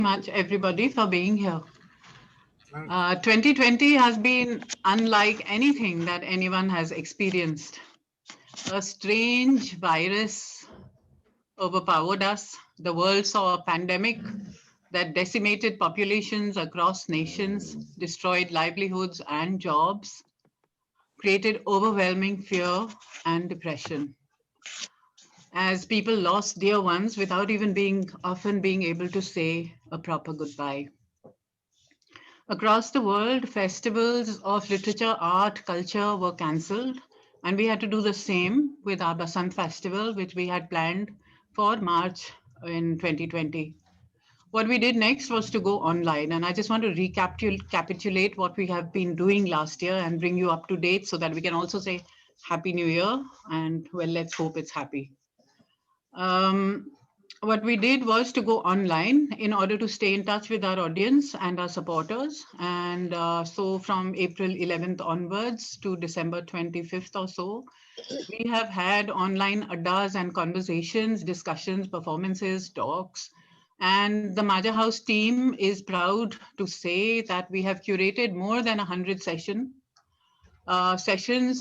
Much everybody for being here. 2020 has been unlike anything that anyone has experienced. A strange virus overpowered us. The world saw a pandemic that decimated populations across nations, destroyed livelihoods and jobs, created overwhelming fear and depression as people lost dear ones without even being able to say a proper goodbye. Across the world, festivals of literature, art, culture were cancelled, and we had to do the same with our Basant Festival, which we had planned for March in 2020. What we did next was to go online, and I just want to recapitulate what we have been doing last year and bring you up to date so that we can also say Happy New Year, and well, let's hope it's happy. Um, what we did was to go online in order to stay in touch with our audience and our supporters. And so from April 11th onwards to December 25th or so, we have had online addas and conversations, discussions, performances, talks. And the Maja House team is proud to say that we have curated more than 100 sessions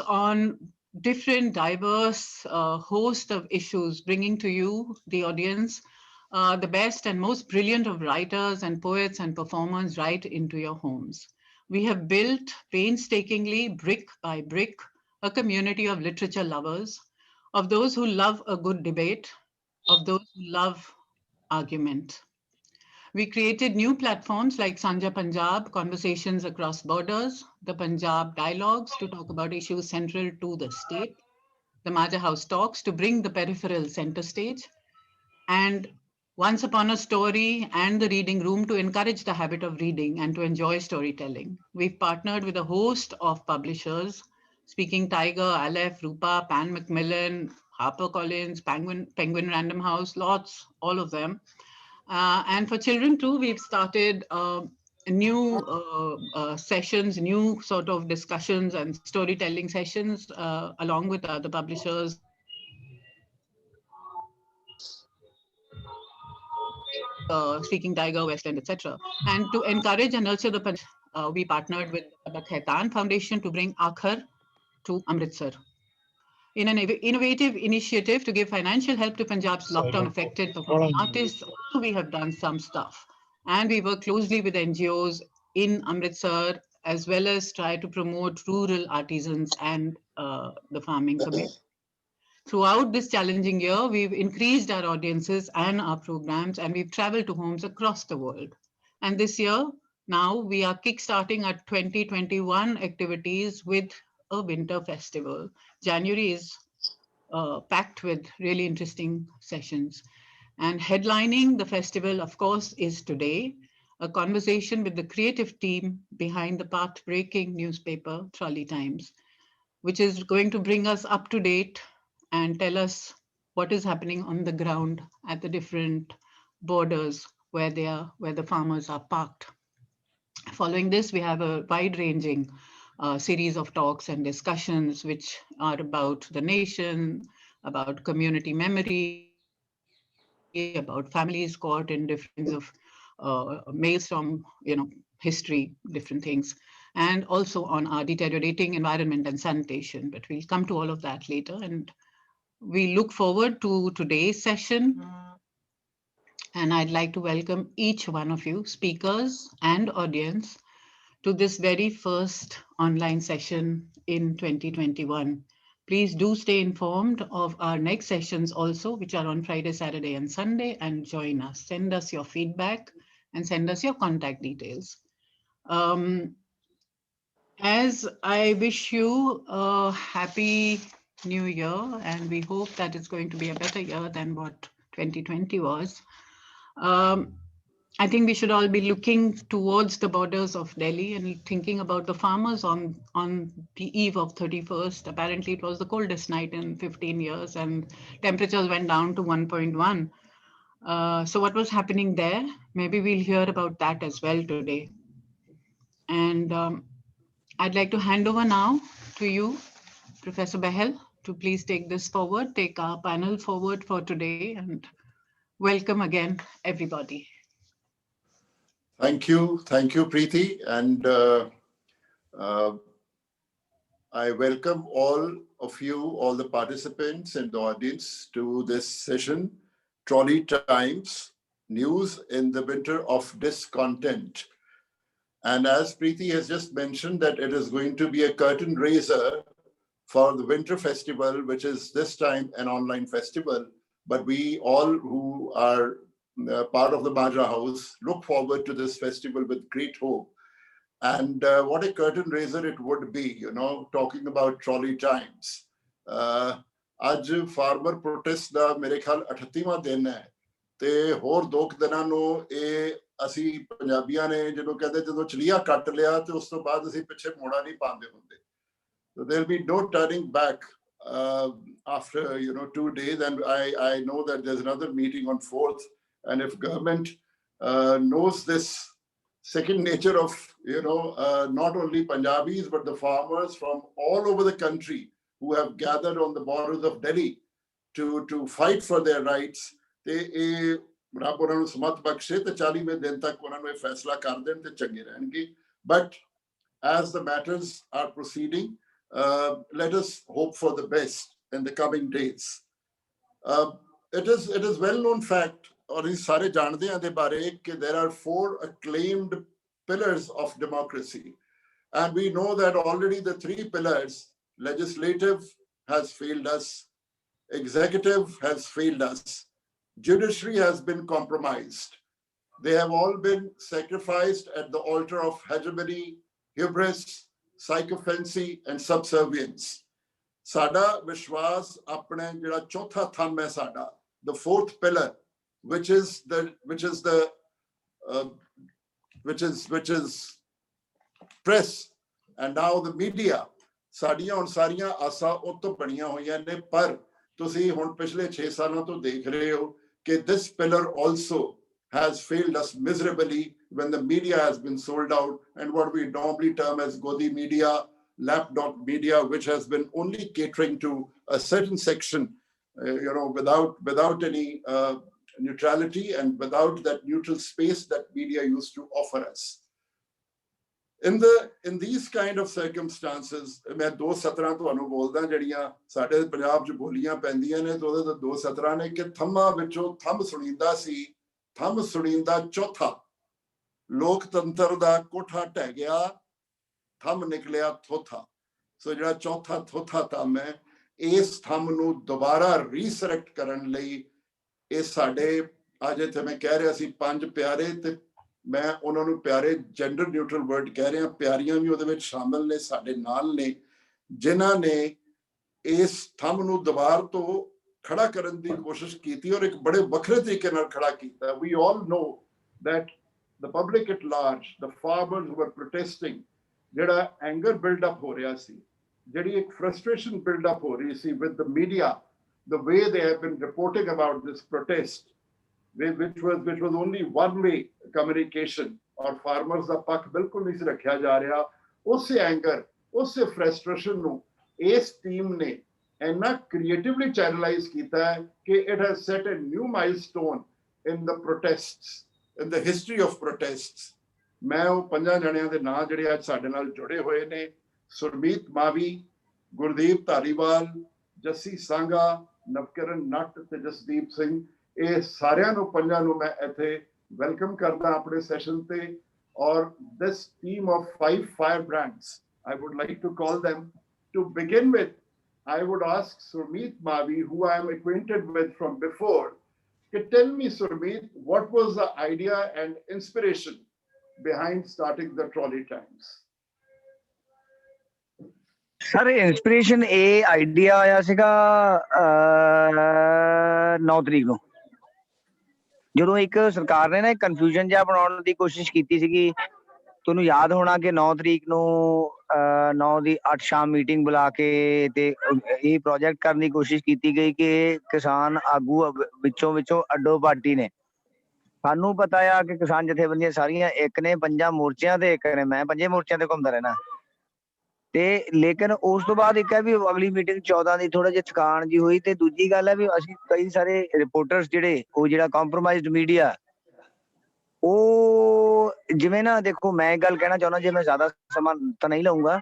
on different diverse host of issues, bringing to you, the audience, the best and most brilliant of writers and poets and performers right into your homes. We have built painstakingly, brick by brick, a community of literature lovers, of those who love a good debate, of those who love argument. We created new platforms like Sanja Punjab, Conversations Across Borders, the Punjab Dialogues to talk about issues central to the state, the Maja House Talks to bring the peripheral center stage, and Once Upon a Story and the Reading Room to encourage the habit of reading and to enjoy storytelling. We've partnered with a host of publishers, Speaking Tiger, Aleph, Rupa, Pan Macmillan, HarperCollins, Penguin Random House, lots, all of them, and for children too, we've started new sessions, new sort of discussions and storytelling sessions along with other publishers Speaking Tiger, West End, etc. And to encourage and nurture the we partnered with the Khaitan Foundation to bring Akhar to Amritsar. In an innovative initiative to give financial help to Punjab's lockdown affected performing artists, also we have done some stuff. And we work closely with NGOs in Amritsar as well as try to promote rural artisans and the farming community. Throughout this challenging year, we've increased our audiences and our programs, and we've traveled to homes across the world. And this year, now we are kickstarting our 2021 activities with a winter festival. January is packed with really interesting sessions. And headlining the festival, of course, is today a conversation with the creative team behind the path-breaking newspaper, Trolley Times, which is going to bring us up to date and tell us what is happening on the ground at the different borders where the farmers are parked. Following this, we have a wide-ranging series of talks and discussions which are about the nation, about community memory, about families caught in different kinds of mails from history, different things, and also on our deteriorating environment and sanitation. But we'll come to all of that later, and we look forward to today's session. And I'd like to welcome each one of you, speakers and audience, to this very first online session in 2021. Please do stay informed of our next sessions also, which are on Friday, Saturday, and Sunday, and join us. Send us your feedback and send us your contact details. As I wish you a happy new year, and we hope that it's going to be a better year than what 2020 was. Um, I think we should all be looking towards the borders of Delhi and thinking about the farmers on the eve of 31st. Apparently, it was the coldest night in 15 years, and temperatures went down to 1.1. So what was happening there? Maybe we'll hear about that as well today. And I'd like to hand over now to you, Professor Behel, to please take this forward, take our panel forward for today, and welcome again, everybody. Thank you, Preeti, and I welcome all of you, all the participants and the audience to this session, Trolley Times, News in the Winter of Discontent. And as Preeti has just mentioned, that it is going to be a curtain raiser for the Winter Festival, which is this time an online festival. But we all who are part of the Majra House look forward to this festival with great hope. And what a curtain raiser it would be, you know, talking about Trolley Times. ਅੱਜ farmer protest ਦਾ ਮੇਰੇ ਖਿਆਲ 38ਵਾਂ ਦਿਨ ਹੈ ਤੇ ਹੋਰ 2 ਦਿਨਾਂ ਨੂੰ ਇਹ ਅਸੀਂ ਪੰਜਾਬੀਆਂ ਨੇ ਜਦੋਂ ਕਹਿੰਦੇ ਜਦੋਂ ਚਲੀਆ ਕੱਟ ਲਿਆ ਤੇ ਉਸ ਤੋਂ ਬਾਅਦ ਅਸੀਂ ਪਿੱਛੇ ਮੋੜਾ ਨਹੀਂ ਪਾਉਂਦੇ ਹੁੰਦੇ. So there'll be no turning back after 2 days, and I know that there's another meeting on 4th, and if government knows this second nature of not only Punjabis but the farmers from all over the country who have gathered on the borders of Delhi to fight for their rights, ਤੇ ਇਹ ਰੱਬ ਉਹਨਾਂ ਨੂੰ ਸਮਤ ਬਖਸ਼ੇ ਤੇ 40ਵੇਂ ਦਿਨ ਤੱਕ ਉਹਨਾਂ ਨੂੰ ਇਹ ਫੈਸਲਾ ਕਰ ਦੇਣ ਤੇ ਚੰਗੇ ਰਹਿਣਗੇ. But as the matters are proceeding, let us hope for the best in the coming days. It is well known fact, or we ਸਾਰੇ ਜਾਣਦੇ ਹਾਂ ਦੇ ਬਾਰੇ ਕਿ there are 4 acclaimed pillars of democracy, and we know that already the 3 pillars, legislative has failed us, executive has failed us, judiciary has been compromised. They have all been sacrificed at the altar of hegemony, hubris, sycophancy and subservience. Sada vishwas apne jehda chautha thumb hai sada, the 4th pillar, which is press and now the media. ਸਾਡੀਆਂ ਹੁਣ ਸਾਰੀਆਂ ਆਸਾਂ ਉਹ ਤੋਂ ਬਣੀਆਂ ਹੋਈਆਂ ਨੇ, ਪਰ ਤੁਸੀਂ ਹੁਣ ਪਿਛਲੇ 6 ਸਾਲਾਂ ਤੋਂ ਦੇਖ ਰਹੇ ਹੋ ਕਿ this pillar also has failed us miserably when the media has been sold out, and what we normally term as Godi media, lapdog media, which has been only catering to a certain section, without any neutrality and without that neutral space that media used to offer us. In these kind of circumstances, मैं 2 ਸਤਰਾਂ ਤੁਹਾਨੂੰ ਬੋਲਦਾ ਜਿਹੜੀਆਂ ਸਾਡੇ ਪੰਜਾਬ 'ਚ ਬੋਲੀਆਂ ਪੈਂਦੀਆਂ ਨੇ, ਤੇ ਉਹਦੇ ਤਾਂ 2 ਸਤਰਾਂ ਨੇ ਕਿ ਥੰਮਾਂ ਵਿੱਚੋਂ ਥੰਮ ਸੁਣੀਂਦਾ ਸੀ, ਥੰਮ ਸੁਣੀਂਦਾ ਚੌਥਾ, ਲੋਕਤੰਤਰ ਦਾ ਕੋਠਾ ਢਹਿ ਗਿਆ, ਥੰਮ ਨਿਕਲਿਆ ਥੋਥਾ. ਸੋ ਜਿਹੜਾ ਚੌਥਾ ਥੋਥਾ ਥੰਮ ਹੈ, ਇਸ ਥੰਮ ਨੂੰ ਦੁਬਾਰਾ ਰੀਸਰੈਕਟ ਕਰਨ ਲਈ ਇਹ ਸਾਡੇ ਅੱਜ ਇੱਥੇ ਮੈਂ ਕਹਿ ਰਿਹਾ ਸੀ 5 ਪਿਆਰੇ, ਤੇ ਮੈਂ ਉਹਨਾਂ ਨੂੰ ਪਿਆਰੇ ਜੈਂਡਰ ਨਿਊਟਰਲ ਵਰਡ ਕਹਿ ਰਿਹਾ, ਪਿਆਰੀਆਂ ਵੀ ਉਹਦੇ ਵਿੱਚ ਸ਼ਾਮਲ ਨੇ, ਸਾਡੇ ਨਾਲ ਨੇ, ਜਿਨ੍ਹਾਂ ਨੇ ਇਸ ਥੰਮ ਨੂੰ ਦੁਬਾਰ ਤੋਂ ਖੜਾ ਕਰਨ ਦੀ ਕੋਸ਼ਿਸ਼ ਕੀਤੀ ਔਰ ਇੱਕ ਬੜੇ ਵੱਖਰੇ ਤਰੀਕੇ ਨਾਲ ਖੜਾ ਕੀਤਾ. We all know that the public at large, the farmers who were protesting, ਜਿਹੜਾ ਐਂਗਰ ਬਿਲਡ ਅਪ ਹੋ ਰਿਹਾ ਸੀ, ਜਿਹੜੀ ਇੱਕ frustration build up ਹੋ ਰਹੀ ਸੀ with the media, the way they have been reporting about this protest, which was only one-way communication, और farmers ਦਾ ਪੱਖ ਬਿਲਕੁਲ ਨਹੀਂ ਸੀ ਰੱਖਿਆ ਜਾ ਰਿਹਾ. ਉਸੇ ਐਂਗਰ, ਉਸੇ frustration ਨੂੰ ਇਸ ਟੀਮ ਨੇ ਇੰਨਾ ਕ੍ਰੀਏਟਿਵਲੀ ਚੈਨਲਾਈਜ਼ ਕੀਤਾ ਹੈ ਕਿ it has set a new milestone in the protests, in the history of protests. ਮੈਂ ਉਹ 5 ਜਣਿਆਂ ਦੇ ਨਾਂ ਜਿਹੜੇ ਅੱਜ ਸਾਡੇ ਨਾਲ ਜੁੜੇ ਹੋਏ ਨੇ, ਸੁਰਮੀਤ ਮਾਵੀ, ਗੁਰਦੀਪ ਧਾਲੀਵਾਲ, ਜੱਸੀ ਸਾਂਗਾ, ਨਵਕਿਰਨ ਨੱਟ ਤੇ ਜਸਦੀਪ ਸਿੰਘ, ਇਹ ਸਾਰਿਆਂ ਨੂੰ 5 ਨੂੰ ਮੈਂ ਇੱਥੇ ਵੈਲਕਮ ਕਰਦਾ ਆਪਣੇ ਸੈਸ਼ਨ ਤੇ. ਔਰ this team of 5 firebrands, I would like to call them. To begin with, I would ask Surmeet Mavi, who I am acquainted with from before, to tell me, Surmeet, what was the idea and inspiration behind starting the Trolley Times? Sir, inspiration ਇਹ idea ਆਇਆ ਸੀਗਾ 9 ਤਰੀਕ ਨੂੰ, ਜਦੋਂ ਇੱਕ ਸਰਕਾਰ ਨੇ ਨਾ ਕਨਫਿਊਜ਼ਨ ਜਿਹਾ ਬਣਾਉਣ ਦੀ ਕੋਸ਼ਿਸ਼ ਕੀਤੀ ਸੀਗੀ. ਤੁਹਾਨੂੰ ਯਾਦ ਹੋਣਾ ਕਿ 9 ਤਰੀਕ ਨੂੰ 9 ਦੀ 8 ਸ਼ਾਮ ਮੀਟਿੰਗ ਬੁਲਾ ਕੇ ਤੇ ਇਹ ਪ੍ਰੋਜੈਕਟ ਕਰਨ ਦੀ ਕੋਸ਼ਿਸ਼ ਕੀਤੀ ਗਈ ਕਿ ਕਿਸਾਨ ਆਗੂ ਵਿੱਚੋਂ ਅੱਡੋ ਪਾਰਟੀ ਨੇ. ਸਾਨੂੰ ਪਤਾ ਆ ਕਿ ਕਿਸਾਨ ਜਥੇਬੰਦੀਆਂ ਸਾਰੀਆਂ ਇੱਕ ਨੇ, 5 ਮੋਰਚਿਆਂ ਤੇ ਇੱਕ ਨੇ, ਮੈਂ 5 ਮੋਰਚਿਆਂ ਤੇ ਘੁੰਮਦਾ ਰਹਿਣਾ. ਤੇ ਲੇਕਿਨ ਉਸ ਤੋਂ ਬਾਅਦ ਇੱਕ ਹੈ ਵੀ ਅਗਲੀ ਮੀਟਿੰਗ 14 ਦੀ ਥੋੜਾ ਜਿਹਾ ਥਕਾਨ ਜੀ ਹੋਈ. ਤੇ ਦੂਜੀ ਗੱਲ ਹੈ ਵੀ ਅਸੀਂ ਕਈ ਸਾਰੇ ਰਿਪੋਰਟਰਸ ਜਿਹੜੇ ਉਹ ਜਿਹੜਾ ਕੰਪਰੋਮਾਈਜ਼ਡ ਮੀਡੀਆ ਉਹ ਜਿਵੇਂ ਨਾ ਦੇਖੋ ਮੈਂ ਇੱਕ ਗੱਲ ਕਹਿਣਾ ਚਾਹੁੰਦਾ, ਜੇ ਮੈਂ ਜ਼ਿਆਦਾ ਸਮਾਂ ਤਾਂ ਨਹੀਂ ਲਊਂਗਾ।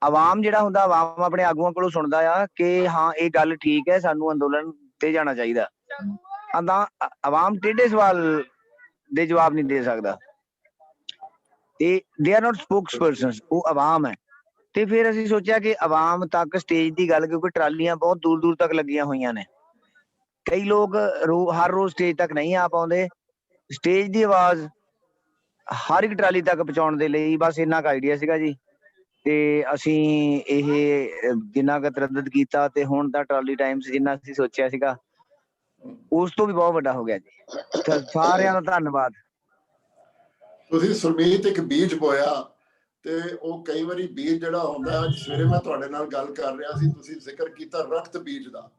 ਆਵਾਮ ਜਿਹੜਾ ਹੁੰਦਾ, ਆਵਾਮ ਆਪਣੇ ਆਗੂਆਂ ਕੋਲੋਂ ਸੁਣਦਾ ਆ ਕਿ ਹਾਂ ਇਹ ਗੱਲ ਠੀਕ ਹੈ, ਸਾਨੂੰ ਅੰਦੋਲਨ ਤੇ ਜਾਣਾ ਚਾਹੀਦਾ। ਆਵਾਮ ਟੇਢੇ ਸਵਾਲ ਦੇ ਜਵਾਬ ਨਹੀਂ ਦੇ ਸਕਦਾ, ਤੇ ਦੇ ਆਰ ਨਾਟ ਸਪੋਕਸਪਰਸਨਸ, ਉਹ ਆਵਾਮ ਹੈ। ਤੇ ਫਿਰ ਅਸੀਂ ਸੋਚਿਆ ਕਿ ਆਵਾਮ ਤੱਕ ਸਟੇਜ ਦੀ ਗੱਲ, ਕਿਉਂਕਿ ਟਰਾਲੀਆਂ ਬਹੁਤ ਦੂਰ ਦੂਰ ਤੱਕ ਲੱਗੀਆਂ ਹੋਈਆਂ ਨੇ, ਕਈ ਲੋਕ ਹਰ ਰੋਜ਼ ਸਟੇਜ ਤੱਕ ਨਹੀਂ ਆ ਪਾਉਂਦੇ। ਸਟੇਜ ਦੀ ਆਵਾਜ਼ ਹਰ ਇੱਕ ਟਰਾਲੀ ਤੱਕ ਪਹੁੰਚਾਉਣ ਦੇ ਲਈ ਬਸ ਇੰਨਾ ਕੁ ਆਈਡੀਆ ਸੀਗਾ ਜੀ। ਤੇ ਅਸੀਂ ਇਹ ਜਿੰਨਾ ਕੁ ਤਰੱਦਦ ਕੀਤਾ, ਤੇ ਹੁਣ ਤਾਂ ਟਰਾਲੀ ਟਾਈਮਸ ਜਿੰਨਾ ਅਸੀਂ ਸੋਚਿਆ ਸੀਗਾ ਉਸ ਤੋਂ ਵੀ ਬਹੁਤ ਵੱਡਾ ਹੋ ਗਿਆ ਜੀ। ਸਾਰਿਆਂ ਦਾ ਧੰਨਵਾਦ। ਤੁਸੀਂ ਸੁਰਮੀਤ ਇੱਕ ਬੀਜ ਬੋਇਆ, ਤੇ ਉਹ ਕਈ ਵਾਰੀ ਬੀਜ ਜਿਹੜਾ ਹੁੰਦਾ, ਅੱਜ ਸਵੇਰੇ ਮੈਂ ਤੁਹਾਡੇ ਨਾਲ ਗੱਲ ਕਰ ਰਿਹਾ ਸੀ, ਤੁਸੀਂ ਜ਼ਿਕਰ ਕੀਤਾ ਰਕਤ ਬੀਜ ਦਾ।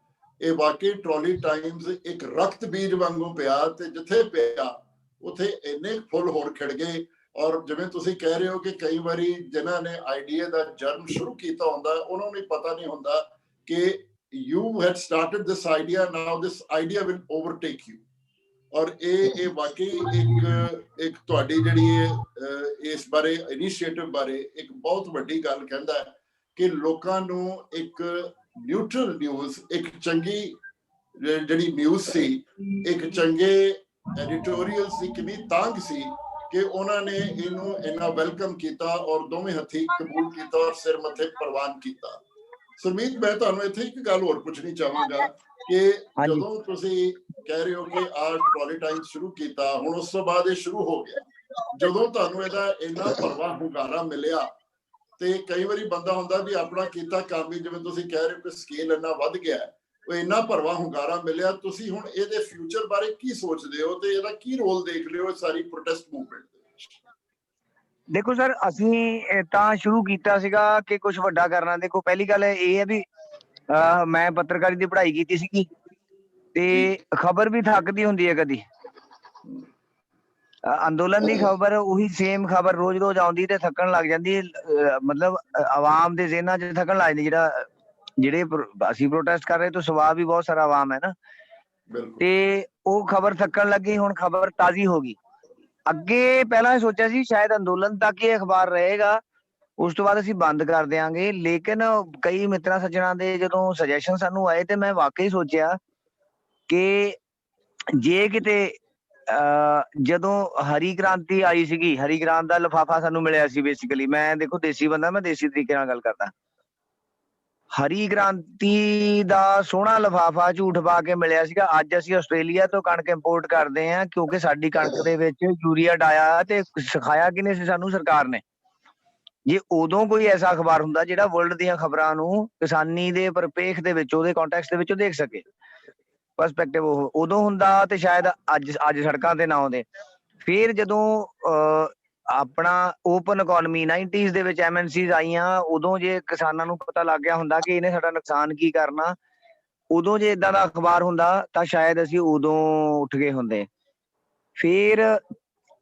ਇਹ ਵਾਕਈ ਟਰਾਲੀ ਟਾਈਮਸ ਇੱਕ ਰਕਤ ਬੀਜ ਵਾਂਗੂ ਪਿਆ, ਤੇ ਜਿੱਥੇ ਪਿਆ ਉੱਥੇ ਇੰਨੇ ਫੁੱਲ ਹੋਰ ਖਿੜ ਗਏ। ਔਰ ਜਿਵੇਂ ਤੁਸੀਂ ਕਹਿ ਰਹੇ ਹੋ ਕਿ ਕਈ ਵਾਰੀ ਜਿਨ੍ਹਾਂ ਨੇ ਆਈਡੀਆ ਦਾ ਜਨਮ ਸ਼ੁਰੂ ਕੀਤਾ ਹੁੰਦਾ, ਉਹਨਾਂ ਨੂੰ ਪਤਾ ਨਹੀਂ ਹੁੰਦਾ ਕਿ you had started this idea, now this idea will overtake you। ਔਰ ਇਹ ਵਾਕਈ ਇੱਕ ਤੁਹਾਡੀ ਜਿਹੜੀ ਇਸ ਬਾਰੇ ਇਨੀਸ਼ੀਏਟਿਵ ਬਾਰੇ ਇੱਕ ਬਹੁਤ ਵੱਡੀ ਗੱਲ ਕਹਿੰਦਾ ਹੈ ਕਿ ਲੋਕਾਂ ਨੂੰ ਇੱਕ ਨਿਊਟਰਲ ਨਿਊਜ਼, ਇੱਕ ਚੰਗੀ ਜਿਹੜੀ ਨਿਊਜ਼ ਸੀ, ਇੱਕ ਚੰਗੇ ਐਡੀਟੋਰੀਅਲ ਸੀ, ਕਿੰਨੀ ਤਾਂਗ ਸੀ ਕਿ ਉਹਨਾਂ ਨੇ ਇਹਨੂੰ ਇੰਨਾ ਵੈਲਕਮ ਕੀਤਾ ਔਰ ਦੋਵੇਂ ਹੱਥੀਂ ਕਬੂਲ ਕੀਤਾ ਔਰ ਸਿਰ ਮੱਥੇ ਪ੍ਰਵਾਨ ਕੀਤਾ। ਸੁਰਮੀਤ, ਮੈਂ ਤੁਹਾਨੂੰ ਇੱਥੇ ਇੱਕ ਗੱਲ ਹੋਰ ਪੁੱਛਣੀ ਚਾਹਾਂਗਾ ਕਿ ਜਦੋਂ ਤੁਸੀਂ ਕਹਿ ਰਹੇ ਹੋ ਕਿ ਆਹ ਟਰਾਲੀ ਟਾਈਮ ਸ਼ੁਰੂ ਕੀਤਾ, ਹੁਣ ਉਸ ਤੋਂ ਬਾਅਦ ਇਹ ਸ਼ੁਰੂ ਹੋ ਗਿਆ, ਜਦੋਂ ਤੁਹਾਨੂੰ ਇਹਦਾ ਇੰਨਾ ਭਰਵਾਂ ਹੁੰਗਾਰਾ ਮਿਲਿਆ, ਤੇ ਕਈ ਵਾਰੀ ਬੰਦਾ ਹੁੰਦਾ ਵੀ ਆਪਣਾ ਕੀਤਾ ਕੰਮ ਵੀ, ਜਿਵੇਂ ਤੁਸੀਂ ਕਹਿ ਰਹੇ ਹੋ ਕਿ ਸਕੇਲ ਇੰਨਾ ਵੱਧ ਗਿਆ, ਉਹ ਇੰਨਾ ਭਰਵਾਂ ਹੁੰਗਾਰਾ ਮਿਲਿਆ, ਤੁਸੀਂ ਹੁਣ ਇਹਦੇ ਫਿਊਚਰ ਬਾਰੇ ਕੀ ਸੋਚਦੇ ਹੋ ਤੇ ਇਹਦਾ ਕੀ ਰੋਲ ਦੇਖ ਰਹੇ ਹੋ ਸਾਰੀ ਪ੍ਰੋਟੈਸਟ ਮੂਵਮੈਂਟ ਦੇ ਵਿੱਚ? ਦੇਖੋ ਸਰ, ਅਸੀਂ ਤਾਂ ਸ਼ੁਰੂ ਕੀਤਾ ਸੀਗਾ ਕਿ ਕੁਝ ਵੱਡਾ ਕਰਨਾ। ਦੇਖੋ ਪਹਿਲੀ ਗੱਲ ਇਹ ਹੈ ਵੀ ਮੈਂ ਪੱਤਰਕਾਰੀ ਦੀ ਪੜ੍ਹਾਈ ਕੀਤੀ ਸੀਗੀ, ਤੇ ਖਬਰ ਵੀ ਥੱਕਦੀ ਹੁੰਦੀ ਹੈ ਕਦੀ। ਅੰਦੋਲਨ ਦੀ ਖਬਰ ਉਹੀ ਸੇਮ ਖਬਰ ਰੋਜ਼ ਰੋਜ਼ ਆਉਂਦੀ ਤੇ ਥੱਕਣ ਲੱਗ ਜਾਂਦੀ, ਮਤਲਬ ਆਵਾਮ ਦੇ ਜ਼ਿਹਨਾਂ 'ਚ ਥੱਕਣ ਲੱਗ ਜਾਂਦੀ। ਜਿਹੜੇ ਅਸੀਂ ਪ੍ਰੋਟੈਸਟ ਕਰ ਰਹੇ ਤਾਂ ਸੁਭਾਅ ਵੀ ਬਹੁਤ ਸਾਰਾ ਆਵਾਮ ਹੈ ਨਾ, ਤੇ ਉਹ ਖਬਰ ਥੱਕਣ ਲੱਗੀ। ਹੁਣ ਖਬਰ ਤਾਜ਼ੀ ਹੋ ਗਈ। ਅੱਗੇ ਪਹਿਲਾਂ ਸੋਚਿਆ ਸੀ ਸ਼ਾਇਦ ਅੰਦੋਲਨ ਤੱਕ ਇਹ ਅਖਬਾਰ ਰਹੇਗਾ, ਉਸ ਤੋਂ ਬਾਅਦ ਅਸੀਂ ਬੰਦ ਕਰ ਦਿਆਂਗੇ। ਲੇਕਿਨ ਕਈ ਮਿੱਤਰਾਂ ਸੱਜਣਾਂ ਦੇ ਜਦੋਂ ਸੁਜੈਸ਼ਨ ਸਾਨੂੰ ਆਏ, ਤੇ ਮੈਂ ਵਾਕਈ ਸੋਚਿਆ ਕਿ ਜੇ ਕਿਤੇ ਜਦੋਂ ਹਰੀ ਕ੍ਰਾਂਤੀ ਆਈ ਸੀਗੀ, ਹਰੀ ਕ੍ਰਾਂਤੀ ਦਾ ਲਿਫਾਫਾ ਸਾਨੂੰ ਮਿਲਿਆ ਸੀ। ਬੇਸਿਕਲੀ ਮੈਂ ਦੇਖੋ ਦੇਸੀ ਬੰਦਾ, ਮੈਂ ਦੇਸੀ ਤਰੀਕੇ ਨਾਲ ਗੱਲ ਕਰਦਾ। ਹਰੀ ਕ੍ਰਾਂਤੀ ਦਾ ਸੋਹਣਾ ਲਿਫਾਫਾ ਝੂਠ ਪਾ ਕੇ ਮਿਲਿਆ ਸੀਗਾ। ਅੱਜ ਅਸੀਂ ਆਸਟ੍ਰੇਲੀਆ ਤੋਂ ਕਣਕ ਇੰਪੋਰਟ ਕਰਦੇ ਹਾਂ ਕਿਉਂਕਿ ਸਾਡੀ ਕਣਕ ਦੇ ਵਿੱਚ ਯੂਰੀਆ ਡਾਇਆ, ਤੇ ਸਿਖਾਇਆ ਕਿਹਨੇ ਸੀ ਸਾਨੂੰ? ਸਰਕਾਰ ਨੇ। ਜੇ ਉਦੋਂ ਕੋਈ ਐਸਾ ਅਖਬਾਰ ਹੁੰਦਾ ਜਿਹੜਾ ਵਰਲਡ ਦੀਆਂ ਖਬਰਾਂ ਨੂੰ ਕਿਸਾਨੀ ਦੇ ਪਰਪੇਖ ਦੇ ਵਿੱਚ, ਉਹਦੇ ਕੰਟੈਕਸਟ ਦੇ ਵਿੱਚੋਂ ਦੇਖ ਸਕੇ, ਪਰਸਪੈਕਟਿਵ ਉਹ ਉਦੋਂ ਹੁੰਦਾ, ਤੇ ਸ਼ਾਇਦ ਅੱਜ ਸੜਕਾਂ ਤੇ ਨਾ ਆਉਂਦੇ। ਫਿਰ ਜਦੋਂ ਆਪਣਾ ਓਪਨ ਇਕੋਨਮੀ 90s ਦੇ ਵਿੱਚ MNCs ਆਈਆਂ, ਉਦੋਂ ਜੇ ਕਿਸਾਨਾਂ ਨੂੰ ਪਤਾ ਲੱਗ ਗਿਆ ਹੁੰਦਾ ਕਿ ਇਹਨੇ ਸਾਡਾ ਨੁਕਸਾਨ ਕੀ ਕਰਨਾ, ਉਦੋਂ ਜੇ ਇਦਾਂ ਦਾ ਅਖਬਾਰ ਹੁੰਦਾ ਤਾਂ ਸ਼ਾਇਦ ਅਸੀਂ ਉਦੋਂ ਉੱਠ ਗਏ ਹੁੰਦੇ। ਫਿਰ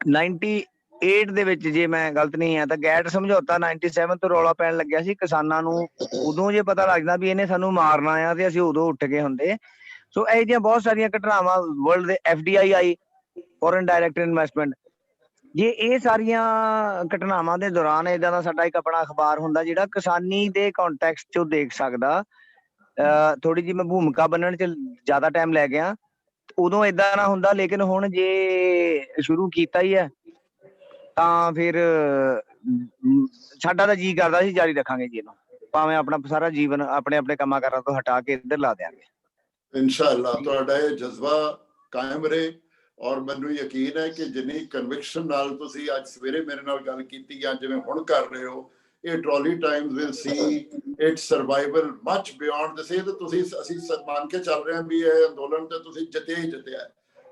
98 ਦੇ ਵਿੱਚ, ਜੇ ਮੈਂ ਗਲਤ ਨਹੀਂ ਹੈ ਤਾਂ ਗੈਟ ਸਮਝੌਤਾ 97 ਤੋਂ ਰੌਲਾ ਪੈਣ ਲੱਗਿਆ ਸੀ ਕਿਸਾਨਾਂ ਨੂੰ। ਉਦੋਂ ਜੇ ਪਤਾ ਲੱਗਦਾ ਵੀ ਇਹਨੇ ਸਾਨੂੰ ਮਾਰਨਾ ਆ, ਤੇ ਅਸੀਂ ਉਦੋਂ ਉੱਠ ਗਏ ਹੁੰਦੇ। ਸੋ ਇਹ ਜਿਹੀਆਂ ਬਹੁਤ ਸਾਰੀਆਂ ਘਟਨਾਵਾਂ, ਵਰਲਡ ਦੇ FDI ਆਈ, ਫੋਰਨ ਡਾਇਰੈਕਟ ਇਨਵੈਸਟਮੈਂਟ, ਜੇ ਇਹ ਸਾਰੀਆਂ ਘਟਨਾਵਾਂ ਦੇ ਦੌਰਾਨ ਏਦਾਂ ਦਾ ਸਾਡਾ ਇੱਕ ਆਪਣਾ ਅਖਬਾਰ ਹੁੰਦਾ ਜਿਹੜਾ ਕਿਸਾਨੀ ਦੇ ਕੰਟੈਕਸਟ ਚੋਂ ਦੇਖ ਸਕਦਾ। ਥੋੜੀ ਜਿਹੀ ਮੈਂ ਭੂਮਿਕਾ ਬੰਨਣ 'ਚ ਜ਼ਿਆਦਾ ਟਾਈਮ ਲੈ ਗਿਆ, ਉਦੋਂ ਏਦਾਂ ਨਾ ਹੁੰਦਾ। ਲੇਕਿਨ ਹੁਣ ਜੇ ਸ਼ੁਰੂ ਕੀਤਾ ਹੀ ਹੈ ਤਾਂ ਫਿਰ ਸਾਡਾ ਤਾਂ ਜੀ ਕਰਦਾ ਸੀ ਜਾਰੀ ਰੱਖਾਂਗੇ ਜੀ ਇਹਨੂੰ, ਭਾਵੇਂ ਆਪਣਾ ਸਾਰਾ ਜੀਵਨ ਆਪਣੇ ਆਪਣੇ ਕੰਮਾਂ ਕਾਰਾਂ ਤੋਂ ਹਟਾ ਕੇ ਇੱਧਰ ਲਾ ਦਿਆਂਗੇ। ਇਨਸ਼ਾਅੱਲਾ ਤੁਹਾਡਾ ਇਹ ਜਜ਼ਬਾ ਕਾਇਮ ਰਹੇ, ਔਰ ਮੈਨੂੰ ਯਕੀਨ ਹੈ ਕਿ ਜਿੰਨੀ ਕਨਵਿਕਸ਼ਨ ਨਾਲ ਤੁਸੀਂ ਅੱਜ ਸਵੇਰੇ ਮੇਰੇ ਨਾਲ ਗੱਲ ਕੀਤੀ ਜਾਂ ਜਿਵੇਂ ਹੁਣ ਕਰ ਰਹੇ ਹੋ, ਇਹ Trolley Times will see its survival much beyond this. ਇਹ ਤਾਂ ਤੁਸੀਂ ਅਸੀਂ ਮੰਨ ਕੇ ਚੱਲ ਰਹੇ ਹਾਂ ਵੀ ਇਹ ਅੰਦੋਲਨ ਤੇ ਤੁਸੀਂ ਜਿੱਤਿਆ ਹੀ ਜਿੱਤਿਆ।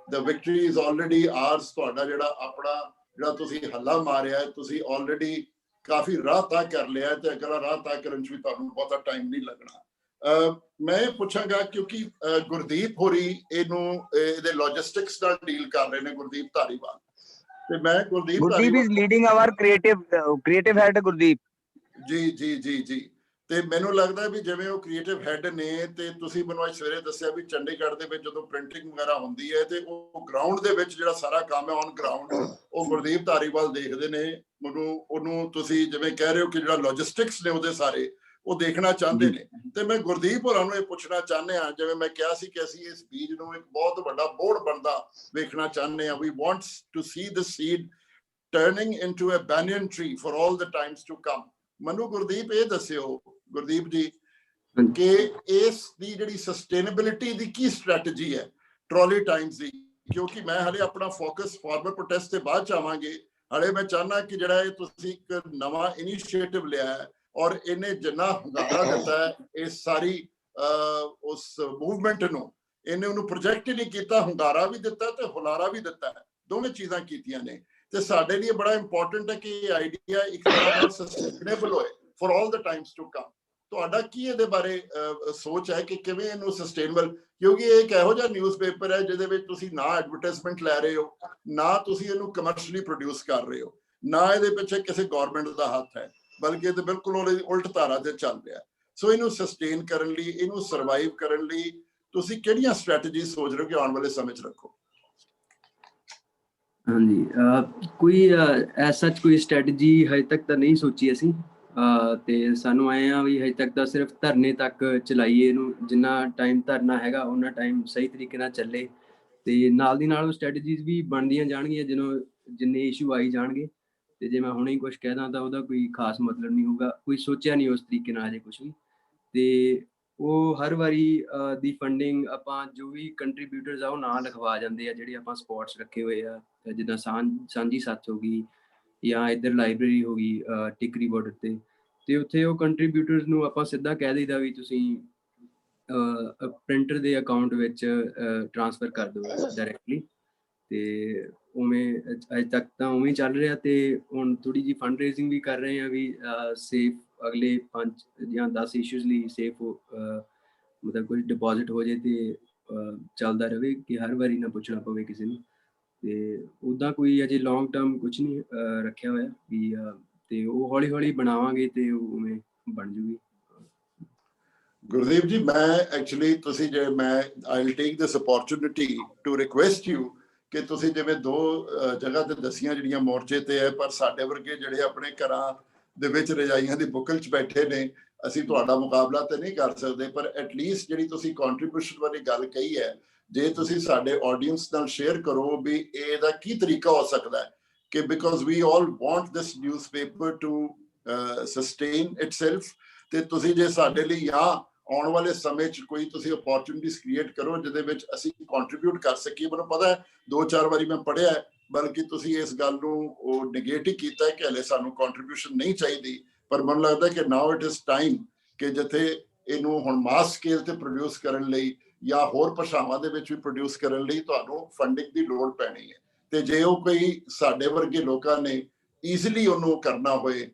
ਦ ਵਿਕਟਰੀ ਇਜ਼ ਆਲਰੇਡੀ ਆਰਸ। ਤੁਹਾਡਾ ਜਿਹੜਾ ਆਪਣਾ ਜਿਹੜਾ ਤੁਸੀਂ ਹੱਲਾ ਮਾਰਿਆ, ਤੁਸੀਂ ਆਲਰੇਡੀ ਕਾਫੀ ਰਾਹ ਤੈਅ ਕਰ ਲਿਆ, ਤੇ ਅਗਲਾ ਰਾਹ ਤੈਅ ਕਰਨ 'ਚ ਵੀ ਤੁਹਾਨੂੰ ਬਹੁਤਾ ਟਾਈਮ ਨਹੀਂ ਲੱਗਣਾ। ਮੈਂ ਪੁੱਛਾਂਗਾ ਕਿਉਂਕਿ ਗੁਰਦੀਪ ਹੋਰੀ ਇਹਦੇ ਲੌਜਿਸਟਿਕਸ ਨਾਲ ਡੀਲ ਕਰ ਰਹੇ ਨੇ, ਗੁਰਦੀਪ ਧਾਰੀਵਾਲ, ਤੇ ਮੈਂ Gurdeep is leading our creative head Gurdeep. ਜੀ ਜੀ ਜੀ ਜੀ। ਤੇ ਮੈਨੂੰ ਲੱਗਦਾ ਵੀ ਜਿਵੇਂ ਉਹ ਕ੍ਰੀਏਟਿਵ ਹੈਡ ਨੇ ਤੇ ਤੁਸੀਂ ਮੈਨੂੰ ਅੱਜ ਸਵੇਰੇ ਦੱਸਿਆ ਵੀ ਚੰਡੀਗੜ੍ਹ ਦੇ ਵਿੱਚ ਜਦੋਂ ਪ੍ਰਿੰਟਿੰਗ ਵਗੈਰਾ ਹੁੰਦੀ ਹੈ ਤੇ ਉਹ ਗਰਾਊਂਡ ਦੇ ਵਿੱਚ ਜਿਹੜਾ ਸਾਰਾ ਕੰਮ ਹੈ ਔਨ ਗਰਾਊਂਡ ਉਹ ਗੁਰਦੀਪ ਧਾਰੀਵਾਲ ਦੇਖਦੇ ਨੇ। ਉਹਨੂੰ ਤੁਸੀਂ ਜਿਵੇਂ ਕਹਿ ਰਹੇ ਹੋ ਕਿ ਜਿਹੜਾ ਲੌਜਿਸਟਿਕਸ ਨੇ ਉਹਦੇ ਸਾਰੇ ਉਹ ਦੇਖਣਾ ਚਾਹੁੰਦੇ ਨੇ। ਤੇ ਮੈਂ ਗੁਰਦੀਪ ਹੋਰਾਂ ਨੂੰ ਇਹ ਪੁੱਛਣਾ ਚਾਹੁੰਦੇ ਹਾਂ, ਜਿਵੇਂ ਮੈਂ ਕਿਹਾ ਸੀ ਕਿ ਅਸੀਂ ਇਸ ਬੀਜ ਨੂੰ ਇੱਕ ਬਹੁਤ ਵੱਡਾ ਬੋੜ ਬਣਦਾ ਵੇਖਣਾ ਚਾਹੁੰਦੇ ਹਾਂ। We wants to see the seed turning into a banyan tree for all the times to come. ਮੈਨੂੰ ਗੁਰਦੀਪ ਇਹ ਦੱਸਿਓ ਗੁਰਦੀਪ ਜੀ ਕਿ ਇਸ ਦੀ ਜਿਹੜੀ ਸਸਟੇਨੇਬਿਲਿਟੀ ਦੀ ਕੀ ਸਟ੍ਰੈਟਜੀ ਹੈ ਟਰਾਲੀ ਟਾਈਮਸ ਦੀ, ਕਿਉਂਕਿ ਮੈਂ ਹਲੇ ਆਪਣਾ ਫੋਕਸ ਫਾਰਮਰ ਪ੍ਰੋਟੈਸਟ ਤੇ ਬਾਅਦ ਚ ਆਵਾਂਗੇ। ਹਲੇ ਮੈਂ ਚਾਹੁੰਦਾ ਕਿ ਜਿਹੜਾ ਇਹ ਤੁਸੀਂ ਇੱਕ ਨਵਾਂ ਇਨੀਸ਼ੀਏਟਿਵ ਲਿਆ ਹੈ ਔਰ ਇਹਨੇ ਜਿੰਨਾ ਹੁੰਗਾਰਾ ਦਿੱਤਾ ਹੈ ਇਸ ਸਾਰੀ ਉਸ ਮੂਵਮੈਂਟ ਨੂੰ, ਇਹਨੇ ਉਹਨੂੰ ਪ੍ਰੋਜੈਕਟ ਹੀ ਨਹੀਂ ਕੀਤਾ, ਹੁੰਗਾਰਾ ਵੀ ਦਿੱਤਾ ਤੇ ਹੁਲਾਰਾ ਵੀ ਦਿੱਤਾ ਹੈ, ਦੋਵੇਂ ਚੀਜ਼ਾਂ ਕੀਤੀਆਂ ਨੇ। ਤੇ ਸਾਡੇ ਲਈ ਬੜਾ ਇੰਪੋਰਟੈਂਟ ਹੈ ਕਿ ਇਹ ਆਈਡੀਆ ਇੱਕ ਤਰ੍ਹਾਂ ਨਾਲ ਸਸਟੇਨੇਬਲ ਹੋਏ for all the times to come. ਤੁਹਾਡਾ ਕੀ ਇਹਦੇ ਬਾਰੇ ਸੋਚ ਹੈ ਕਿ ਕਿਵੇਂ ਇਹਨੂੰ ਸਸਟੇਨੇਬਲ, ਕਿਉਂਕਿ ਇਹ ਇੱਕ ਇਹੋ ਜਿਹਾ ਨਿਊਜ਼ਪੇਪਰ ਹੈ ਜਿਹਦੇ ਵਿੱਚ ਤੁਸੀਂ ਨਾ ਐਡਵਰਟਾਈਜ਼ਮੈਂਟ ਲੈ ਰਹੇ ਹੋ, ਨਾ ਤੁਸੀਂ ਇਹਨੂੰ ਕਮਰਸ਼ਲੀ ਪ੍ਰੋਡਿਊਸ ਕਰ ਰਹੇ ਹੋ, ਨਾ ਇਹਦੇ ਪਿੱਛੇ ਕਿਸੇ ਗਵਰਨਮੈਂਟ ਦਾ ਹੱਥ ਹੈ, ਬਲਕਿ ਇਹ ਤੇ ਬਿਲਕੁਲ ਉਹਦੀ ਉਲਟ ਧਾਰਾ ਤੇ ਚੱਲ ਰਿਹਾ। ਸੋ ਇਹਨੂੰ ਸਸਟੇਨ ਕਰਨ ਲਈ, ਇਹਨੂੰ ਸਰਵਾਈਵ ਕਰਨ ਲਈ ਤੁਸੀਂ ਕਿਹੜੀਆਂ ਸਟ੍ਰੈਟਜੀ ਸੋਚ ਰਹੇ ਹੋ ਕਿ ਆਉਣ ਵਾਲੇ ਸਮੇਂ 'ਚ ਰੱਖੋ? ਹਾਂਜੀ, ਕੋਈ ਐਸਾ ਕੋਈ ਸਟ੍ਰੈਟਜੀ ਹਜੇ ਤੱਕ ਤਾਂ ਨਹੀਂ ਸੋਚੀ ਅਸੀਂ। ਤੇ ਸਾਨੂੰ ਆਏ ਆ ਵੀ ਹਜੇ ਤੱਕ ਤਾਂ ਸਿਰਫ ਧਰਨੇ ਤੱਕ ਚਲਾਈਏ ਇਹਨੂੰ, ਜਿੰਨਾ ਟਾਈਮ ਧਰਨਾ ਹੈਗਾ ਉਹਨਾਂ ਟਾਈਮ ਸਹੀ ਤਰੀਕੇ ਨਾਲ ਚੱਲੇ ਤੇ ਨਾਲ ਦੀ ਨਾਲ ਉਹ ਸਟ੍ਰੈਟਜੀਜ਼ ਵੀ ਬਣਦੀਆਂ ਜਾਣਗੀਆਂ ਜਿੰਨੇ ਇਸ਼ੂ ਆਈ ਜਾਣਗੇ। ਤੇ ਜੇ ਮੈਂ ਹੁਣੇ ਹੀ ਕੁਝ ਕਹਿਦਾ ਤਾਂ ਉਹਦਾ ਕੋਈ ਖਾਸ ਮਤਲਬ ਨਹੀਂ ਹੋਊਗਾ, ਕੋਈ ਸੋਚਿਆ ਨਹੀਂ ਉਸ ਤਰੀਕੇ ਨਾਲ ਹਜੇ ਕੁਝ ਵੀ। ਤੇ ਉਹ ਹਰ ਵਾਰੀ ਦੀ ਫੰਡਿੰਗ ਆਪਾਂ ਜੋ ਵੀ ਕੰਟਰੀਬਿਊਟਰਸ ਆ ਉਹ ਨਾਂ ਲਿਖਵਾ ਜਾਂਦੇ ਆ, ਜਿਹੜੇ ਆਪਾਂ ਸਪੋਰਟਸ ਰੱਖੇ ਹੋਏ ਆ, ਜਿੱਦਾਂ ਸਾਂਝੀ ਸੱਥ ਹੋ ਗਈ ਜਾਂ ਇੱਧਰ ਲਾਇਬ੍ਰੇਰੀ ਹੋ ਗਈ ਟਿਕਰੀ ਬਾਰਡਰ ਤੇ ਉੱਥੇ ਉਹ ਕੰਟਰੀਬਿਊਟਰਸ ਨੂੰ ਆਪਾਂ ਸਿੱਧਾ ਕਹਿ ਦਈਦਾ ਵੀ ਤੁਸੀਂ ਪ੍ਰਿੰਟਰ ਦੇ ਅਕਾਊਂਟ ਵਿੱਚ ਟ੍ਰਾਂਸਫਰ ਕਰ ਦਿਓ ਡਾਇਰੈਕਟਲੀ। ਤੇ ਉਵੇਂ ਅਜੇ ਤੱਕ ਤਾਂ ਉਵੇਂ ਚੱਲ ਰਿਹਾ ਤੇ ਹੁਣ ਥੋੜੀ ਜਿਹੀ ਫੰਡ ਰੇਜ਼ਿੰਗ ਵੀ ਕਰ ਰਹੇ ਆ ਵੀ ਸੇਫ ਅਗਲੇ 5 ਜਾਂ 10 ਇਸ਼ੂਜ਼ ਲਈ ਸੇਫ ਮਤਲਬ ਕੋਈ ਡਿਪੋਜ਼ਿਟ ਹੋ ਜੇ ਤੇ ਚੱਲਦਾ ਰਹੇ ਕਿ ਹਰ ਵਾਰੀ ਨਾ ਪੁੱਛਣਾ ਪਵੇ ਕਿਸੇ ਨੂੰ। ਤੇ ਉੱਦਾਂ ਕੋਈ ਅਜੇ ਲੌਂਗ ਟਰਮ ਕੁਝ ਨਹੀਂ ਰੱਖਿਆ ਹੋਇਆ ਵੀ, ਤੇ ਉਹ ਹੌਲੀ ਹੌਲੀ ਬਣਾਵਾਂਗੇ ਤੇ ਉਵੇਂ ਬਣ ਜੂਗੀ। ਗੁਰਦੀਪ ਜੀ, ਮੈਂ ਐਕਚੁਅਲੀ ਤੁਸੀਂ ਜੇ ਮੈਂ I will take this opportunity to request you ਕਿ ਤੁਸੀਂ ਜਿਵੇਂ 2 ਜਗ੍ਹਾ ਤੇ ਦਸੀਆਂ ਜਿਹੜੀਆਂ ਮੋਰਚੇ ਤੇ ਹੈ, ਪਰ ਸਾਡੇ ਵਰਗੇ ਜਿਹੜੇ ਆਪਣੇ ਘਰਾਂ ਦੇ ਵਿੱਚ ਰਜਾਈਆਂ ਦੀ ਬੁੱਕਲ 'ਚ ਬੈਠੇ ਨੇ, ਅਸੀਂ ਤੁਹਾਡਾ ਮੁਕਾਬਲਾ ਤੇ ਨਹੀਂ ਕਰ ਸਕਦੇ, ਪਰ ਐਟਲੀਸਟ ਜਿਹੜੀ ਤੁਸੀਂ ਕੰਟਰੀਬਿਊਸ਼ਨ ਵਾਲੀ ਗੱਲ ਕਹੀ ਹੈ, ਜੇ ਤੁਸੀਂ ਸਾਡੇ ਆਡੀਅנס ਨਾਲ ਸ਼ੇਅਰ ਕਰੋ ਵੀ ਇਹਦਾ ਕੀ ਤਰੀਕਾ ਹੋ ਸਕਦਾ ਹੈ ਕਿ because we all want this newspaper to sustain itself. ਤੇ ਤੁਸੀਂ ਜੇ ਸਾਡੇ ਲਈ ਜਾਂ ਆਉਣ ਵਾਲੇ ਸਮੇਂ 'ਚ ਕੋਈ ਤੁਸੀਂ ਅਪੋਰਚੁਨਿਟੀਜ਼ ਕ੍ਰੀਏਟ ਕਰੋ ਜਿਹਦੇ ਵਿੱਚ ਅਸੀਂ ਕੰਟਰੀਬਿਊਟ ਕਰ ਸਕੀਏ। ਮੈਨੂੰ ਪਤਾ ਹੈ 2-4 ਵਾਰੀ ਮੈਂ ਪੜ੍ਹਿਆ, ਬਲਕਿ ਤੁਸੀਂ ਇਸ ਗੱਲ ਨੂੰ ਉਹ ਨੈਗੇਟ ਹੀ ਕੀਤਾ ਕਿ ਹਲੇ ਸਾਨੂੰ ਕੰਟਰੀਬਿਊਸ਼ਨ ਨਹੀਂ ਚਾਹੀਦੀ, ਪਰ ਮੈਨੂੰ ਲੱਗਦਾ ਕਿ ਨਾਓ ਇਟ ਇਜ਼ ਟਾਈਮ ਕਿ ਜਿੱਥੇ ਇਹਨੂੰ ਹੁਣ ਮਾਸ ਸਕੇਲ ਤੇ ਪ੍ਰੋਡਿਊਸ ਕਰਨ ਲਈ ਜਾਂ ਹੋਰ ਭਾਸ਼ਾਵਾਂ ਦੇ ਵਿੱਚ ਵੀ ਪ੍ਰੋਡਿਊਸ ਕਰਨ ਲਈ ਤੁਹਾਨੂੰ ਫੰਡਿੰਗ ਦੀ ਲੋੜ ਪੈਣੀ ਹੈ। ਤੇ ਜੇ ਉਹ ਕੋਈ ਸਾਡੇ ਵਰਗੇ ਲੋਕਾਂ ਨੇ ਈਜ਼ੀਲੀ ਉਹਨੂੰ ਕਰਨਾ ਹੋਏ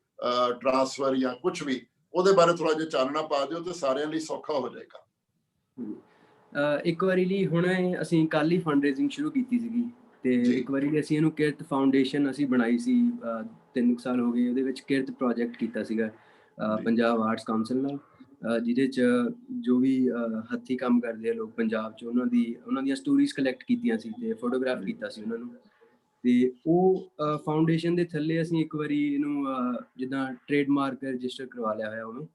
ਟ੍ਰਾਂਸਫਰ ਜਾਂ ਕੁਝ ਵੀ, ਉਹਦੇ ਬਾਰੇ ਥੋੜਾ ਜਿਹਾ ਚਾਨਣਾ ਪਾ ਦਿਓ ਤੇ ਸਾਰਿਆਂ ਲਈ ਸੌਖਾ ਹੋ ਜਾਏਗਾ। ਇੱਕ ਵਾਰੀ ਲਈ ਹੁਣ ਅਸੀਂ ਕੱਲ ਹੀ ਫੰਡ ਰੇਜ਼ਿੰਗ ਸ਼ੁਰੂ ਕੀਤੀ ਸੀਗੀ ਤੇ ਇੱਕ ਵਾਰੀ ਲਈ ਅਸੀਂ ਇਹਨੂੰ ਕਿਰਤ ਫਾਊਂਡੇਸ਼ਨ ਅਸੀਂ ਬਣਾਈ ਸੀ 3 ਸਾਲ ਹੋ ਗਏ। ਉਹਦੇ ਵਿੱਚ ਕਿਰਤ ਪ੍ਰੋਜੈਕਟ ਕੀਤਾ ਸੀਗਾ ਪੰਜਾਬ ਆਰਟਸ ਕਾਉਂਸਲ ਨਾਲ, ਜਿਹਦੇ 'ਚ ਜੋ ਵੀ ਹੱਥੀਂ ਕੰਮ ਕਰਦੇ ਆ ਲੋਕ ਪੰਜਾਬ 'ਚ ਉਹਨਾਂ ਦੀਆਂ ਸਟੋਰੀਜ਼ ਕਲੈਕਟ ਕੀਤੀਆਂ ਸੀ ਤੇ ਫੋਟੋਗ੍ਰਾਫ ਕੀਤਾ ਸੀ ਉਹਨਾਂ ਨੂੰ। ਤੇ ਉਹ ਫਾਊਂਡੇਸ਼ਨ ਦੇ ਥੱਲੇ ਅਸੀਂ ਇੱਕ ਵਾਰੀ ਇਹਨੂੰ ਜਿੱਦਾਂ ਟ੍ਰੇਡਮਾਰਕ ਰਜਿਸਟਰ ਕਰਵਾ ਲਿਆ ਹੋਇਆ ਉਹਨੂੰ,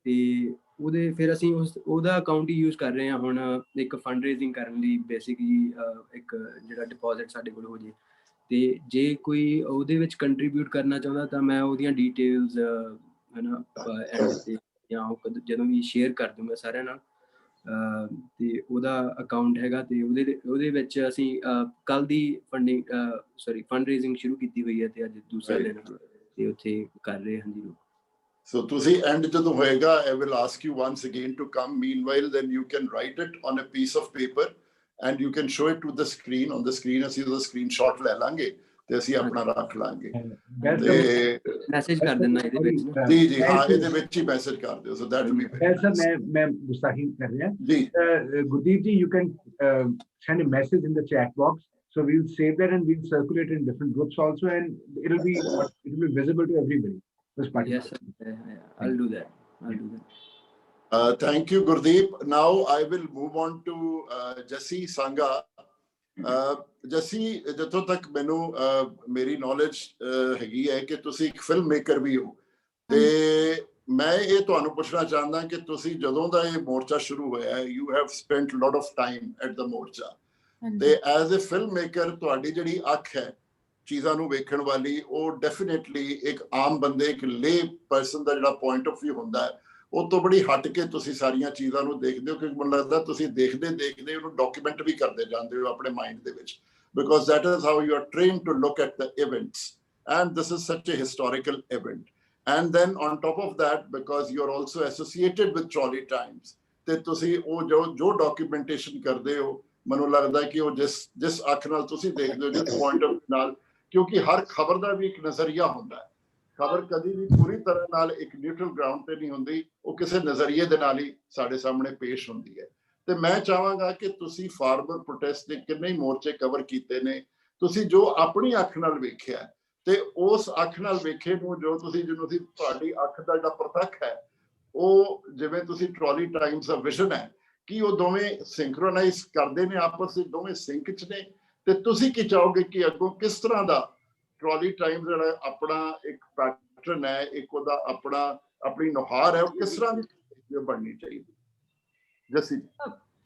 ਤੇ ਉਹਦੇ ਫਿਰ ਅਸੀਂ ਉਹਦਾ ਅਕਾਊਂਟ ਹੀ ਯੂਜ਼ ਕਰ ਰਹੇ ਹਾਂ ਹੁਣ ਇੱਕ ਫੰਡ ਰੇਜ਼ਿੰਗ ਕਰਨ ਲਈ। ਬੇਸਿਕਲੀ ਇੱਕ ਜਿਹੜਾ ਡਿਪੋਜ਼ਿਟ ਸਾਡੇ ਕੋਲ ਹੋ ਜੇ ਤੇ ਜੇ ਕੋਈ ਉਹਦੇ ਵਿੱਚ ਕੰਟਰੀਬਿਊਟ ਕਰਨਾ ਚਾਹੁੰਦਾ ਤਾਂ ਮੈਂ ਉਹਦੀਆਂ ਡੀਟੇਲਸ ਹੈ ਨਾ ਐਂਡ ਤੇ ਜਾਂ ਜਦੋਂ ਵੀ ਸ਼ੇਅਰ ਕਰ ਦੂੰਗਾ ਸਾਰਿਆਂ ਨਾਲ। ਤੇ ਉਹਦਾ ਅਕਾਊਂਟ ਹੈਗਾ ਤੇ ਉਹਦੇ ਵਿੱਚ ਅਸੀਂ ਕੱਲ ਦੀ ਫੰਡ ਰੇਜ਼ਿੰਗ ਸ਼ੁਰੂ ਕੀਤੀ ਹੋਈ ਹੈ ਤੇ ਅੱਜ ਦੂਸਰਾ ਦਿਨ ਤੇ ਉੱਥੇ ਕਰ ਰਹੇ ਹਾਂ ਜੀ। So ਤੁਸੀਂ end ਜਦੋਂ ਹੋਏਗਾ, I will ask you once again to come. Meanwhile, then you can write it on a piece of paper and you can show it to the screen. On the screen ਅਸੀਂ ਉਹਦਾ screenshot ਲੈ ਲਾਂਗੇ ਤੇ ਅਸੀਂ ਆਪਣਾ ਰੱਖ ਲਾਂਗੇ ਤੇ ਮੈਸੇਜ ਕਰ ਦੇਣਾ ਇਹਦੇ ਵਿੱਚ। ਜੀ ਹਾਂ, ਇਹਦੇ ਵਿੱਚ ਹੀ ਮੈਸੇਜ ਕਰ ਦਿਓ। So that will be better. sir, मैं गुस्ताखी कर रहे हैं जी। गुरदीप जी, you can send a message in the chat box, so we will save that and we will circulate in different groups also, and it will be visible to everybody. Yes, I'll do that. I'll do that. Thank you, Gurdeep. Now I will move on to Jassi Sangha. Jassi, ਜਿੱਥੋਂ ਤੱਕ ਮੈਨੂੰ ਮੇਰੀ knowledge ਹੈਗੀ ਹੈ ਕਿ ਤੁਸੀਂ ਇੱਕ film maker ਵੀ ਹੋ, ਤੇ ਮੈਂ ਇਹ ਤੁਹਾਨੂੰ ਪੁੱਛਣਾ ਚਾਹੁੰਦਾ ਕਿ ਤੁਸੀਂ ਜਦੋਂ ਦਾ ਇਹ ਮੋਰਚਾ ਸ਼ੁਰੂ ਹੋਇਆ ਹੈ, you have spent lot of time at ਦਾ ਮੋਰਚਾ, ਤੇ ਐਜ਼ ਅ ਫਿਲਮ ਮੇਕਰ ਤੁਹਾਡੀ ਜਿਹੜੀ ਅੱਖ ਹੈ ਚੀਜ਼ਾਂ ਨੂੰ ਵੇਖਣ ਵਾਲੀ, ਉਹ ਡੈਫੀਨੇਟਲੀ ਇੱਕ ਆਮ ਬੰਦੇ, ਇੱਕ ਲੇ ਪਰਸਨ ਦਾ ਜਿਹੜਾ ਪੁਆਇੰਟ ਆਫ ਵਿਊ ਹੁੰਦਾ ਹੈ, ਉਹ ਤੋਂ ਬੜੀ ਹਟ ਕੇ ਤੁਸੀਂ ਸਾਰੀਆਂ ਚੀਜ਼ਾਂ ਨੂੰ ਦੇਖਦੇ ਹੋ, ਕਿਉਂਕਿ ਮੈਨੂੰ ਲੱਗਦਾ ਤੁਸੀਂ ਦੇਖਦੇ ਦੇਖਦੇ ਉਹਨੂੰ ਡਾਕੂਮੈਂਟ ਵੀ ਕਰਦੇ ਜਾਂਦੇ ਹੋ ਆਪਣੇ ਮਾਈਂਡ ਦੇ ਵਿੱਚ, because that is how you are trained to look at the events, and this is such a historical event, and then on top of that because you are also associated with Trolley Times, ਤੇ ਤੁਸੀਂ ਉਹ ਜੋ documentation ਕਰਦੇ ਹੋ, ਮੈਨੂੰ ਲੱਗਦਾ ਕਿ ਉਹ ਜਿਸ ਅੱਖ ਨਾਲ ਤੁਸੀਂ ਦੇਖਦੇ ਹੋ, ਜਿਸ ਪੁਆਇੰਟ ਆਫ ਨਾਲ, ਕਿਉਂਕਿ ਹਰ ਖਬਰ ਦਾ ਵੀ ਇੱਕ ਨਜ਼ਰੀਆ ਹੁੰਦਾ ਹੈ, ਖਬਰ ਕਦੀ ਵੀ ਪੂਰੀ ਤਰ੍ਹਾਂ ਨਾਲ ਇੱਕ ਨਿਊਟਰਲ ਗਰਾਊਂਡ ਤੇ ਨਹੀਂ ਹੁੰਦੀ, ਉਹ ਕਿਸੇ ਨਜ਼ਰੀਏ ਦੇ ਨਾਲ ਹੀ ਸਾਡੇ ਸਾਹਮਣੇ ਪੇਸ਼ ਹੁੰਦੀ ਹੈ। ਤੇ ਮੈਂ ਚਾਹਾਂਗਾ ਕਿ ਤੁਸੀਂ ਫਾਰਮਰ ਪ੍ਰੋਟੈਸਟ ਦੇ ਕਿੰਨੇ ਮੋਰਚੇ ਕਵਰ ਕੀਤੇ ਨੇ, ਤੁਸੀਂ ਜੋ ਆਪਣੀ ਅੱਖ ਨਾਲ ਵੇਖਿਆ, ਤੇ ਉਸ ਅੱਖ ਨਾਲ ਵੇਖੇ ਨੂੰ ਜੋ ਤੁਸੀਂ ਜਿਹਨੂੰ ਸੀ ਤੁਹਾਡੀ ਅੱਖ ਦਾ ਜਿਹੜਾ ਪ੍ਰਤੱਖ ਹੈ, ਉਹ ਜਿਵੇਂ ਤੁਸੀਂ ਟਰਾਲੀ ਟਾਈਮਸ ਦਾ ਵਿਜ਼ਨ ਹੈ ਕਿ ਉਹ ਦੋਵੇਂ ਸਿੰਕਰੋਨਾਈਜ਼ ਕਰਦੇ ਨੇ ਆਪਸ ਵਿੱਚ, ਦੋਵੇਂ ਸਿੰਕ 'ਚ ਨੇ, ਤੇ ਤੁਸੀਂ ਕੀ ਚਾਹੋਗੇ ਕਿ ਅੱਗੋਂ ਕਿਸ ਤਰ੍ਹਾਂ ਦਾ ਟਰਾਲੀ ਟਾਈਮ ਜਿਹੜਾ ਆਪਣਾ ਇੱਕ ਪੈਟਰਨ ਹੈ, ਇੱਕ ਉਹਦਾ ਆਪਣੀ ਨੁਹਾਰ ਹੈ, ਉਹ ਕਿਸ ਤਰ੍ਹਾਂ ਦੀ ਬਣਨੀ ਚਾਹੀਦੀ? ਜੱਸੀ,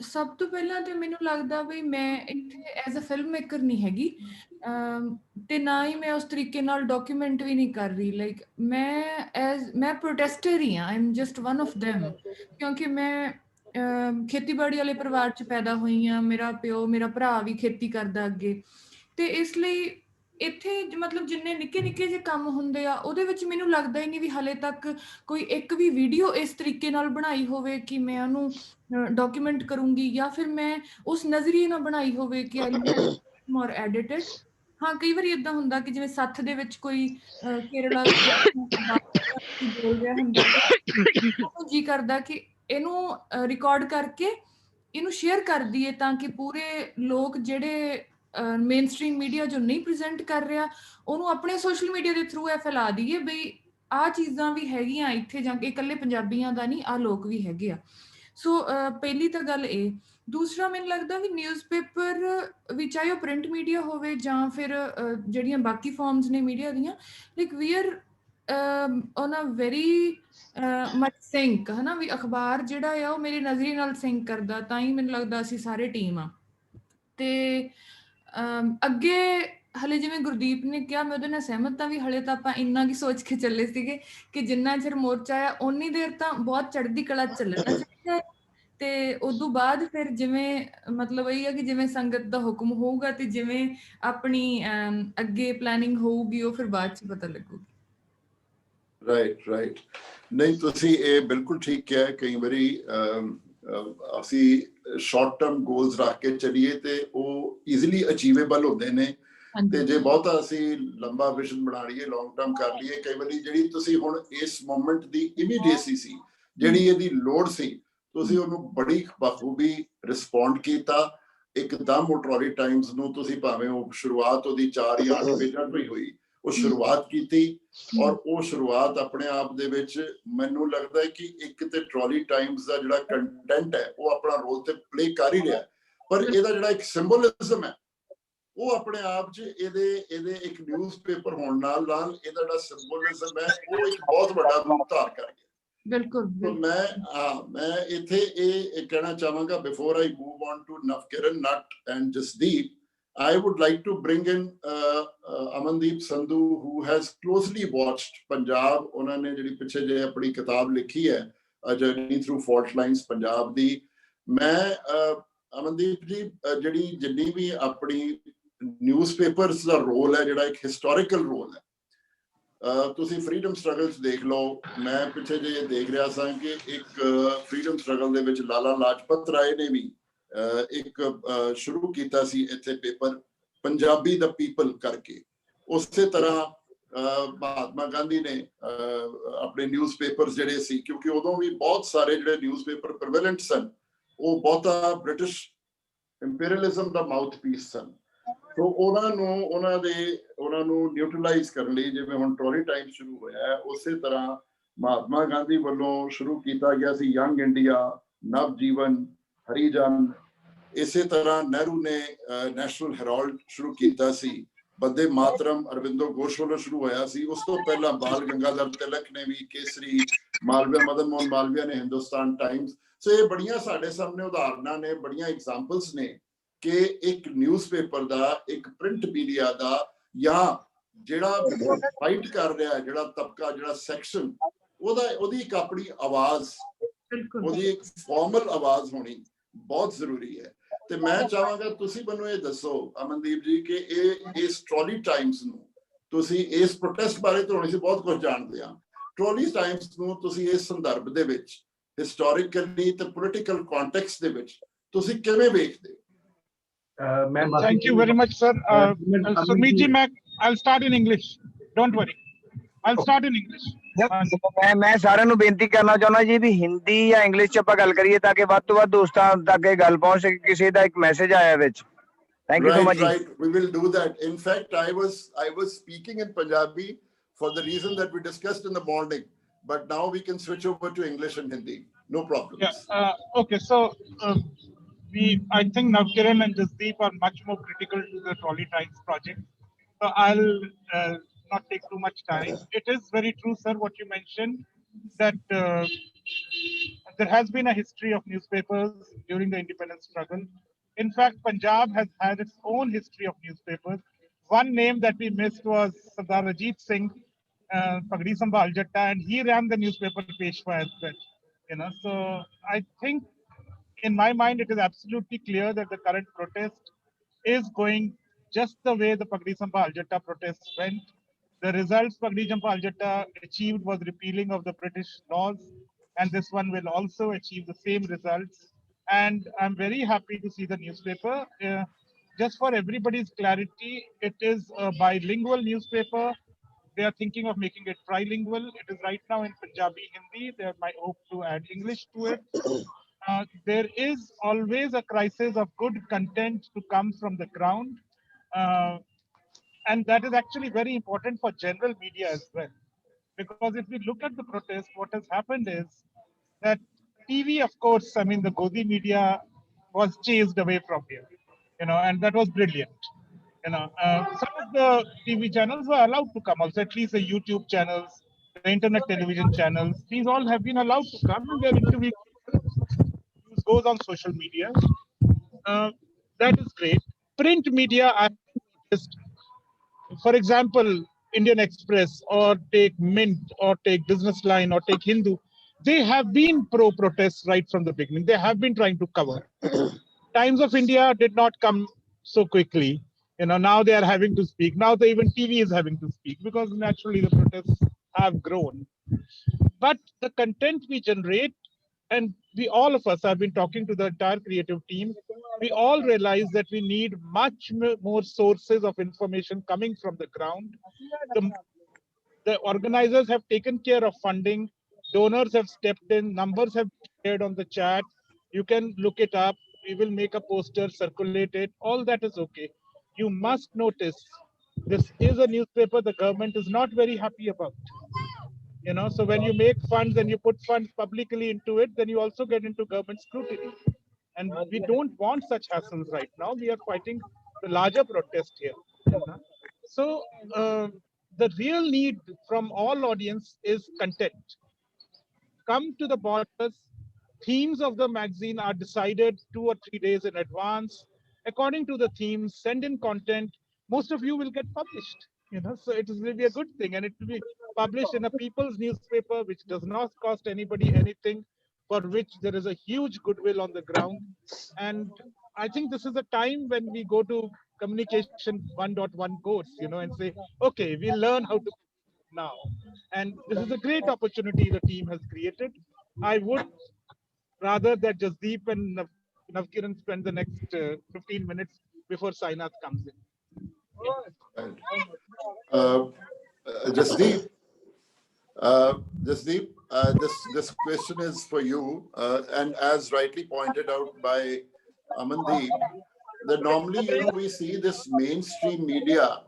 ਸਭ ਤੋਂ ਪਹਿਲਾਂ ਤੇ ਮੈਨੂੰ ਲੱਗਦਾ ਵੀ ਮੈਂ ਇੱਥੇ ਐਜ਼ ਅ ਫਿਲਮ ਮੇਕਰ ਨਹੀਂ ਹੈਗੀ, ਤੇ ਨਾ ਹੀ ਮੈਂ ਉਸ ਤਰੀਕੇ ਨਾਲ ਡਾਕੂਮੈਂਟ ਵੀ ਨਹੀਂ ਕਰ ਰਹੀ, ਲਾਈਕ ਮੈਂ ਪ੍ਰੋਟੈਸਟਰ ਹੀ ਹਾਂ, I am just one of them, ਕਿਉਂਕਿ ਮੈਂ ਖੇਤੀਬਾੜੀ ਵਾਲੇ ਪਰਿਵਾਰ 'ਚ ਪੈਦਾ ਹੋਈ ਹਾਂ, ਮੇਰਾ ਪਿਓ, ਮੇਰਾ ਭਰਾ ਵੀ ਖੇਤੀ ਕਰਦਾ ਅੱਗੇ, ਤੇ ਇਸ ਲਈ ਇੱਥੇ ਮਤਲਬ ਜਿੰਨੇ ਨਿੱਕੇ ਨਿੱਕੇ ਜਿਹੇ ਕੰਮ ਹੁੰਦੇ ਆ, ਉਹਦੇ ਵਿੱਚ ਮੈਨੂੰ ਲੱਗਦਾ ਹੀ ਨਹੀਂ ਵੀ ਹਾਲੇ ਤੱਕ ਕੋਈ ਇੱਕ ਵੀ ਵੀਡੀਓ ਇਸ ਤਰੀਕੇ ਨਾਲ ਬਣਾਈ ਹੋਵੇ ਕਿ ਮੈਂ ਉਹਨੂੰ ਡਾਕੂਮੈਂਟ ਕਰੂੰਗੀ, ਜਾਂ ਫਿਰ ਮੈਂ ਉਸ ਨਜ਼ਰੀਏ ਨਾਲ ਬਣਾਈ ਹੋਵੇ ਕਿ ਮੋਰ ਐਡਿਟਡ। ਹਾਂ, ਕਈ ਵਾਰੀ ਏਦਾਂ ਹੁੰਦਾ ਕਿ ਜਿਵੇਂ ਸੱਥ ਦੇ ਵਿੱਚ ਕੋਈ ਕੇਰਲਾ ਬੋਲ ਰਿਹਾ ਹੁੰਦਾ, ਜੀ ਕਰਦਾ ਕਿ ਇਹਨੂੰ ਰਿਕਾਰਡ ਕਰਕੇ ਇਹਨੂੰ ਸ਼ੇਅਰ ਕਰ ਦਈਏ, ਤਾਂ ਕਿ ਪੂਰੇ ਲੋਕ ਜਿਹੜੇ ਮੇਨ ਸਟ੍ਰੀਮ ਮੀਡੀਆ ਜੋ ਨਹੀਂ ਪ੍ਰੈਜ਼ੈਂਟ ਕਰ ਰਿਹਾ, ਉਹਨੂੰ ਆਪਣੇ ਸੋਸ਼ਲ ਮੀਡੀਆ ਦੇ ਥਰੂ ਇਹ ਫੈਲਾ ਦਈਏ ਬਈ ਆਹ ਚੀਜ਼ਾਂ ਵੀ ਹੈਗੀਆਂ ਇੱਥੇ ਜਾ ਕੇ, ਇਕੱਲੇ ਪੰਜਾਬੀਆਂ ਦਾ ਨਹੀਂ, ਆਹ ਲੋਕ ਵੀ ਹੈਗੇ ਆ। ਸੋ ਪਹਿਲੀ ਤਾਂ ਗੱਲ ਇਹ। ਦੂਸਰਾ, ਮੈਨੂੰ ਲੱਗਦਾ ਵੀ ਨਿਊਜ਼ਪੇਪਰ ਵੀ, ਚਾਹੇ ਉਹ ਪ੍ਰਿੰਟ ਮੀਡੀਆ ਹੋਵੇ ਜਾਂ ਫਿਰ ਜਿਹੜੀਆਂ ਬਾਕੀ ਫਾਰਮਸ ਨੇ ਮੀਡੀਆ ਦੀਆਂ, like we are on a very much sync, ਹੈ ਨਾ, ਵੀ ਅਖਬਾਰ ਜਿਹੜਾ ਆ ਉਹ ਮੇਰੀ ਨਜ਼ਰੀ ਨਾਲ ਸਿੰਕ ਕਰਦਾ, ਤਾਂ ਹੀ ਮੈਨੂੰ ਲੱਗਦਾ ਅਸੀਂ ਸਾਰੇ ਟੀਮ ਆ। ਤੇ ਅੱਗੇ ਹਲੇ ਜਿਵੇਂ ਗੁਰਦੀਪ ਨੇ ਕਿਹਾ, ਮੈਂ ਉਹਦੇ ਨਾਲ ਸਹਿਮਤ ਹਾਂ ਵੀ ਹਲੇ ਤਾਂ ਆਪਾਂ ਇੰਨਾ ਕੀ ਸੋਚ ਕੇ ਚੱਲੇ ਸੀਗੇ ਕਿ ਜਿੰਨਾ ਚਿਰ ਮੋਰਚਾ ਆ ਓਨੀ ਦੇਰ ਤਾਂ ਬਹੁਤ ਚੜ੍ਹਦੀ ਕਲਾ ਚੱਲਣਾ ਚਾਹੀਦਾ, ਤੇ ਉਦੋਂ ਬਾਅਦ ਫਿਰ ਜਿਵੇਂ ਮਤਲਬ ਇਹ ਆ ਕਿ ਜਿਵੇਂ ਸੰਗਤ ਦਾ ਹੁਕਮ ਹੋਊਗਾ ਤੇ ਜਿਵੇਂ ਆਪਣੀ ਅੱਗੇ ਪਲੈਨਿੰਗ ਹੋਊਗੀ, ਉਹ ਫਿਰ ਬਾਅਦ 'ਚ ਪਤਾ ਲੱਗੂਗੀ। ਰਾਈਟ। ਨਹੀਂ, ਤੁਸੀਂ ਇਹ ਬਿਲਕੁਲ ਠੀਕ ਕਿਹਾ। ਕਈ ਵਾਰੀ ਅਸੀਂ ਸ਼ਾਰਟ ਟਰਮ ਗੋਲਸ ਰੱਖ ਕੇ ਚੱਲੀਏ ਤੇ ਉਹ ਈਜ਼ੀਲੀ ਅਚੀਵੇਬਲ ਹੁੰਦੇ ਨੇ, ਤੇ ਜੇ ਬਹੁਤਾ ਅਸੀਂ ਲੰਬਾ ਵਿਜ਼ਨ ਬਣਾ ਲਈਏ, ਲੌਂਗ ਟਰਮ ਕਰ ਲਈਏ, ਕਈ ਵਾਰੀ ਜਿਹੜੀ ਤੁਸੀਂ ਹੁਣ ਇਸ ਮੂਮੈਂਟ ਦੀ ਇਮੀਡੀਏਸੀ ਸੀ, ਜਿਹੜੀ ਇਹਦੀ ਲੋੜ ਸੀ, ਤੁਸੀਂ ਉਹਨੂੰ ਬੜੀ ਬਖੂਬੀ ਰਿਸਪੌਂਡ ਕੀਤਾ। ਇੱਕਦਮ ਉਹ ਟਰਾਲੀ ਟਾਈਮਸ ਨੂੰ ਤੁਸੀਂ, ਭਾਵੇਂ ਉਹ ਸ਼ੁਰੂਆਤ ਉਹਦੀ 4 ਜਾਂ 8 ਪੇਜਾਂ ਤੋਂ ਹੀ ਹੋਈ, ਉਹ ਸ਼ੁਰੂਆਤ ਕੀਤੀ, ਔਰ ਉਹ ਸ਼ੁਰੂਆਤ ਆਪਣੇ ਆਪ ਦੇ ਵਿੱਚ ਮੈਨੂੰ ਲੱਗਦਾ ਹੈ ਕਿ ਇੱਕ ਤੇ ਟਰਾਲੀ ਟਾਈਮਸ ਦਾ ਜਿਹੜਾ ਕੰਟੈਂਟ ਹੈ ਉਹ ਆਪਣਾ ਰੋਲ ਤੇ ਪਲੇ ਕਰ ਹੀ ਰਿਹਾ, ਪਰ ਇਹਦਾ ਜਿਹੜਾ ਇੱਕ ਸਿੰਬੋਲਿਜ਼ਮ ਹੈ ਉਹ ਆਪਣੇ ਆਪ 'ਚ ਇਹਦੇ ਇੱਕ ਨਿਊਜ਼ਪੇਪਰ ਹੋਣ ਨਾਲ ਇਹਦਾ ਜਿਹੜਾ ਸਿੰਬੋਲਿਜ਼ਮ ਹੈ ਉਹ ਇੱਕ ਬਹੁਤ ਵੱਡਾ ਰੂਪ ਧਾਰ ਕਰ ਗਿਆ। ਬਿਲਕੁਲ। ਮੈਂ ਇੱਥੇ ਇਹ ਕਹਿਣਾ ਚਾਹਾਂਗਾ, before I move on to Navkiran Natt and Jasdeep, I would like to bring in Amandeep Sandhu, who has closely watched Punjab. ਉਹਨਾਂ ਨੇ ਜਿਹੜੀ ਪਿੱਛੇ ਜੇ ਆਪਣੀ ਕਿਤਾਬ ਲਿਖੀ ਹੈ, A Journey Through Fault Lines Punjab ਦੀ। ਮੈਂ ਅਮਨਦੀਪ ਜੀ, ਜਿਹੜੀ ਜਿੰਨੀ ਵੀ ਆਪਣੀ ਨਿਊਜ਼ਪੇਪਰਸ ਦਾ ਰੋਲ ਹੈ, ਜਿਹੜਾ ਇੱਕ ਹਿਸਟੋਰੀਕਲ ਰੋਲ ਹੈ, ਤੁਸੀਂ ਫਰੀडम ਸਟਰਗਲਸ ਦੇਖ ਲਓ। ਮੈਂ ਪਿੱਛੇ ਜੇ ਦੇਖ ਰਿਹਾ ਸਾਂ ਕਿ ਇੱਕ ਫਰੀडम ਸਟਰਗਲ ਦੇ ਵਿੱਚ ਲਾਲਾ ਲਾਜਪਤ ਰਾਏ ਨੇ ਵੀ ਇੱਕ ਸ਼ੁਰੂ ਕੀਤਾ ਸੀ ਇੱਥੇ ਪੇਪਰ, ਪੰਜਾਬੀ ਦਾ ਪੀਪਲ ਕਰਕੇ। ਉਸੇ ਤਰ੍ਹਾਂ ਮਹਾਤਮਾ ਗਾਂਧੀ ਨੇ ਆਪਣੇ ਨਿਊਜ਼ਪੇਪਰਸ ਜਿਹੜੇ ਸੀ, ਕਿਉਂਕਿ ਉਦੋਂ ਵੀ ਬਹੁਤ ਸਾਰੇ ਜਿਹੜੇ ਨਿਊਜ਼ਪੇਪਰ ਪ੍ਰਵੈਲੈਂਟ ਸਨ, ਉਹ ਬਹੁਤਾ ਬ੍ਰਿਟਿਸ਼ ਇੰਪੀਰੀਅਲਿਜ਼ਮ ਦਾ ਮਾਊਥ ਪੀਸ ਸਨ। ਸੋ ਉਹਨਾਂ ਨੂੰ ਨਿਊਟਰਲਾਈਜ਼ ਕਰਨ ਲਈ, ਜਿਵੇਂ ਹੁਣ ਟਰਾਲੀ ਟਾਈਮ ਸ਼ੁਰੂ ਹੋਇਆ ਹੈ, ਉਸੇ ਤਰ੍ਹਾਂ महात्मा गांधी वालों शुरू किया गया सी यंग इंडिया, नव जीवन, हरिजन। इसे तरह नेहरू ने नेशनल हेराल्ड शुरू किया सी, वंदे मातरम अरविंदो घोष वालों शुरू होया सी। उस तो पहला बाल गंगाधर तिलक ने भी केसरी, मालविया मदन मोहन मालविया ने हिंदुस्तान टाइम्स। सो ये बड़िया साडे सामने उदाहरण ने, बड़िया एग्जांपल्स ने कि एक न्यूज़पेपर दा, एक प्रिंट मीडिया दा, या जिहड़ा फाइट कर रहा है, जिहड़ा तबका, जिहड़ा सैक्शन, ओदी एक अपनी आवाज, ओदी एक फॉर्मल आवाज होनी बहुत जरूरी है। ਤੇ ਮੈਂ ਚਾਹਾਂਗਾ ਤੁਸੀਂ ਮੈਨੂੰ ਇਹ ਦੱਸੋ ਅਮਨਦੀਪ ਜੀ ਕਿ ਇਸ ਟਰੋਲੀ ਟਾਈਮਸ ਨੂੰ ਤੁਸੀਂ ਇਸ ਪ੍ਰੋਟੈਸਟ ਬਾਰੇ ਤਾਂ ਅਸੀਂ ਬਹੁਤ ਕੁਝ ਜਾਣਦੇ ਹਾਂ, ਟਰੋਲੀ ਟਾਈਮਸ ਨੂੰ ਤੁਸੀਂ ਇਸ ਸੰਦਰਭ ਦੇ ਵਿੱਚ ਹਿਸਟੋਰੀਕਲੀ ਤੇ ਪੋਲੀਟੀਕਲ ਕੰਟੈਕਸਟ ਦੇ ਵਿੱਚ ਤੁਸੀਂ ਕਿਵੇਂ ਵੇਖਦੇ ਹੋ? Thank you very much, sir. Sumit ji, I'll start in English. Don't worry. I'll start in English. ਮੈਂ ਸਾਰਿਆਂ ਨੂੰ ਬੇਨਤੀ ਕਰਨਾ ਚਾਹੁੰਦਾ ਜੀ ਵੀ ਹਿੰਦੀ ਜਾਂ ਇੰਗਲਿਸ਼ ਚ ਆਪਾਂ ਗੱਲ ਕਰੀਏ ਤਾਂ ਕਿ ਵੱਧ ਤੋਂ ਵੱਧ ਦੋਸਤਾਂ ਤੱਕ ਇਹ ਗੱਲ ਪਹੁੰਚ ਸਕੇ, ਕਿਸੇ ਦਾ ਇੱਕ ਮੈਸੇਜ ਆਇਆ ਵਿੱਚ। Thank you so much. Right, we will do that. In fact, I was speaking in Punjabi for the reason that we discussed in the morning, but now we can switch over to English and Hindi. No problems. Yeah. Okay. So I think Navkiran and Jasdeep are much more critical to the Trolley Times project. So I'll not take too much time. It is very true, sir, what you mentioned, that there has been a history of newspapers during the independence struggle. In fact, Punjab has had its own history of newspapers. One name that we missed was Sardar Ajit Singh, Pagdi Sambhal Jatta, and he ran the newspaper Peshwa as well. So I think, in my mind, it is absolutely clear that the current protest is going just the way the Pagdi Sambhal Jatta protests went. The results Pagdi Sambhal Jatta achieved was repealing of the British laws, and this one will also achieve the same results. And I'm very happy to see the newspaper. Just for everybody's clarity, it is a bilingual newspaper. They are thinking of making it trilingual. It is right now in Punjabi, Hindi. They might hope to add English to it. There is always a crisis of good content to come from the ground. And that is actually very important for general media as well. Because if we look at the protest, what has happened is that TV, of course, I mean, the Godi media was chased away from here, and that was brilliant. Some of the TV channels were allowed to come also, at least the YouTube channels, the internet television channels. These all have been allowed to come, and their interviews goes on social media. That is great. Print media, I just, for example, Indian Express, or take Mint, or take Business Line, or take Hindu, they have been pro-protest right from the beginning. They have been trying to cover. Times of India did not come so quickly. Now they are having to speak. Now even TV is having to speak because naturally the protests have grown. But the content we generate, and all of us have been talking to the entire creative team, we all realize that we need much more sources of information coming from the ground. The organizers have taken care of funding. Donors have stepped in. Numbers have shared on the chat. You can look it up. We will make a poster, circulate it. All that is okay. You must notice this is a newspaper the government is not very happy about. So when you make funds and you put funds publicly into it, then you also get into government scrutiny. And we don't want such hassles right now. We are fighting the larger protest here. So the real need from all audience is content. Come to the borders. Themes of the magazine are decided 2 or 3 days in advance. According to the themes, send in content. Most of you will get published. So it will be a good thing, and it will be published in a people's newspaper, which does not cost anybody anything, for which there is a huge goodwill on the ground. And I think this is a time when we go to communication 1.1 course, and say, okay, we learn how to now. And this is a great opportunity the team has created. I would rather that Jasdeep and Navkiran spend the next 15 minutes before Sainath comes in. Jasdeep, this question is for you, and as rightly pointed out by Amandeep, that normally we see this mainstream media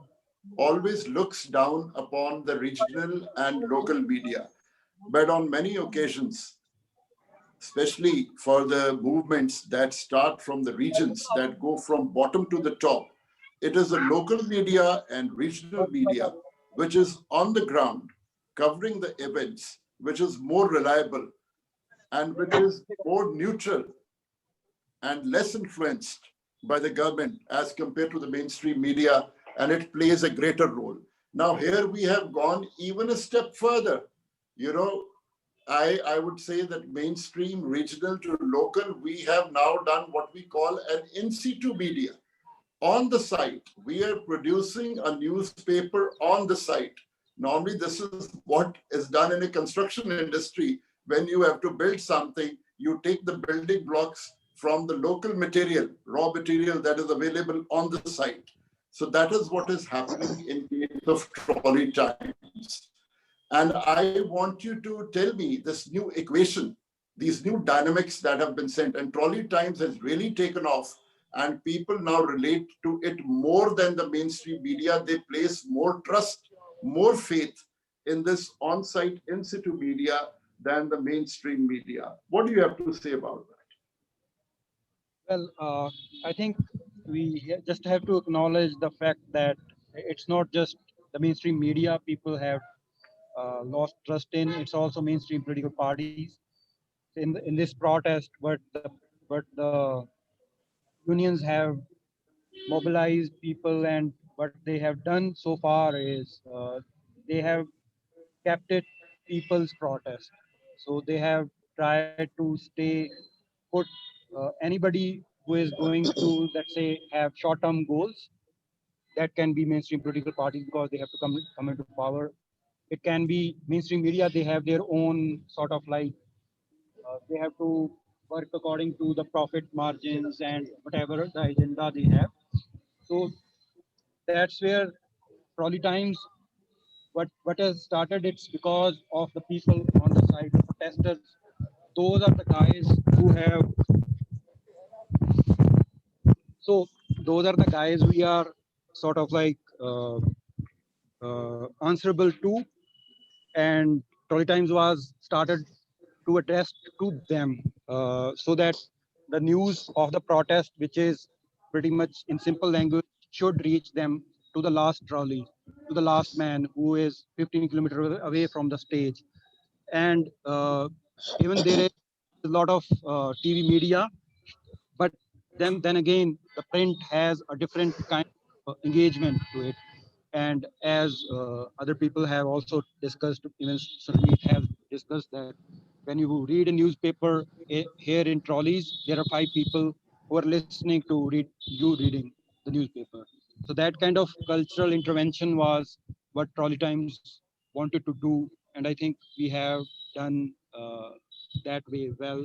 always looks down upon the regional and local media. but on many occasions, especially for the movements that start from the regions, that go from bottom to the top, it is the local media and regional media which is on the ground covering the events, which is more reliable and which is more neutral and less influenced by the government as compared to the mainstream media, and it plays a greater role. Now, here we have gone even a step further. You know, I would say that mainstream, regional to local, we have now done what we call an in situ media. On the site, we are producing a newspaper on the site. Normally, this is what is done in a construction industry. When you have to build something, you take the building blocks from the local material, raw material that is available on the site. So that is what is happening in case of Trolley Times. And I want you to tell me this new equation, these new dynamics that have been sent. And Trolley Times has really taken off, and people now relate to it more than the mainstream media. They place more trust, more faith in this on-site in situ media than the mainstream media. What do you have to say about that? Well, I think we just have to acknowledge the fact that it's not just the mainstream media people have lost trust in. It's also mainstream political parties in this protest. But the unions have mobilized people, and what they have done so far is they have kept it people's protest. So they have tried to stay put. Anybody who is going to, let's say, have short-term goals, that can be mainstream political parties because they have to come into power. It can be mainstream media. They have their own sort of like, they have to work according to the profit margins and whatever the agenda they have. So that's where Trolley Times, what has started, it's because of the people on the side, the protesters. Those are the guys who have, so those are the guys we are sort of like answerable to, and Trolley Times was started to address to them so that the news of the protest, which is pretty much in simple language, should reach them, to the last trolley, to the last man who is 15 kilometers away from the stage. And even there is a lot of TV media, but then again, the print has a different kind of engagement to it. And as other people have also discussed, even Sandeep has discussed, that when you read a newspaper here in Trolleys, there are 5 people who are listening to you reading the newspaper. So that kind of cultural intervention was what Trolley Times wanted to do. And I think we have done that way well.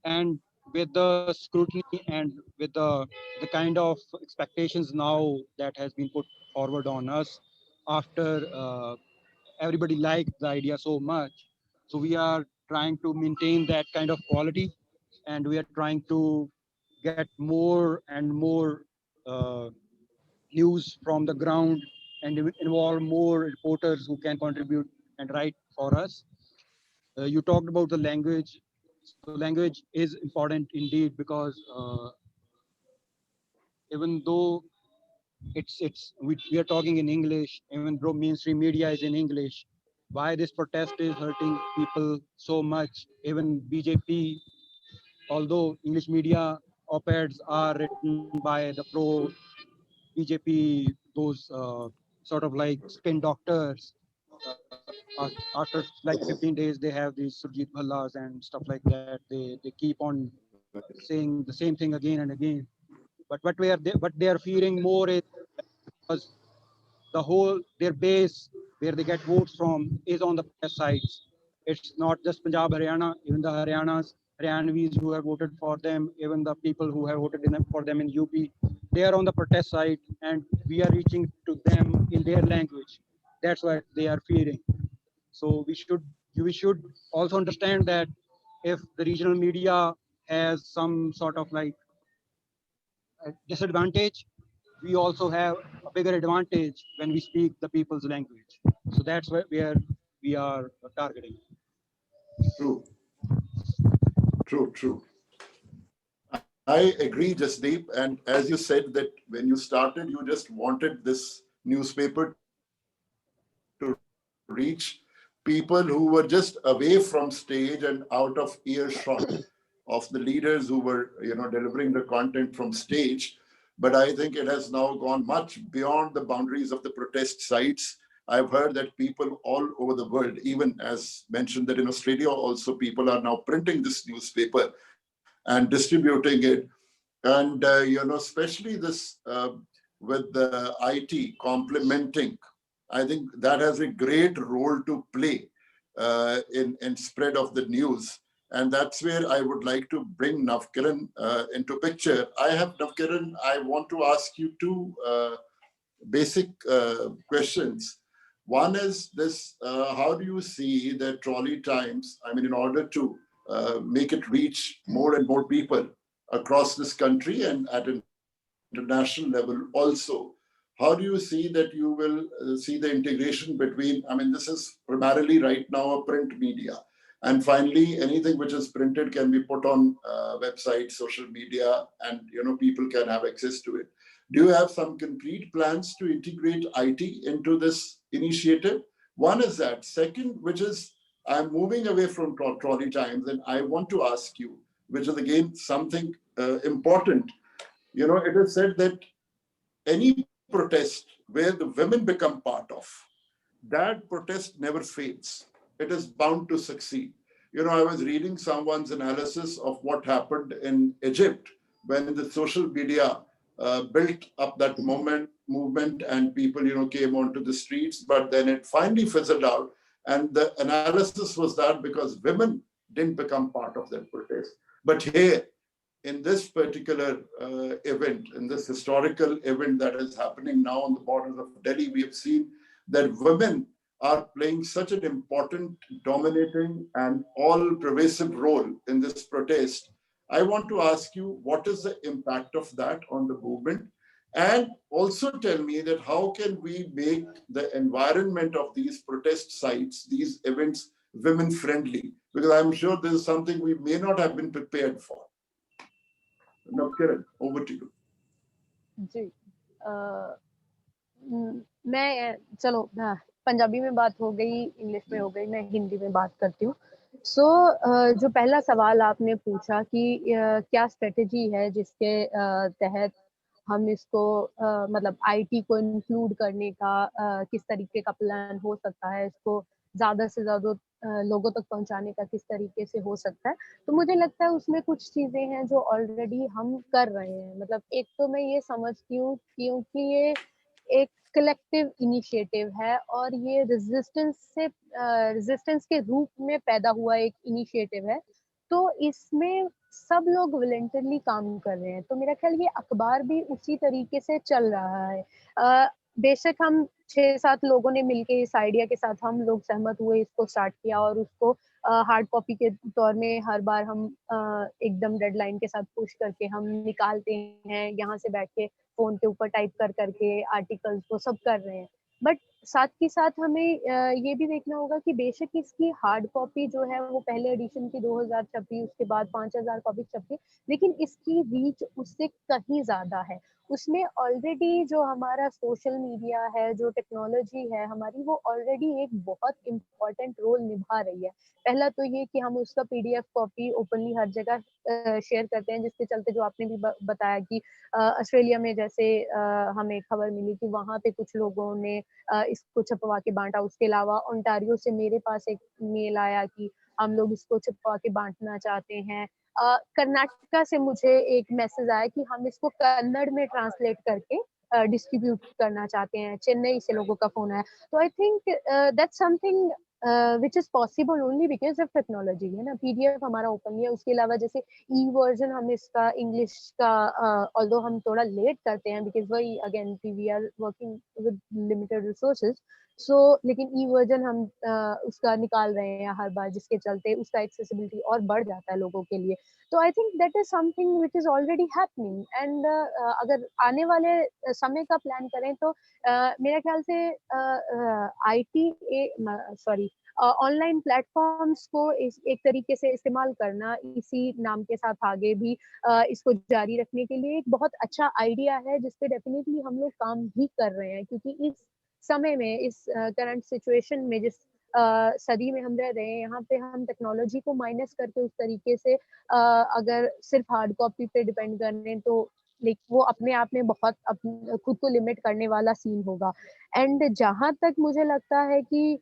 And with the scrutiny and with the kind of expectations now that has been put forward on us after everybody liked the idea so much, so we are trying to maintain that kind of quality, and we are trying to get more and more news from the ground and involve more reporters who can contribute and write for us. You talked about the language. So language is important indeed, because even though we are talking in English, even though mainstream media is in English, why this protest is hurting people so much? Even BJP, although English media op-eds are written by the pro BJP, those sort of like spin doctors. After like 15 days, they have these Surjit Bhallas and stuff like that. They keep on saying the same thing again and again. But what they are fearing more is because the whole their base where they get votes from is on the press sites. It's not just Punjab, Haryana, even the Haryanvis who have voted for them, even the people who have voted for them in UP, they are on the protest site, and we are reaching to them in their language. That's what they are fearing. So we should also understand that if the regional media has some sort of like a disadvantage, we also have a bigger advantage when we speak the people's language. So that's where we are targeting. True. True. I agree, Jasdeep. And as you said that when you started, you just wanted this newspaper to reach people who were just away from stage and out of earshot of the leaders who were, delivering the content from stage. But I think it has now gone much beyond the boundaries of the protest sites. I've heard that people all over the world, even as mentioned that in Australia also, people are now printing this newspaper and distributing it. And, especially this with the IT complementing, I think that has a great role to play in spread of the news. And that's where I would like to bring Navkiran into picture. Navkiran, I want to ask you two basic questions. One is this, how do you see the Trolley Times, in order to make it reach more and more people across this country and at an international level also, how do you see that you will see the integration between, this is primarily right now a print media. And finally, anything which is printed can be put on websites, social media, and people can have access to it. Do you have some concrete plans to integrate IT into this initiative? One is that. Second, which is, I'm moving away from Trolley Times, and I want to ask you, which is again something important. It is said that any protest where the women become part of, that protest never fails. It is bound to succeed. I was reading someone's analysis of what happened in Egypt when the social media built up that movement and people, came onto the streets, but then it finally fizzled out. And the analysis was that because women didn't become part of that protest. But here, in this particular event, in this historical event that is happening now on the borders of Delhi, we have seen that women are playing such an important, dominating, and all-pervasive role in this protest. I want to ask you, what is the impact of that on the movement? And also tell me that how can we make the environment of these protest sites, these events, women-friendly? Because I'm sure this is something we may not have been prepared for. Now, Kiran, over to you. जी मैं चलो पंजाबी में बात हो गई, English में हो गई, मैं हिंदी में बात करती हूँ। जो पहला सवाल आपने पूछा कि क्या स्ट्रेटेजी है जिसके तहत हम इसको मतलब आईटी को इंक्लूड करने का किस तरीके का प्लान हो सकता है, इसको ज़्यादा से ज़्यादा लोगों तक पहुंचाने का किस तरीके से हो सकता है। तो मुझे लगता है उसमें कुछ चीज़ें हैं जो ऑलरेडी हम कर रहे हैं। मतलब एक तो मैं ये समझती हूँ क्योंकि ये एक कलेक्टिव इनिशिएटिव है और ये रेजिस्टेंस के रूप में पैदा हुआ एक इनिशिएटिव है, तो इसमें सब लोग वॉलंटियरली काम कर रहे हैं। तो मेरा ख्याल ये अखबार भी उसी तरीके से चल रहा है। बेशक हम 6-7 लोगों ने मिलके इस आइडिया के साथ हम लोग सहमत हुए, इसको स्टार्ट किया और उसको हार्ड कॉपी के तौर में हर बार हम एकदम डेडलाइन के साथ पुश करके हम निकालते हैं, यहाँ से बैठ के फोन के ऊपर टाइप कर करके आर्टिकल्स वो सब कर रहे हैं। बट साथ ही साथ हमें ये भी देखना होगा कि बेशक इसकी हार्ड कॉपी जो है वो पहले एडिशन की 2000 छपी, उसके बाद 5000 कॉपी छपी, लेकिन इसकी रीच उससे कहीं ज्यादा है। उसमें ऑलरेडी जो हमारा सोशल मीडिया है, जो टेक्नोलॉजी है हमारी, वो ऑलरेडी एक बहुत इम्पोर्टेंट रोल निभा रही है। पहला तो ये कि हम उसका पीडीएफ कॉपी ओपनली हर जगह शेयर करते हैं, जिसके चलते जो आपने भी बताया कि ऑस्ट्रेलिया में जैसे हमें खबर मिली कि वहाँ पे कुछ लोगों ने इसको छपवा के बांटा। उसके अलावा ओंटारियो से मेरे पास एक मेल आया कि हम लोग इसको छपवा के बांटना चाहते हैं। कर्नाटका से मुझे एक मैसेज आया कि हम इसको कन्नड़ में ट्रांसलेट करके डिस्ट्रीब्यूट करना चाहते हैं। चेन्नई से लोगों का फोन आया। तो I think that's something which is possible only because of technology, है ना। पीडीएफ हमारा ओपनली है। उसके अलावा जैसे ई वर्जन हम इसका इंग्लिश का ऑल्दो हम थोड़ा लेट करते हैं बिकॉज वही again we are working with limited resources, लेकिन ई वर्जन हम उसका निकाल रहे हैं हर बार, जिसके चलते उसका एक्सेसिबिलिटी और बढ़ जाता है लोगों के लिए। तो I think that is something which is already happening and अगर आने वाले समय का प्लान करें तो मेरे ख्याल से ऑनलाइन प्लेटफॉर्म्स को एक तरीके से इस्तेमाल करना इसी नाम के साथ आगे भी इसको जारी रखने के लिए एक बहुत अच्छा आइडिया है, जिसपे डेफिनेटली हम लोग काम भी कर रहे हैं, क्योंकि इस समय में, इस करंट सिचुएशन में, जिस सदी में हम रह रहे हैं, यहाँ पे हम टेक्नोलॉजी को माइनस करके उस तरीके से अगर सिर्फ हार्ड कॉपी पे डिपेंड कर रहे हैं तो वो अपने आप में बहुत खुद को लिमिट करने वाला सीन होगा। एंड जहां तक मुझे लगता है कि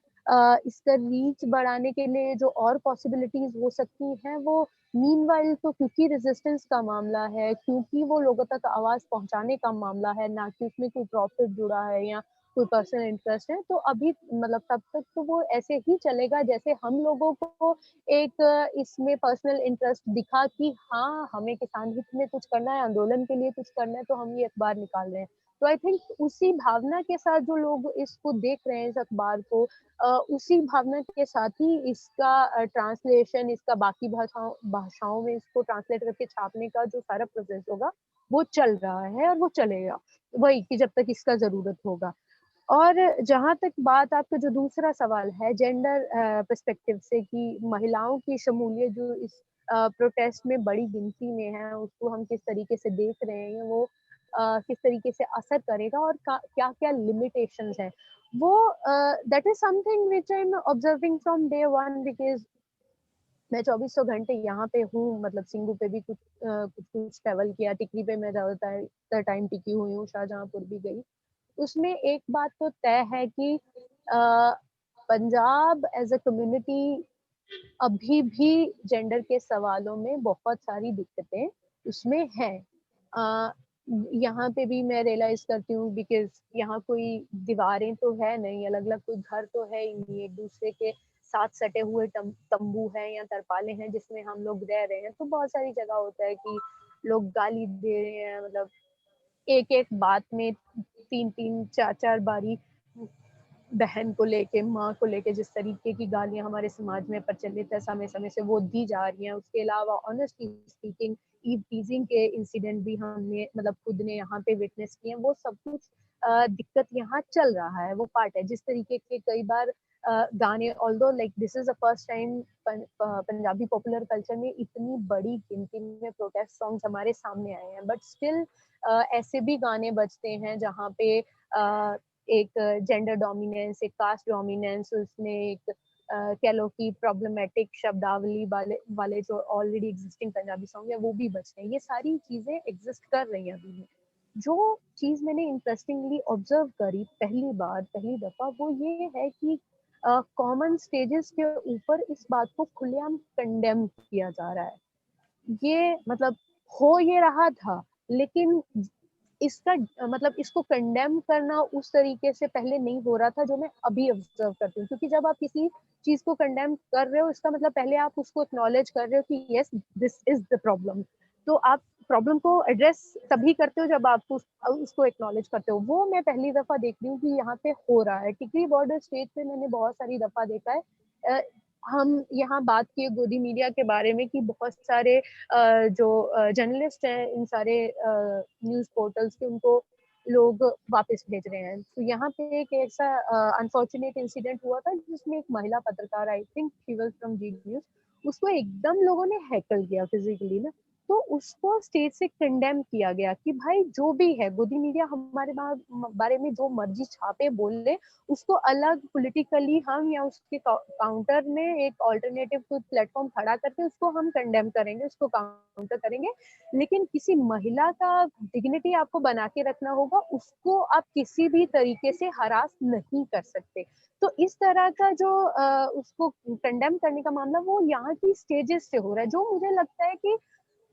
इसका रीच बढ़ाने के लिए जो और पॉसिबिलिटीज हो सकती हैं, वो मीनवाइल तो क्योंकि रेजिस्टेंस का मामला है, क्योंकि वो लोगों तक आवाज पहुंचाने का मामला है, ना कि उसमें कोई प्रॉफिट जुड़ा है या कोई पर्सनल इंटरेस्ट है, तो अभी मतलब तब तक तो वो ऐसे ही चलेगा जैसे हम लोगों को एक इसमें पर्सनल इंटरेस्ट दिखा कि हाँ, हमें किसान हित में कुछ करना है, आंदोलन के लिए कुछ करना है, तो हम ये अखबार निकाल रहे हैं। तो आई थिंक उसी भावना के साथ जो लोग इसको देख रहे हैं, इस अखबार को, उसी भावना के साथ ही इसका ट्रांसलेशन, इसका बाकी भाषाओं में इसको ट्रांसलेट करके छापने का जो सारा प्रोसेस होगा, वो चल रहा है और वो चलेगा, वही कि जब तक इसका जरूरत होगा। और जहाँ तक बात आपका जो दूसरा सवाल है जेंडर पर्सपेक्टिव से, कि महिलाओं की शमूलियत जो इस प्रोटेस्ट में बड़ी गिनती में है, उसको हम किस तरीके से देख रहे हैं, वो किस तरीके से असर करेगा और क्या क्या लिमिटेशंस हैं, वो that is something which I am observing from day one, because मैं 2400 घंटे यहाँ पे हूँ, मतलब सिंगू पे भी कुछ ट्रेवल किया, टिकरी पे मैं ज्यादातर टाइम टिकी हुई हूँ, शाहजहांपुर भी गई। उसमें एक बात तो तय है कि पंजाब एज अ कम्युनिटी अभी भी जेंडर के सवालों में बहुत सारी दिक्कतें उसमें हैं। यहाँ पे भी मैं रियलाइज करती हूँ, बिकॉज यहाँ कोई दीवारें तो है नहीं, अलग अलग कोई घर तो है ही नहीं, एक दूसरे के साथ सटे हुए तंबू हैं या तरपाले हैं जिसमें हम लोग रह रहे हैं। तो बहुत सारी जगह होता है कि लोग गाली दे रहे हैं, मतलब एक एक बात में 3-3 4-4 बारी बहन को लेके, माँ को लेके जिस तरीके की गालियां हमारे समाज में प्रचलित है, समय समय से वो दी जा रही हैं। उसके अलावा ऑनेस्टली स्पीकिंग ईव टीजिंग के इंसिडेंट भी हमने मतलब खुद ने यहाँ पे विटनेस किए हैं। वो सब कुछ दिक्कत यहाँ चल रहा है, वो पार्ट है। जिस तरीके के कई बार गाने, although like this is the first time Punjabi popular culture में इतनी बड़ी गिनती में प्रोटेस्ट सॉन्ग्स हमारे सामने आए हैं, बट स्टिल ऐसे भी गाने बजते हैं जहाँ पे एक जेंडर डोमिनेंस, एक कास्ट डोमिनेंस, उसमें एक कह लो कि प्रॉब्लमेटिक शब्दावली वाले जो ऑलरेडी एग्जिस्टिंग पंजाबी सॉन्ग है वो भी बजते हैं। ये सारी चीजें एग्जिस्ट कर रही हैं अभी भी। जो चीज मैंने इंटरेस्टिंगली ऑब्जर्व करी पहली दफा, वो ये है कि कॉमन स्टेजेस के ऊपर इस बात को खुलेआम कंडेम किया जा रहा है। ये मतलब हो ये रहा था, लेकिन इसका मतलब इसको कंडेम करना उस तरीके से पहले नहीं हो रहा था जो मैं अभी ऑब्जर्व करती हूँ। क्योंकि जब आप किसी चीज को कंडेम कर रहे हो, इसका मतलब पहले आप उसको एक्नॉलेज कर रहे हो कि yes this is the problem. तो आप प्रॉब्लम को एड्रेस तभी करते हो जब आप उसको एक्नॉलेज करते हो। वो मैं पहली दफा देख रही हूँ कि यहाँ पे हो रहा है। टिकरी बॉर्डर स्टेज पे मैंने बहुत सारी दफा देखा है। हम यहाँ बात किए गोदी मीडिया के बारे में कि बहुत सारे जो जर्नलिस्ट हैं इन सारे न्यूज पोर्टल्स के, उनको लोग वापस भेज रहे हैं। तो यहाँ पे एक ऐसा अनफॉर्चुनेट इंसिडेंट हुआ था जिसमें एक महिला पत्रकार, I think she was from Zee news, उसको एकदम लोगों ने हैकल किया फिजिकली ना। तो उसको स्टेज से कंडेम किया गया कि भाई जो भी है, गोदी मीडिया हमारे बारे में जो मर्जी छापे बोल ले, उसको अलग पॉलिटिकली हम या उसके काउंटर में एक ऑल्टरनेटिव कोई प्लेटफॉर्म खड़ा करके उसको हम कंडेम करेंगे, उसको काउंटर करेंगे। लेकिन किसी महिला का डिग्निटी आपको बना के रखना होगा, उसको आप किसी भी तरीके से हरास नहीं कर सकते। तो इस तरह का जो उसको कंडेम करने का मामला वो यहाँ की स्टेजेस से हो रहा है, जो मुझे लगता है कि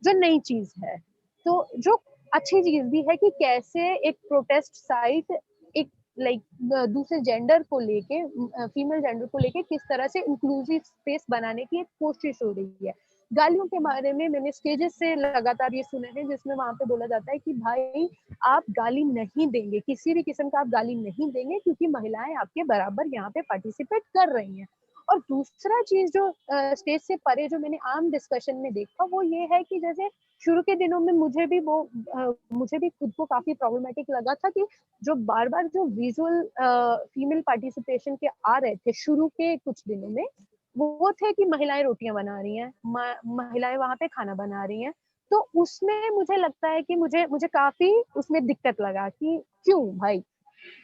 जो नई चीज है। तो जो अच्छी चीज भी है कि कैसे एक प्रोटेस्ट साइट एक लाइक दूसरे जेंडर को लेके, फीमेल जेंडर को लेके किस तरह से इंक्लूसिव स्पेस बनाने की एक कोशिश हो रही है। गालियों के बारे में मैंने स्टेजेस से लगातार ये सुने हैं, जिसमें वहां पे बोला जाता है कि भाई आप गाली नहीं देंगे, किसी भी किस्म का आप गाली नहीं देंगे, क्योंकि महिलाएं आपके बराबर यहाँ पे पार्टिसिपेट कर रही हैं। और दूसरा चीज जो स्टेज से परे जो मैंने आम डिस्कशन में देखा, वो ये है कि जैसे शुरू के दिनों में मुझे भी खुद को काफी प्रॉब्लमेटिक लगा था कि जो बार बार जो विजुअल फीमेल पार्टिसिपेशन के आ रहे थे शुरू के कुछ दिनों में, वो थे कि महिलाएं रोटियां बना रही हैं, महिलाएं वहां पे खाना बना रही हैं। तो उसमें मुझे लगता है कि मुझे काफी उसमें दिक्कत लगा कि क्यों भाई,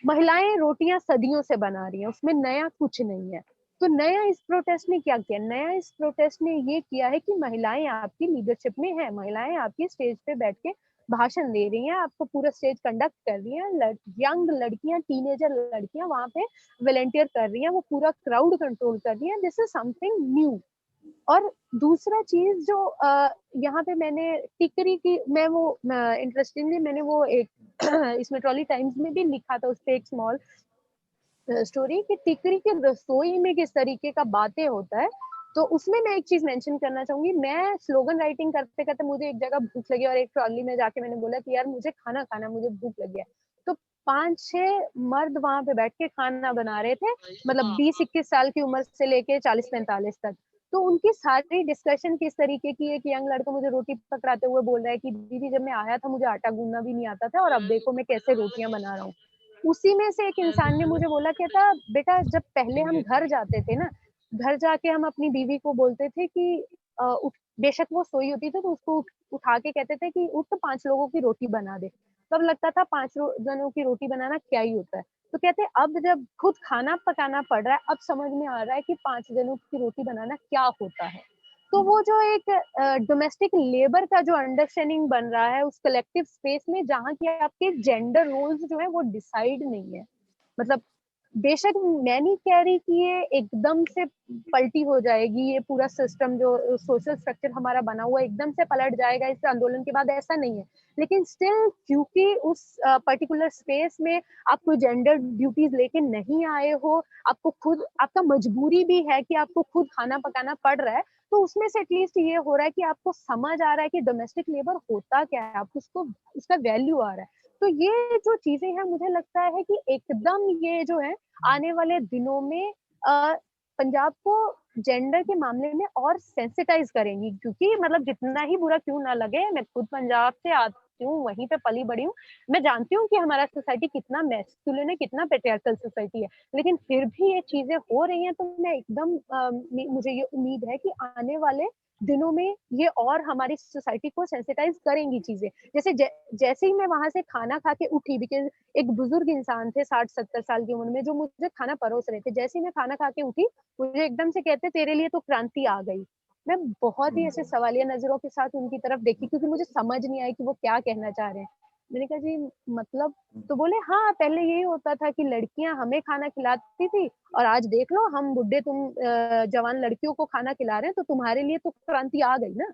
महिलाएं रोटियां सदियों से बना रही हैं, उसमें नया कुछ नहीं है। तो नया इस प्रोटेस्ट ने क्या किया? नया इस प्रोटेस्ट ने ये किया है कि महिलाएं आपकी लीडरशिप में है, महिलाएं आपकी स्टेज पे बैठ के भाषण दे रही हैं, आपको पूरा स्टेज कंडक्ट कर रही हैं, यंग लड़कियां, टीनेजर लड़कियां वहां पे वॉलंटियर कर रही हैं, वो पूरा क्राउड कंट्रोल कर रही हैं। This is something new. और दूसरा चीज जो यहाँ पे मैंने टिकरी की, मैं वो इंटरेस्टिंगली मैंने वो एक इसमें ट्रॉली टाइम्स में भी लिखा था, उस पर एक स्मॉल स्टोरी कि टिकरी के रसोई में किस तरीके का बातें होता है। तो उसमें मैं एक चीज मेंशन करना चाहूंगी, मैं स्लोगन राइटिंग करते करते मुझे एक जगह भूख लगी और एक ट्रॉली में जाके मैंने बोला कि यार मुझे खाना खाना, मुझे भूख लगी है। तो 5-6 मर्द वहां पे बैठ के खाना बना रहे थे, मतलब 20-21 साल की उम्र से लेके 40-45 तक। तो उनकी सारी डिस्कशन किस तरीके की, एक यंग लड़का मुझे रोटी पकड़ाते हुए बोल रहा है कि दीदी जब मैं आया था मुझे आटा गूंदना भी नहीं आता था, और अब देखो मैं कैसे रोटियां बना रहा हूँ। उसी में से एक इंसान ने मुझे बोला, कहता बेटा जब पहले हम घर जाते थे ना, घर जाके हम अपनी बीवी को बोलते थे कि बेशक वो सोई होती थी तो उसको उठा के कहते थे कि उठ तो 5 लोगों की रोटी बना दे। तब लगता था 5 जनों की रोटी बनाना क्या ही होता है। तो कहते अब जब खुद खाना पकाना पड़ रहा है, अब समझ में आ रहा है कि 5 जनों की रोटी बनाना क्या होता है। तो वो जो एक डोमेस्टिक लेबर का जो अंडरस्टैंडिंग बन रहा है उस कलेक्टिव स्पेस में, जहाँ की आपके जेंडर रोल्स जो है वो डिसाइड नहीं है। मतलब बेशक मैं नहीं कह रही कि ये एकदम से पलटी हो जाएगी, ये पूरा सिस्टम जो सोशल स्ट्रक्चर हमारा बना हुआ एकदम से पलट जाएगा इस आंदोलन के बाद, ऐसा नहीं है। लेकिन स्टिल क्योंकि उस पर्टिकुलर स्पेस में आप कोई जेंडर ड्यूटीज लेके नहीं आए हो, आपको खुद, आपका मजबूरी भी है कि आपको खुद खाना पकाना पड़ रहा है, तो उसमें से एटलीस्ट ये हो रहा है कि आपको समझ आ रहा है कि डोमेस्टिक लेबर होता क्या है, आपको उसको उसका वैल्यू आ रहा है। तो ये जो चीजें हैं मुझे लगता है कि एकदम ये जो है आने वाले दिनों में पंजाब को जेंडर के मामले में और सेंसिटाइज करेंगी, क्योंकि मतलब जितना ही बुरा क्यों ना लगे, मैं खुद पंजाब से आती हूँ, वहीं पे पली बड़ी हूँ, मैं जानती हूँ कि हमारा सोसाइटी कितना मैस्कुलिन है, कितना पेट्रियार्कल सोसाइटी है, लेकिन फिर भी ये चीजें हो रही हैं। तो मैं एकदम मुझे ये उम्मीद है कि आने वाले दिनों में ये और हमारी सोसाइटी को सेंसिटाइज करेंगी चीजें। जैसे ही मैं वहां से खाना खा के उठी, बिकॉज एक बुजुर्ग इंसान थे 60-70 साल की उम्र में जो मुझे खाना परोस रहे थे, जैसे ही मैं खाना खा के उठी मुझे एकदम से कहते तेरे लिए तो क्रांति आ गई। मैं बहुत ही ऐसे सवालिया नजरों के साथ उनकी तरफ देखी, क्योंकि मुझे समझ नहीं आई कि वो क्या कहना चाह रहे हैं। मैंने कहा जी मतलब, तो बोले हाँ पहले यही होता था कि लड़कियां हमें खाना खिलाती थी, और आज देख लो हम बुढ़े तुम जवान लड़कियों को खाना खिला रहे हैं, तो तुम्हारे लिए तो क्रांति आ गई ना।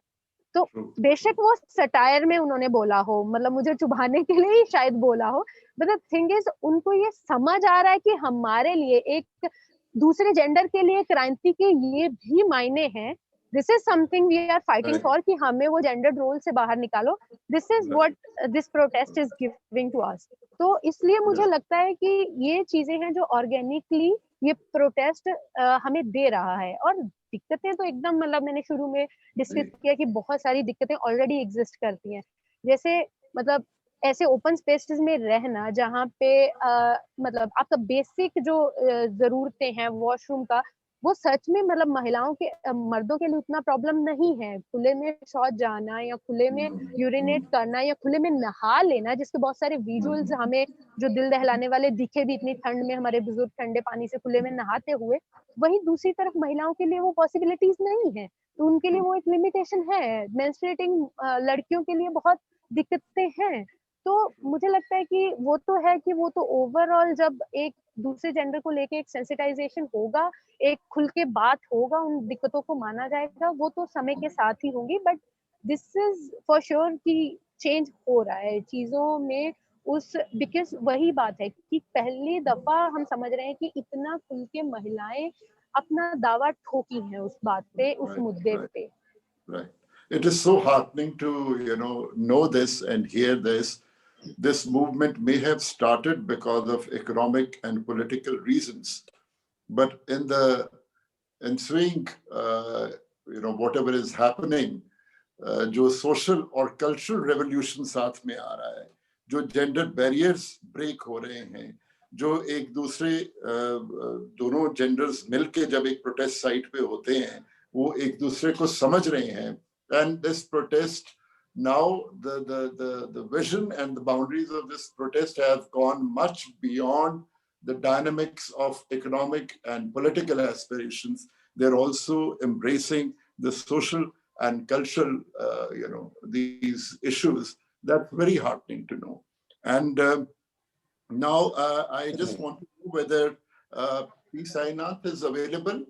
तो बेशक वो सटायर में उन्होंने बोला हो, मतलब मुझे चुभाने के लिए ही शायद बोला हो, बट द थिंग इज उनको ये समझ आ रहा है कि हमारे लिए एक दूसरे जेंडर के लिए क्रांति के ये भी मायने हैं। This is something we are fighting for, कि हमें वो जेंडर रोल से बाहर निकालो। This is what this protest is giving to us. तो इसलिए मुझे लगता है कि ये चीजें हैं जो ऑर्गेनिकली ये प्रोटेस्ट हमें दे रहा है। और दिक्कतें तो एकदम, मतलब मैंने शुरू में डिस्कस किया कि बहुत सारी दिक्कतें ऑलरेडी एग्जिस्ट करती हैं, जैसे मतलब ऐसे ओपन स्पेसेस में रहना जहाँ पे मतलब आपका बेसिक जो जरूरतें हैं वॉशरूम का, वो सच में मतलब महिलाओं के मर्दों के लिए उतना प्रॉब्लम नहीं है। खुले में शौच जाना या खुले में यूरिनेट करना या खुले में नहा लेना, जिसके बहुत सारे विजुअल्स हमें जो दिल दहलाने वाले दिखे भी इतनी ठंड में, हमारे बुजुर्ग ठंडे पानी से खुले में नहाते हुए। वहीं दूसरी तरफ महिलाओं के लिए वो पॉसिबिलिटीज नहीं है, तो उनके लिए वो एक लिमिटेशन है। मेंस्ट्रुएटिंग लड़कियों के लिए बहुत दिक्कतें हैं। तो मुझे लगता है कि वो तो है कि वो तो ओवरऑल जब एक दूसरे जेंडर को लेके एक सेंसिटाइजेशन होगा, एक खुल के बात होगा, उन दिक्कतों को माना जाएगा, वो तो समय के साथ ही होंगी। But this is for sure कि चेंज हो रहा है चीजों में उस, बिकॉज वही बात है कि पहली दफा हम समझ रहे हैं कि इतना खुल के महिलाएं अपना दावा ठोकी है उस बात पे, उस मुद्दे पे। Right. It is so heartening to, know this and hear this. This movement may have started because of economic and political reasons, but in the ensuing, whatever is happening, जो social और cultural revolution साथ में आ रहा है, जो gender barriers break हो रहे हैं, जो एक दूसरे दोनों genders मिलके जब एक protest site पे होते हैं, वो एक दूसरे को समझ रहे हैं. And this protest now, the vision and the boundaries of this protest have gone much beyond the dynamics of economic and political aspirations. They're also embracing the social and cultural, these issues. That's very heartening to know. And now I just want to know whether P. Sainath is available.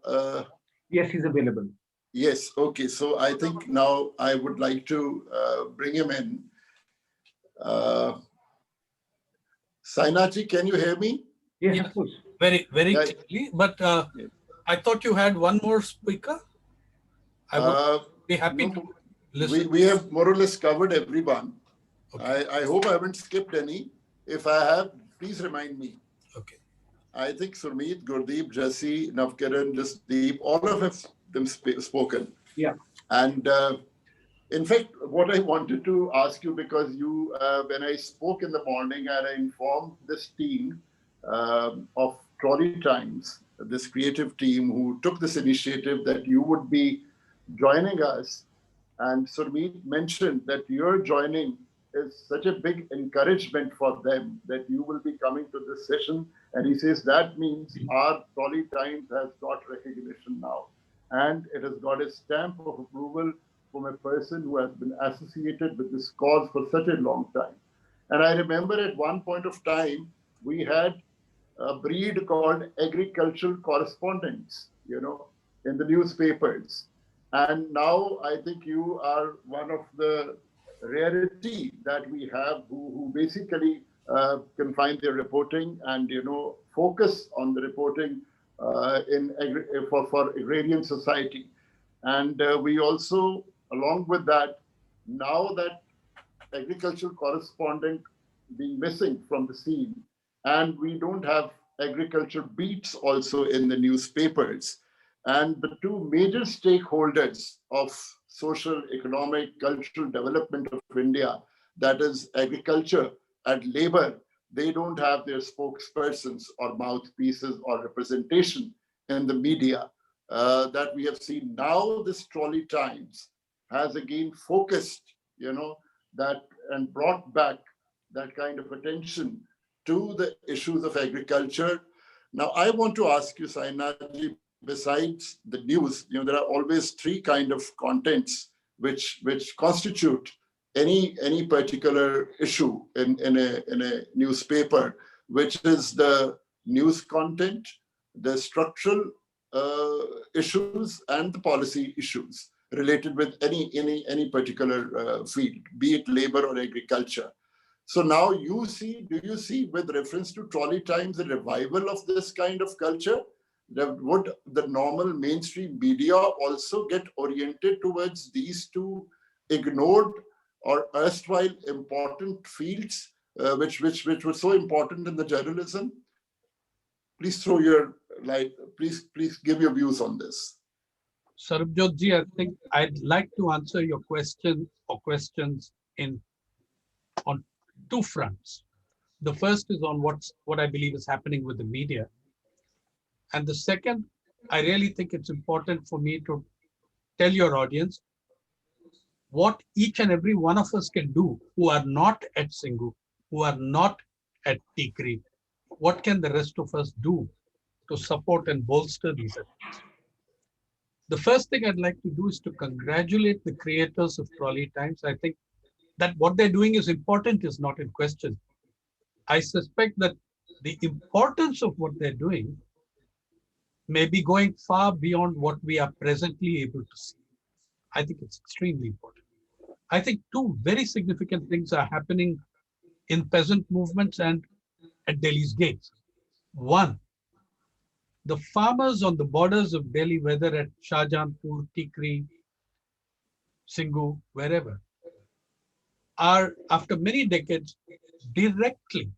Yes, he's available. Yes, okay. So I think now I would like to bring him in. Sainath ji, can you hear me? Yes, of course. Very clearly. But I thought you had one more speaker. I would be happy to listen. We have more or less covered everyone. Okay. I hope I haven't skipped any. If I have, please remind me. Okay. I think Surmeet, Gurdeep, Jesse, Navkiran, Jasdeep, all of them spoken. Yeah. And in fact, what I wanted to ask you, because you, when I spoke in the morning and I informed this team of Trolley Times, this creative team who took this initiative that you would be joining us. And Surmeet mentioned that your joining is such a big encouragement for them that you will be coming to this session. And he says that means our Trolley Times has got recognition now. And it has got a stamp of approval from a person who has been associated with this cause for such a long time. And I remember at one point of time, we had a breed called agricultural correspondents, in the newspapers. And now I think you are one of the rarity that we have who basically can find their reporting and, focus on the reporting for agrarian society. And we also, along with that, now that agricultural correspondent being missing from the scene, and we don't have agriculture beats also in the newspapers. And the two major stakeholders of social, economic, cultural development of India, that is agriculture and labor, they don't have their spokespersons or mouthpieces or representation in the media that we have seen. Now this Trolley Times has again focused, that and brought back that kind of attention to the issues of agriculture. Now, I want to ask you, Sainath, besides the news, there are always three kind of contents which constitute any particular issue in a newspaper, which is the news content, the structural issues, and the policy issues related with any particular field, be it labor or agriculture. So now do you see with reference to Trolley Times a revival of this kind of culture? Would the normal mainstream media also get oriented towards these two ignored or erstwhile important fields, which were so important in the journalism? Please throw your light. Please give your views on this. Sarbjot ji, I think I'd like to answer your question or questions on two fronts. The first is on what I believe is happening with the media. And the second, I really think it's important for me to tell your audience what each and every one of us can do who are not at Singhu, who are not at Tikri. What can the rest of us do to support and bolster these efforts? The first thing I'd like to do is to congratulate the creators of Trolley Times. I think that what they're doing is important, is not in question. I suspect that the importance of what they're doing may be going far beyond what we are presently able to see. I think it's extremely important. I think two very significant things are happening in peasant movements and at Delhi's gates. One, the farmers on the borders of Delhi, whether at Shahjahanpur, Tikri, Singhu, wherever, are after many decades directly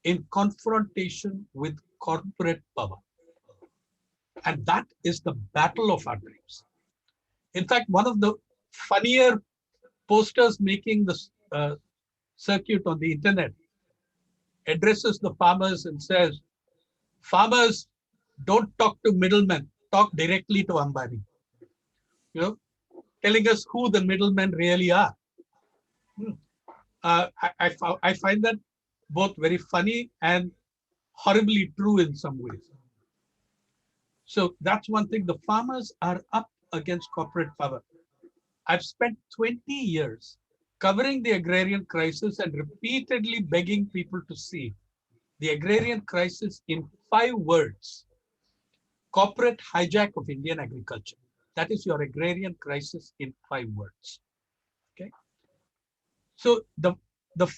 in confrontation with corporate power. And that is the battle of our times. In fact, one of the funnier posters making the circuit on the internet addresses the farmers and says, farmers, don't talk to middlemen, talk directly to Ambani. You know, telling us who the middlemen really are. I find that both very funny and horribly true in some ways. So that's one thing. The farmers are up against corporate power. I've spent 20 years covering the agrarian crisis and repeatedly begging people to see the agrarian crisis in 5 words. Corporate hijack of Indian agriculture. That is your agrarian crisis in 5 words. Okay. So the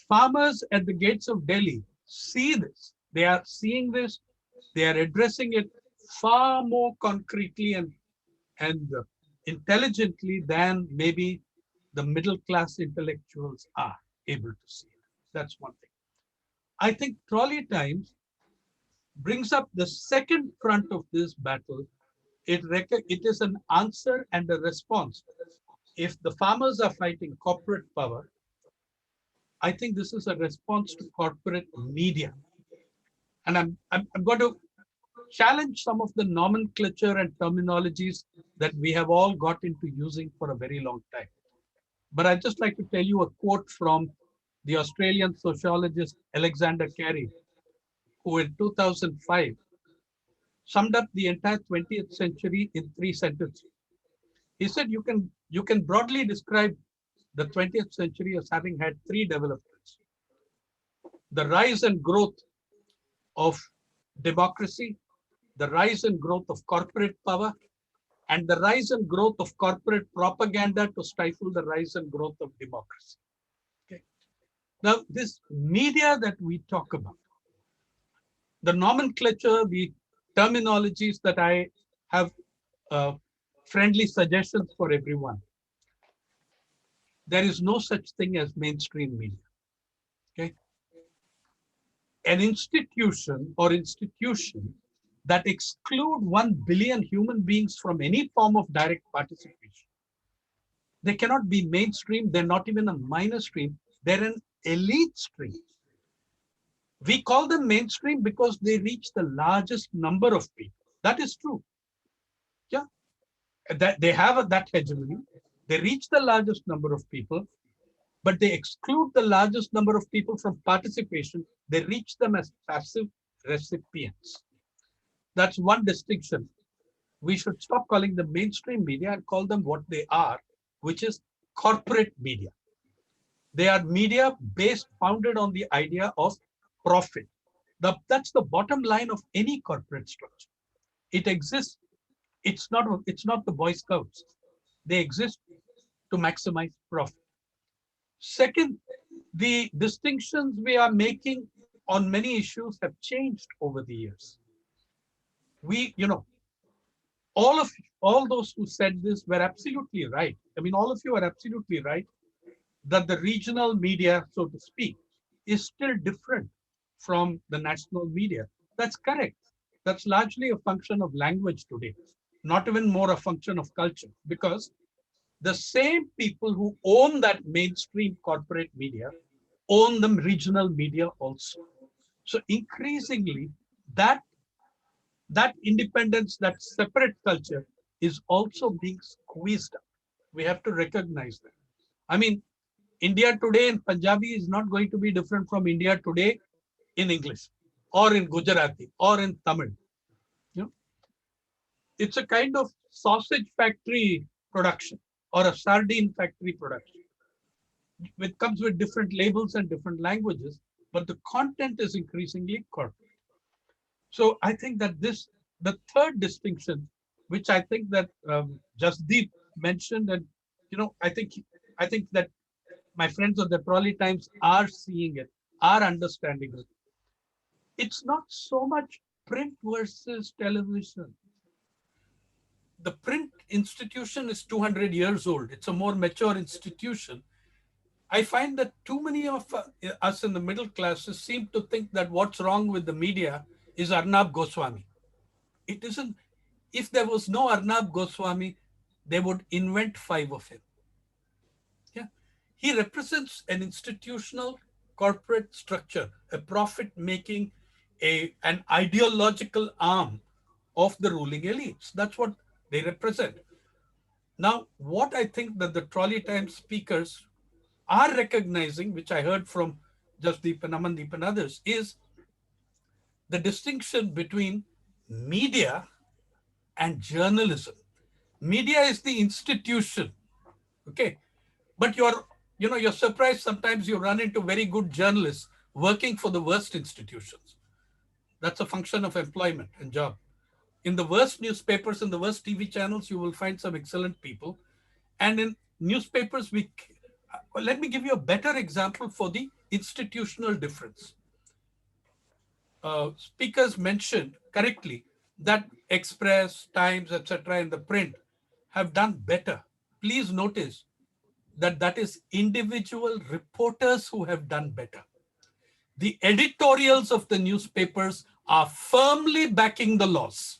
farmers at the gates of Delhi see this. They are seeing this. They are addressing it far more concretely and intelligently than maybe the middle class intellectuals are able to see it. That's one thing. I think Trolley Times brings up the second front of this battle. It is an answer and a response. If the farmers are fighting corporate power, I think this is a response to corporate media. And I'm going to challenge some of the nomenclature and terminologies that we have all got into using for a very long time. But I'd just like to tell you a quote from the Australian sociologist Alexander Carey, who in 2005 summed up the entire 20th century in 3 sentences. He said you can broadly describe the 20th century as having had 3 developments: the rise and growth of democracy, the rise and growth of corporate power, and the rise and growth of corporate propaganda to stifle the rise and growth of democracy. Okay. Now, this media that we talk about, the nomenclature, the terminologies that I have friendly suggestions for everyone. There is no such thing as mainstream media. Okay. An institution or institutions that exclude 1 billion human beings from any form of direct participation, they cannot be mainstream. They're not even a minor stream. They're an elite stream. We call them mainstream because they reach the largest number of people. That is true. Yeah, that they have that hegemony. They reach the largest number of people, but they exclude the largest number of people from participation. They reach them as passive recipients. That's one distinction. We should stop calling them mainstream media and call them what they are, which is corporate media. They are media founded on the idea of profit. That's the bottom line of any corporate structure. It exists. It's not the Boy Scouts. They exist to maximize profit. Second, the distinctions we are making on many issues have changed over the years. All those who said this were absolutely right. I mean, all of you are absolutely right that the regional media, so to speak, is still different from the national media. That's correct. That's largely a function of language today, not even more a function of culture, because the same people who own that mainstream corporate media own the regional media also. So increasingly, that independence, that separate culture is also being squeezed up. We have to recognize that. I mean, India today in Punjabi is not going to be different from India today in English or in Gujarati or in Tamil. You know, it's a kind of sausage factory production or a sardine factory production. It comes with different labels and different languages, but the content is increasingly corporate. So I think that the third distinction, which I think that Jasdeep mentioned, and I think that my friends of the Trolley Times are seeing it, are understanding it. It's not so much print versus television. the print institution is 200 years old. It's a more mature institution. I find that too many of us in the middle classes seem to think that what's wrong with the media is Arnab Goswami. It isn't. If there was no Arnab Goswami, they would invent 5 of him. Yeah, he represents an institutional corporate structure, a profit-making, an ideological arm of the ruling elites. That's what they represent. Now, what I think that the Trolley Times speakers are recognizing, which I heard from Jasdeep and Amandeep and others, is the distinction between media and journalism. Media is the institution, okay? But you're surprised sometimes you run into very good journalists working for the worst institutions. That's a function of employment and job. In the worst newspapers and the worst TV channels, you will find some excellent people. And in newspapers, let me give you a better example for the institutional difference. Speakers mentioned correctly that Express, Times, etc. in the print have done better. Please notice that that is individual reporters who have done better. The editorials of the newspapers are firmly backing the laws.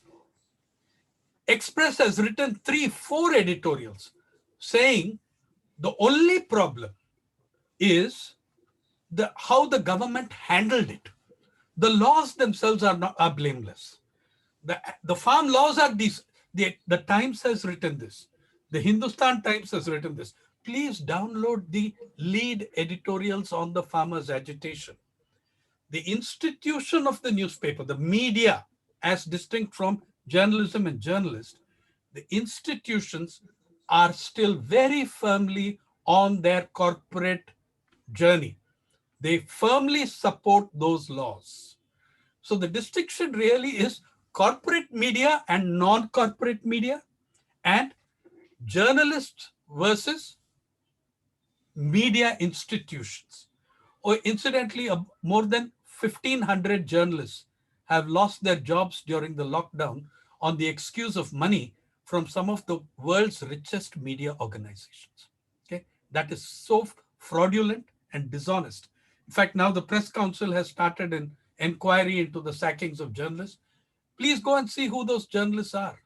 Express has written 3-4 editorials saying the only problem is how the government handled it. The laws themselves are blameless. The farm laws are these. The Times has written this. The Hindustan Times has written this. Please download the lead editorials on the farmers' agitation. The institution of the newspaper, the media, as distinct from journalism and journalists, the institutions are still very firmly on their corporate journey. They firmly support those laws. So the distinction really is corporate media and non-corporate media, and journalists versus media institutions. Or incidentally, more than 1,500 journalists have lost their jobs during the lockdown on the excuse of money from some of the world's richest media organizations. Okay, that is so fraudulent and dishonest. In fact, now the Press Council has started an inquiry into the sackings of journalists. Please go and see who those journalists are.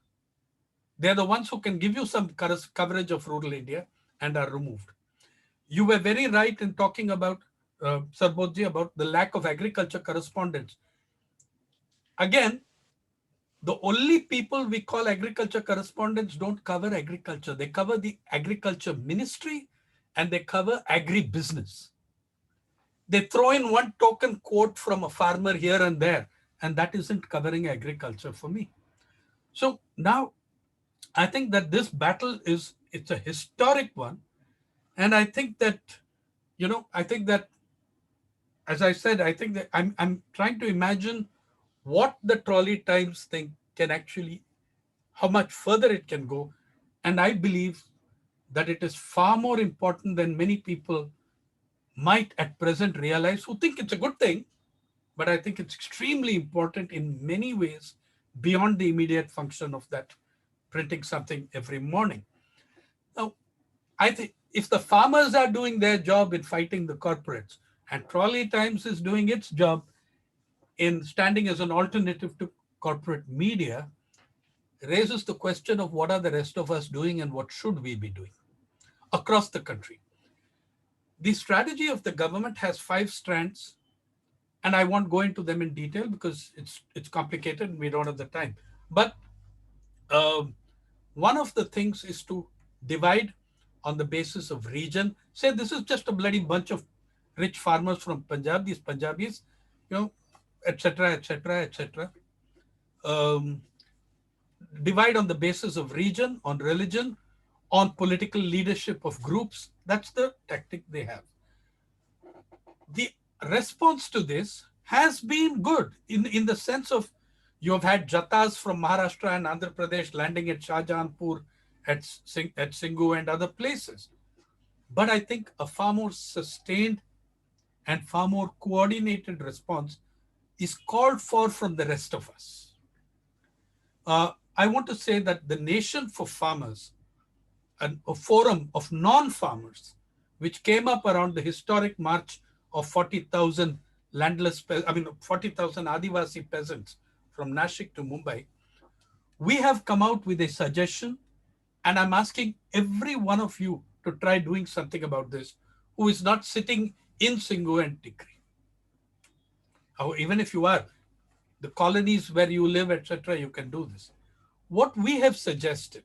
They're the ones who can give you some coverage of rural India and are removed. You were very right in talking about, Sarbodhji, about the lack of agriculture correspondents. Again, the only people we call agriculture correspondents don't cover agriculture. They cover the agriculture ministry and they cover agribusiness. They throw in one token quote from a farmer here and there, and that isn't covering agriculture for me. So now I think that this battle it's a historic one. And I think that, as I said, I think that I'm trying to imagine what the Trolley Times think can actually, how much further it can go. And I believe that it is far more important than many people might at present realize, who think it's a good thing, but I think it's extremely important in many ways beyond the immediate function of that printing something every morning. Now, I think if the farmers are doing their job in fighting the corporates and Trolley Times is doing its job in standing as an alternative to corporate media, raises the question of what are the rest of us doing and what should we be doing across the country. The strategy of the government has 5 strands, and I won't go into them in detail because it's complicated and we don't have the time. But one of the things is to divide on the basis of region. Say this is just a bloody bunch of rich farmers from Punjab, these Punjabis, etc., etc., etc. Divide on the basis of region, on religion, on political leadership of groups. That's the tactic they have. The response to this has been good in the sense of you have had Jatas from Maharashtra and Andhra Pradesh landing at Shahjahanpur, at Singhu and other places. But I think a far more sustained and far more coordinated response is called for from the rest of us. I want to say that the Nation for Farmers, a forum of non-farmers, which came up around the historic march of 40,000 landless, 40,000 Adivasi peasants from Nashik to Mumbai, we have come out with a suggestion, and I'm asking every one of you to try doing something about this, who is not sitting in Singhu and Tikri. Or even if you are, the colonies where you live, etc., you can do this. What we have suggested,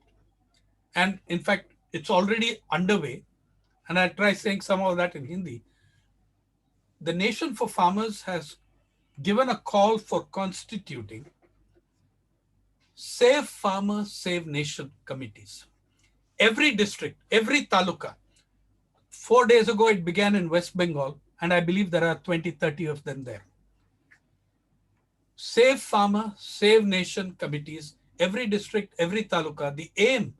and in fact, it's already underway, and I'll try saying some of that in Hindi. The Nation for Farmers has given a call for constituting Save Farmer, Save Nation committees. Every district, every taluka. 4 days ago, it began in West Bengal, and I believe there are 20, 30 of them there. Save Farmer, Save Nation committees, every district, every taluka. The aim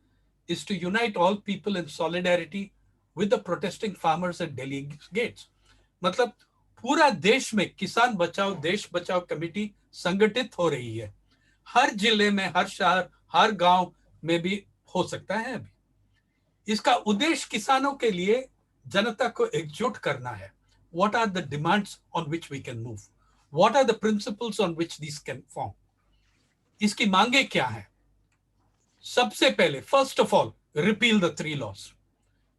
is to unite all people in solidarity with the protesting farmers at Delhi gates. मतलब पूरा देश में किसान बचाओ देश बचाओ committee संगठित हो रही है. हर जिले में, हर शहर, हर गांव में भी हो सकता है अभी. इसका उद्देश्य किसानों के लिए जनता को एकजुट करना है. What are the demands on which we can move? What are the principles on which these can form? इसकी मांगे क्या है? सबसे पहले, first of all, repeal the 3 laws.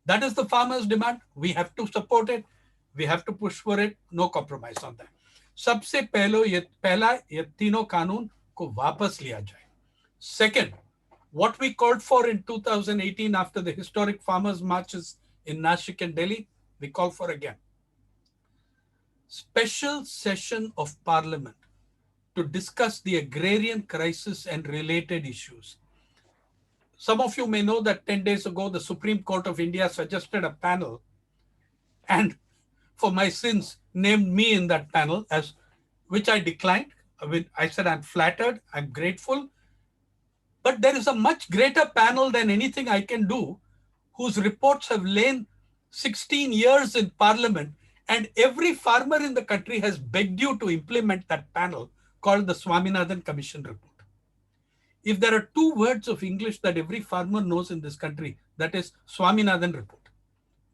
That is the farmers' demand. We have to support it. We have to push for it. No compromise on that. सबसे पहला ये तीनों कानून को वापस लिया जाए. Second, what we called for in 2018 after the historic farmers' marches in Nashik and Delhi, we call for again. Special session of Parliament to discuss the agrarian crisis and related issues. Some of you may know that 10 days ago, the Supreme Court of India suggested a panel, and for my sins, named me in that panel, as which I declined. I said, I'm flattered, I'm grateful, but there is a much greater panel than anything I can do, whose reports have lain 16 years in Parliament, and every farmer in the country has begged you to implement that panel, called the Swaminathan Commission report. If there are 2 words of English that every farmer knows in this country, that is Swaminathan report.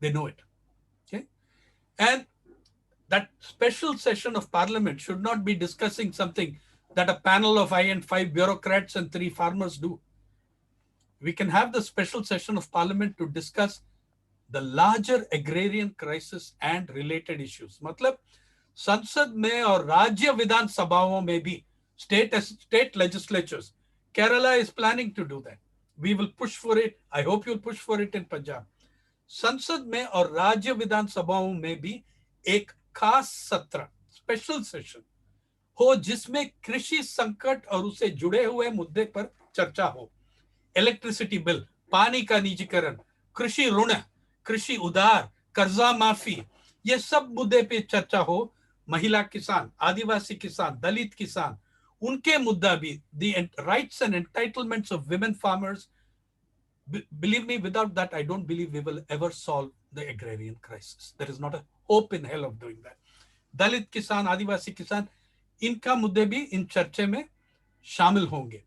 They know it. Okay? And that special session of Parliament should not be discussing something that a panel of 5 bureaucrats and 3 farmers do. We can have the special session of Parliament to discuss the larger agrarian crisis and related issues. मतलब संसद में और राज्य विधान सभाओं में भी, state legislatures, Kerala is planning to do that. We will push for it. I hope you'll push for it in Punjab. संसद में और राज्य विधान सभाओं में भी एक खास सत्र, स्पेशल सेशन हो, जिसमें कृषि संकट और उससे जुड़े हुए मुद्दे पर चर्चा हो. इलेक्ट्रिसिटी बिल, पानी का निजीकरण, कृषि ऋण, कृषि उधार, कर्जा माफी, ये सब मुद्दे पे चर्चा हो. महिला किसान, आदिवासी किसान, दलित किसान, उनके मुद्दा भी, the rights and entitlements of women farmers. Believe me, without that, I don't believe we will ever solve the agrarian crisis. There is not a hope in hell of doing that. दलित किसान, आदिवासी किसान, इनका मुद्दे भी इन चर्चे में शामिल होंगे.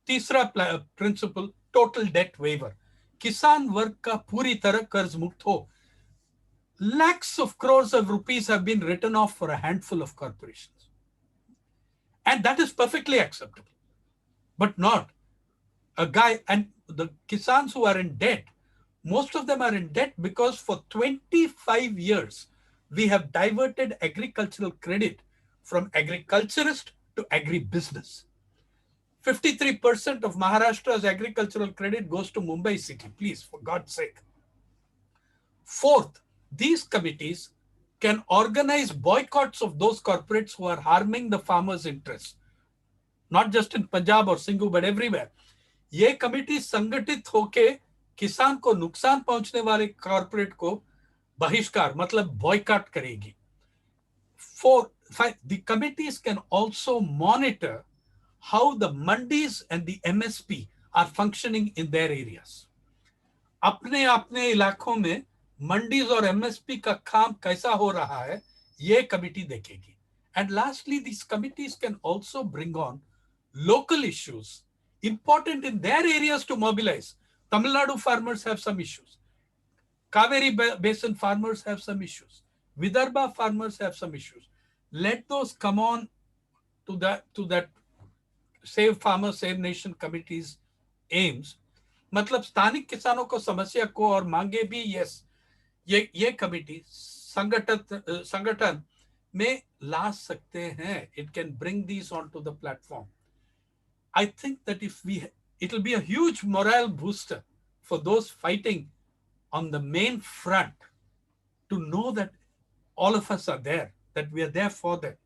तीसरा प्रिंसिपल, टोटल डेट वेवर. किसान वर्ग का पूरी तरह कर्ज मुक्त हो. Lakhs of crores of rupees have been written off for a handful of corporations. And that is perfectly acceptable. But not a guy, and the kisans who are in debt, most of them are in debt because for 25 years, we have diverted agricultural credit from agriculturist to agribusiness. 53% of Maharashtra's agricultural credit goes to Mumbai city, please, for God's sake. Fourth, these committees can organize boycotts of those corporates who are harming the farmers' interests, not just in Punjab or Singhu, but everywhere. ये committee संगठित होके किसान को नुकसान पहुंचने वाले corporate को बहिष्कार मतलब बॉयकॉट करेगी. 4, 5, the committees can also monitor how the mandis and the MSP are functioning in their areas. अपने इलाकों में मंडीज और MSP का काम कैसा हो रहा है, ये कमिटी देखेगी. And lastly, these committees can also bring on local issues important in their areas to mobilize. Tamil Nadu farmers have some issues. Kaveri Basin farmers have some issues. Vidarbha farmers have some issues. Let those come on to that Save Farmer, Save Nation committee's aims. मतलब स्थानिक किसानों को समस्या को और मांगे भी yes ये कमिटी संगठन में ला सकते हैं. It can bring these onto the platform. I think that it'll be a huge morale booster for those fighting on the main front to know that all of us are there, that we are there for them,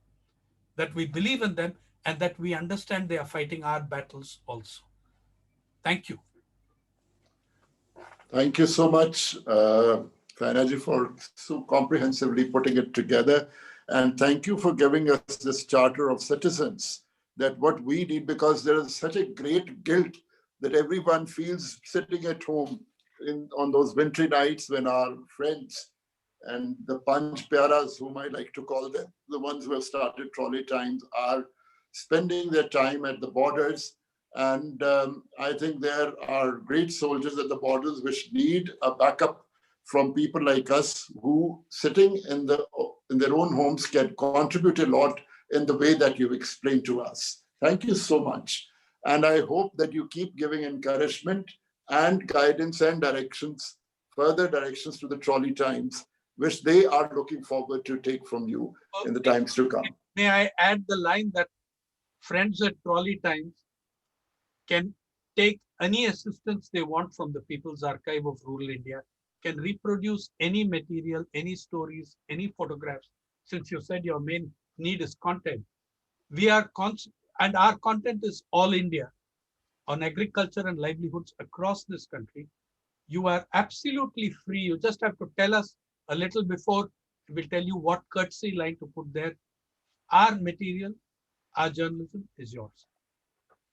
that we believe in them, and that we understand they are fighting our battles also. Thank you. Thank you so much, Fainaji, for so comprehensively putting it together. And thank you for giving us this charter of citizens, that what we need, because there is such a great guilt that everyone feels sitting at home on those wintry nights when our friends and the Panch Pyaras, whom I like to call them, the ones who have started Trolley Times, are spending their time at the borders. And I think there are great soldiers at the borders which need a backup from people like us who, sitting in their own homes, can contribute a lot in the way that you've explained to us. Thank you so much. And I hope that you keep giving encouragement and guidance and directions, further directions to the Trolley Times, which they are looking forward to take from you in the times to come. May I add the line that friends at Trolley Times can take any assistance they want from the People's Archive of Rural India, can reproduce any material, any stories, any photographs. Since you said your main need is content, and our content is all India on agriculture and livelihoods across this country. You are absolutely free. You just have to tell us a little before. We'll tell you what courtesy line to put there. Our material, our journalism is yours.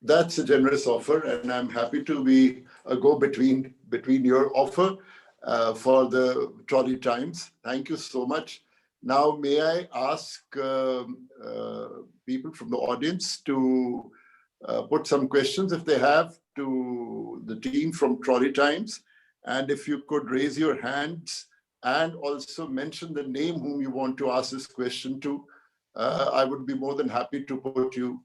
That's a generous offer, and I'm happy to be a go-between your offer for the Trolley Times. Thank you so much. Now, may I ask people from the audience to put some questions if they have to the team from Trolley Times, and if you could raise your hands and also mention the name whom you want to ask this question to, I would be more than happy to put you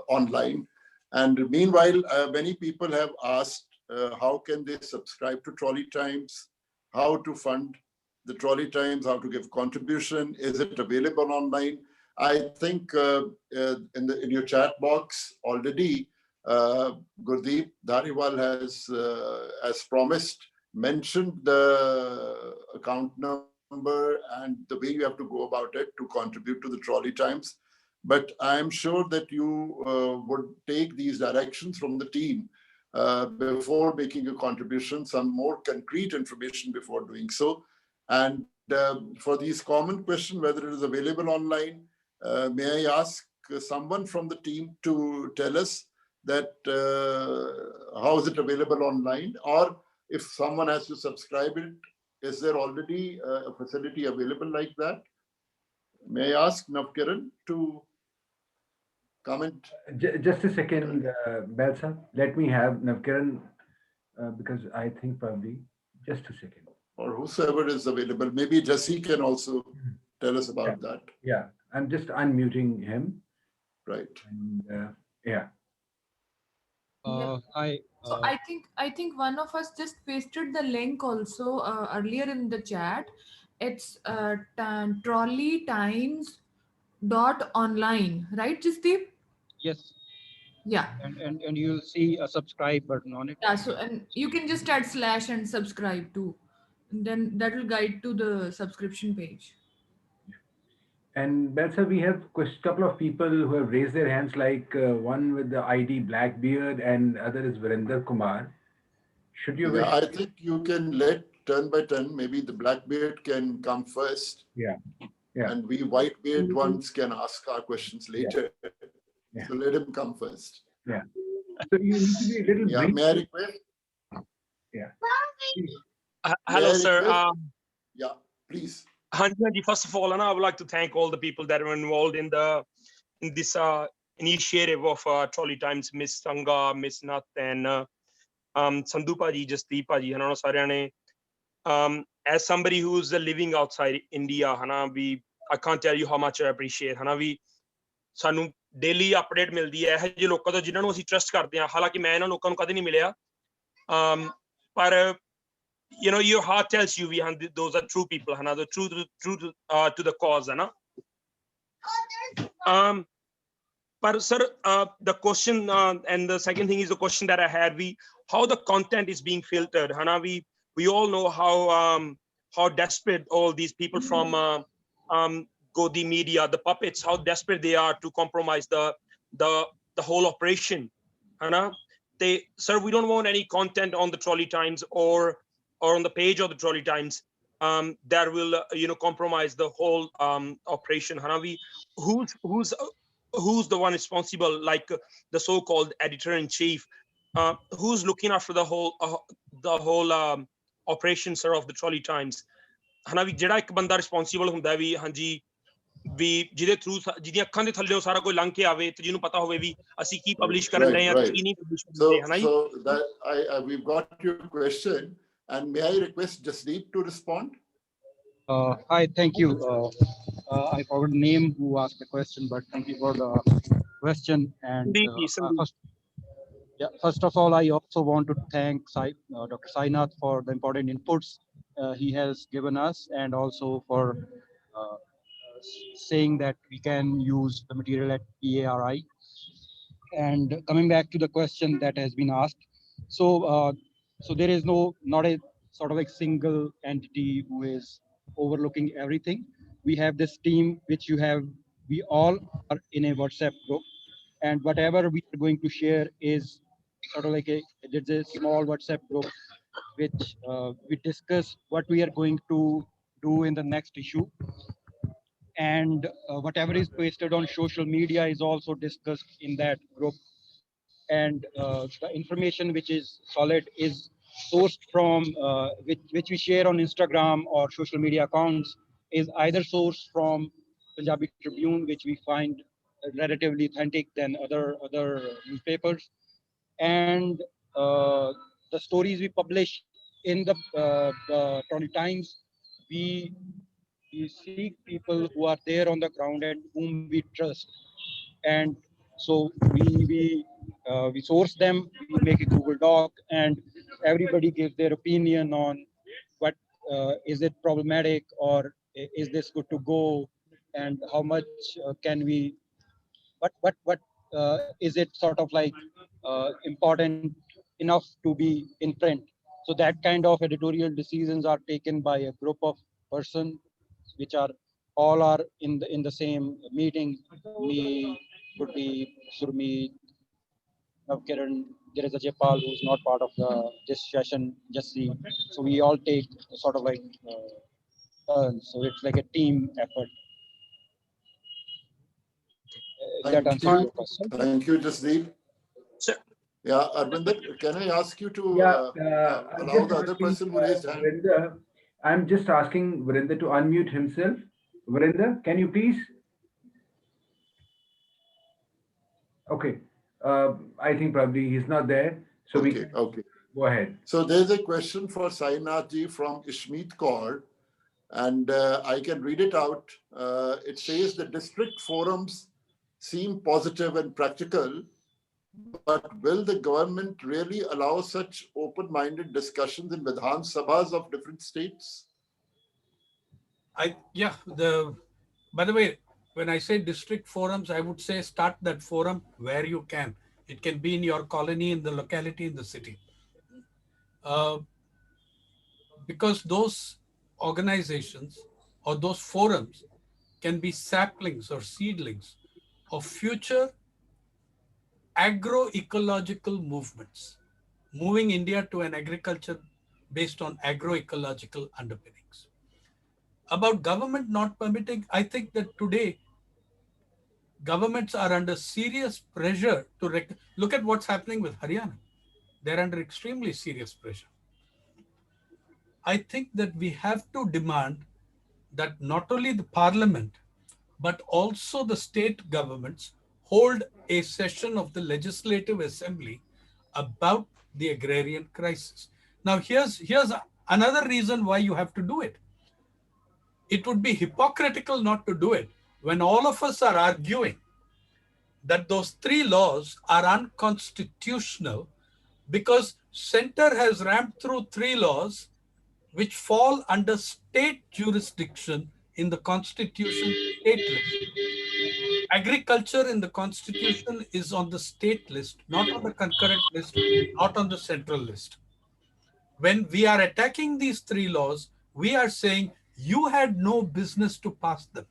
online. And meanwhile, many people have asked how can they subscribe to Trolley Times, how to fund the Trolley Times, how to give contribution, is it available online? I think in your chat box already, Gurdeep Dhariwal has, as promised, mentioned the account number and the way you have to go about it to contribute to the Trolley Times. But I'm sure that you would take these directions from the team before making a contribution, some more concrete information before doing so. And for these common questions, whether it is available online, may I ask someone from the team to tell us that how is it available online, or if someone has to subscribe it, is there already a facility available like that? May I ask Navkiran to comment? Just a second, Belsa. Let me have Navkiran because I think probably just a second. Or whosoever is available. Maybe Jesse can also tell us about that. Yeah, I'm just unmuting him. Right. And, yeah. So I think one of us just pasted the link also earlier in the chat. It's trolleytimes.online, right, Jasdeep? Yes. Yeah. And you'll see a subscribe button on it. Yeah. So and you can just add / and subscribe too. And then that will guide to the subscription page. And Belsa, we have a couple of people who have raised their hands, like one with the ID Blackbeard and other is Virender Kumar. Should you wish? I think you can let turn by turn. Maybe the Blackbeard can come first. Yeah. And we Whitebeard ones can ask our questions later. So let him come first. Yeah. So you need to be a little brief. May I request? Yeah. Hello, sir. Yeah, please. Hanji, first of all, and I would like to thank all the people that are involved in this initiative of Trolley Times, Miss Sangha, Miss Nath, and Sandhupa ji, Jasdeep ji, hana saryan ne. As somebody who's living outside India, hana, I can't tell you how much I appreciate. Hana, ਸਾਨੂੰ daily update ਮਿਲਦੀ ਹੈ ਇਹੋ ਜਿਹੇ ਲੋਕਾਂ ਤੋਂ ਜਿਨ੍ਹਾਂ ਨੂੰ ਅਸੀਂ ਟਰਸਟ ਕਰਦੇ ਹਾਂ ਹਾਲਾਂਕਿ ਮੈਂ ਇਹਨਾਂ ਲੋਕਾਂ ਨੂੰ ਕਦੇ ਨਹੀਂ ਮਿਲਿਆ ਪਰ you know your heart tells you we those are true people hana the true to the cause hana but sir the question and the second thing is the question that I had how the content is being filtered hana we all know how desperate all these people from Godi media, the puppets, how desperate they are to compromise the whole operation. Hana? Sir, we don't want any content on the Trolley Times or on the page of the Trolley Times that will compromise the whole operation. Hana? Who's the one responsible, like the so-called editor-in-chief, who's looking after the whole operation, sir, of the Trolley Times? Hana? Jeda ek banda responsible hunda hai hanji ਵੀ ਜਿਹਦੇ through ਜਿਹਦੀਆਂ ਅੱਖਾਂ ਦੇ ਥੱਲੇੋਂ ਸਾਰਾ ਕੋਈ ਲੰਘ ਕੇ ਆਵੇ ਤੇ ਜਿਹਨੂੰ ਪਤਾ ਹੋਵੇ ਵੀ ਅਸੀਂ ਕੀ ਪਬਲਿਸ਼ ਕਰਨ ਰਹੇ ਹਾਂ ਤੇ ਕੀ ਨਹੀਂ ਪਬਲਿਸ਼ ਕਰ ਰਹੇ ਹਾਂ ਜੀ so that we've got your question and may I request Jasdeep to respond? Hi, thank you. I forgot the name who asked the question, but thank you for the question. And first of all, I also want to thank Dr. Sainath for the important inputs he has given us, and also for saying that we can use the material at PARI. And coming back to the question that has been asked, so there is not a sort of like single entity who is overlooking everything. We have this team which we all are in a WhatsApp group, and whatever we are going to share is sort of like there's a small WhatsApp group which we discuss what we are going to do in the next issue. And whatever is posted on social media is also discussed in that group. And the information which is solid is sourced from which we share on Instagram or social media accounts is either sourced from Punjabi Tribune, which we find relatively authentic than other newspapers, and the stories we publish in the Trolley Times, we seek people who are there on the ground and whom we trust, and so we source them, we make a Google Doc, and everybody gives their opinion on what is it problematic or is this good to go, and how much can we what is it sort of like important enough to be in print. So that kind of editorial decisions are taken by a group of persons which are all in the same meeting. Me could be Surmeet, Navkiran, there is a Jepal who is not part of this session, Jassi. So we all take sort of like turns. So it's like a team effort. That answers your question. Thank you, Jasdeep. Sir. Yeah, Arvinder, can I ask you to allow the other person who raised hand? Varinder, I'm just asking Varinder to unmute himself. Varinder, can you please? Okay. I think probably he's not there. So we can go ahead. So there's a question for Sainath ji from Ishmeet Kaur, and I can read it out. It says the district forums seem positive and practical, but will the government really allow such open-minded discussions in Vidhan Sabhas of different states? By the way, when I say district forums, I would say start that forum where you can. It can be in your colony, in the locality, in the city. Because those organizations or those forums can be saplings or seedlings of future agroecological movements, moving India to an agriculture based on agroecological underpinnings. About government not permitting, I think that today governments are under serious pressure to look at what's happening with Haryana. They're under extremely serious pressure. I think that we have to demand that not only the parliament, but also the state governments hold a session of the Legislative Assembly about the agrarian crisis. Now, here's another reason why you have to do it. It would be hypocritical not to do it when all of us are arguing that those 3 laws are unconstitutional because center has ramped through 3 laws which fall under state jurisdiction in the Constitution state list. Agriculture in the Constitution is on the state list, not on the concurrent list, not on the central list. When we are attacking these 3 laws, we are saying you had no business to pass them.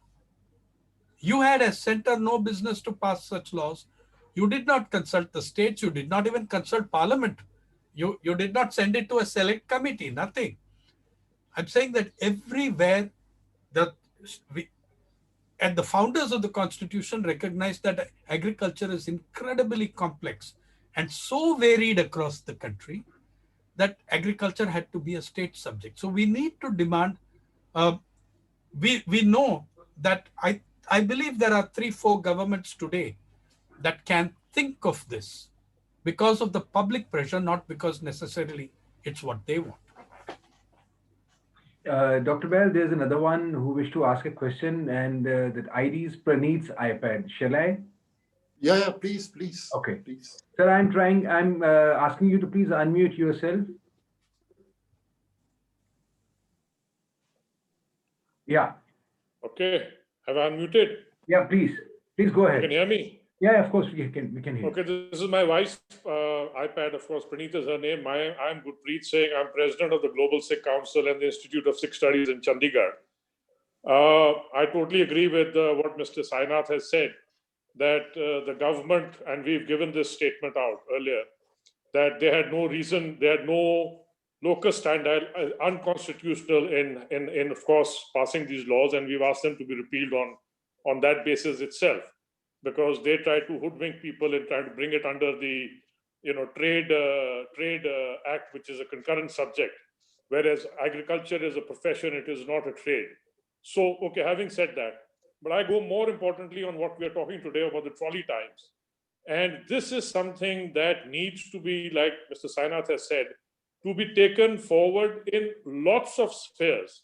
You had as center no business to pass such laws. You did not consult the states. You did not even consult parliament. You did not send it to a select committee, nothing. I'm saying that everywhere and the founders of the Constitution recognized that agriculture is incredibly complex and so varied across the country that agriculture had to be a state subject. So we need to demand, we know that I believe there are 3-4 governments today that can think of this because of the public pressure, not because necessarily it's what they want. Dr. Bell, there's another one who wished to ask a question, and that ID is Praneeth's iPad. Shall I? Yeah, please. Okay. Please. Sir, I'm asking you to please unmute yourself. Yeah. Okay. Have I unmuted? Yeah, please. Please go ahead. You can hear me? Yeah, of course we can hear. Okay, this is my wife's iPad. Of course, Praneeth is her name. I'm Gurpreet Singh. I'm president of the Global Sikh Council and the Institute of Sikh Studies in Chandigarh. I totally agree with what Mr. Sainath has said, that the government, and we've given this statement out earlier, that they had no reason, they had no locus standi unconstitutional in of course passing these laws, and we've asked them to be repealed on that basis itself, because they try to hoodwink people and try to bring it under the trade act, which is a concurrent subject, whereas agriculture is a profession, it is not a trade. So okay, having said that, but I go more importantly on what we are talking today about the trolley times, and this is something that needs to be, like Mr. Sainath has said, to be taken forward in lots of spheres,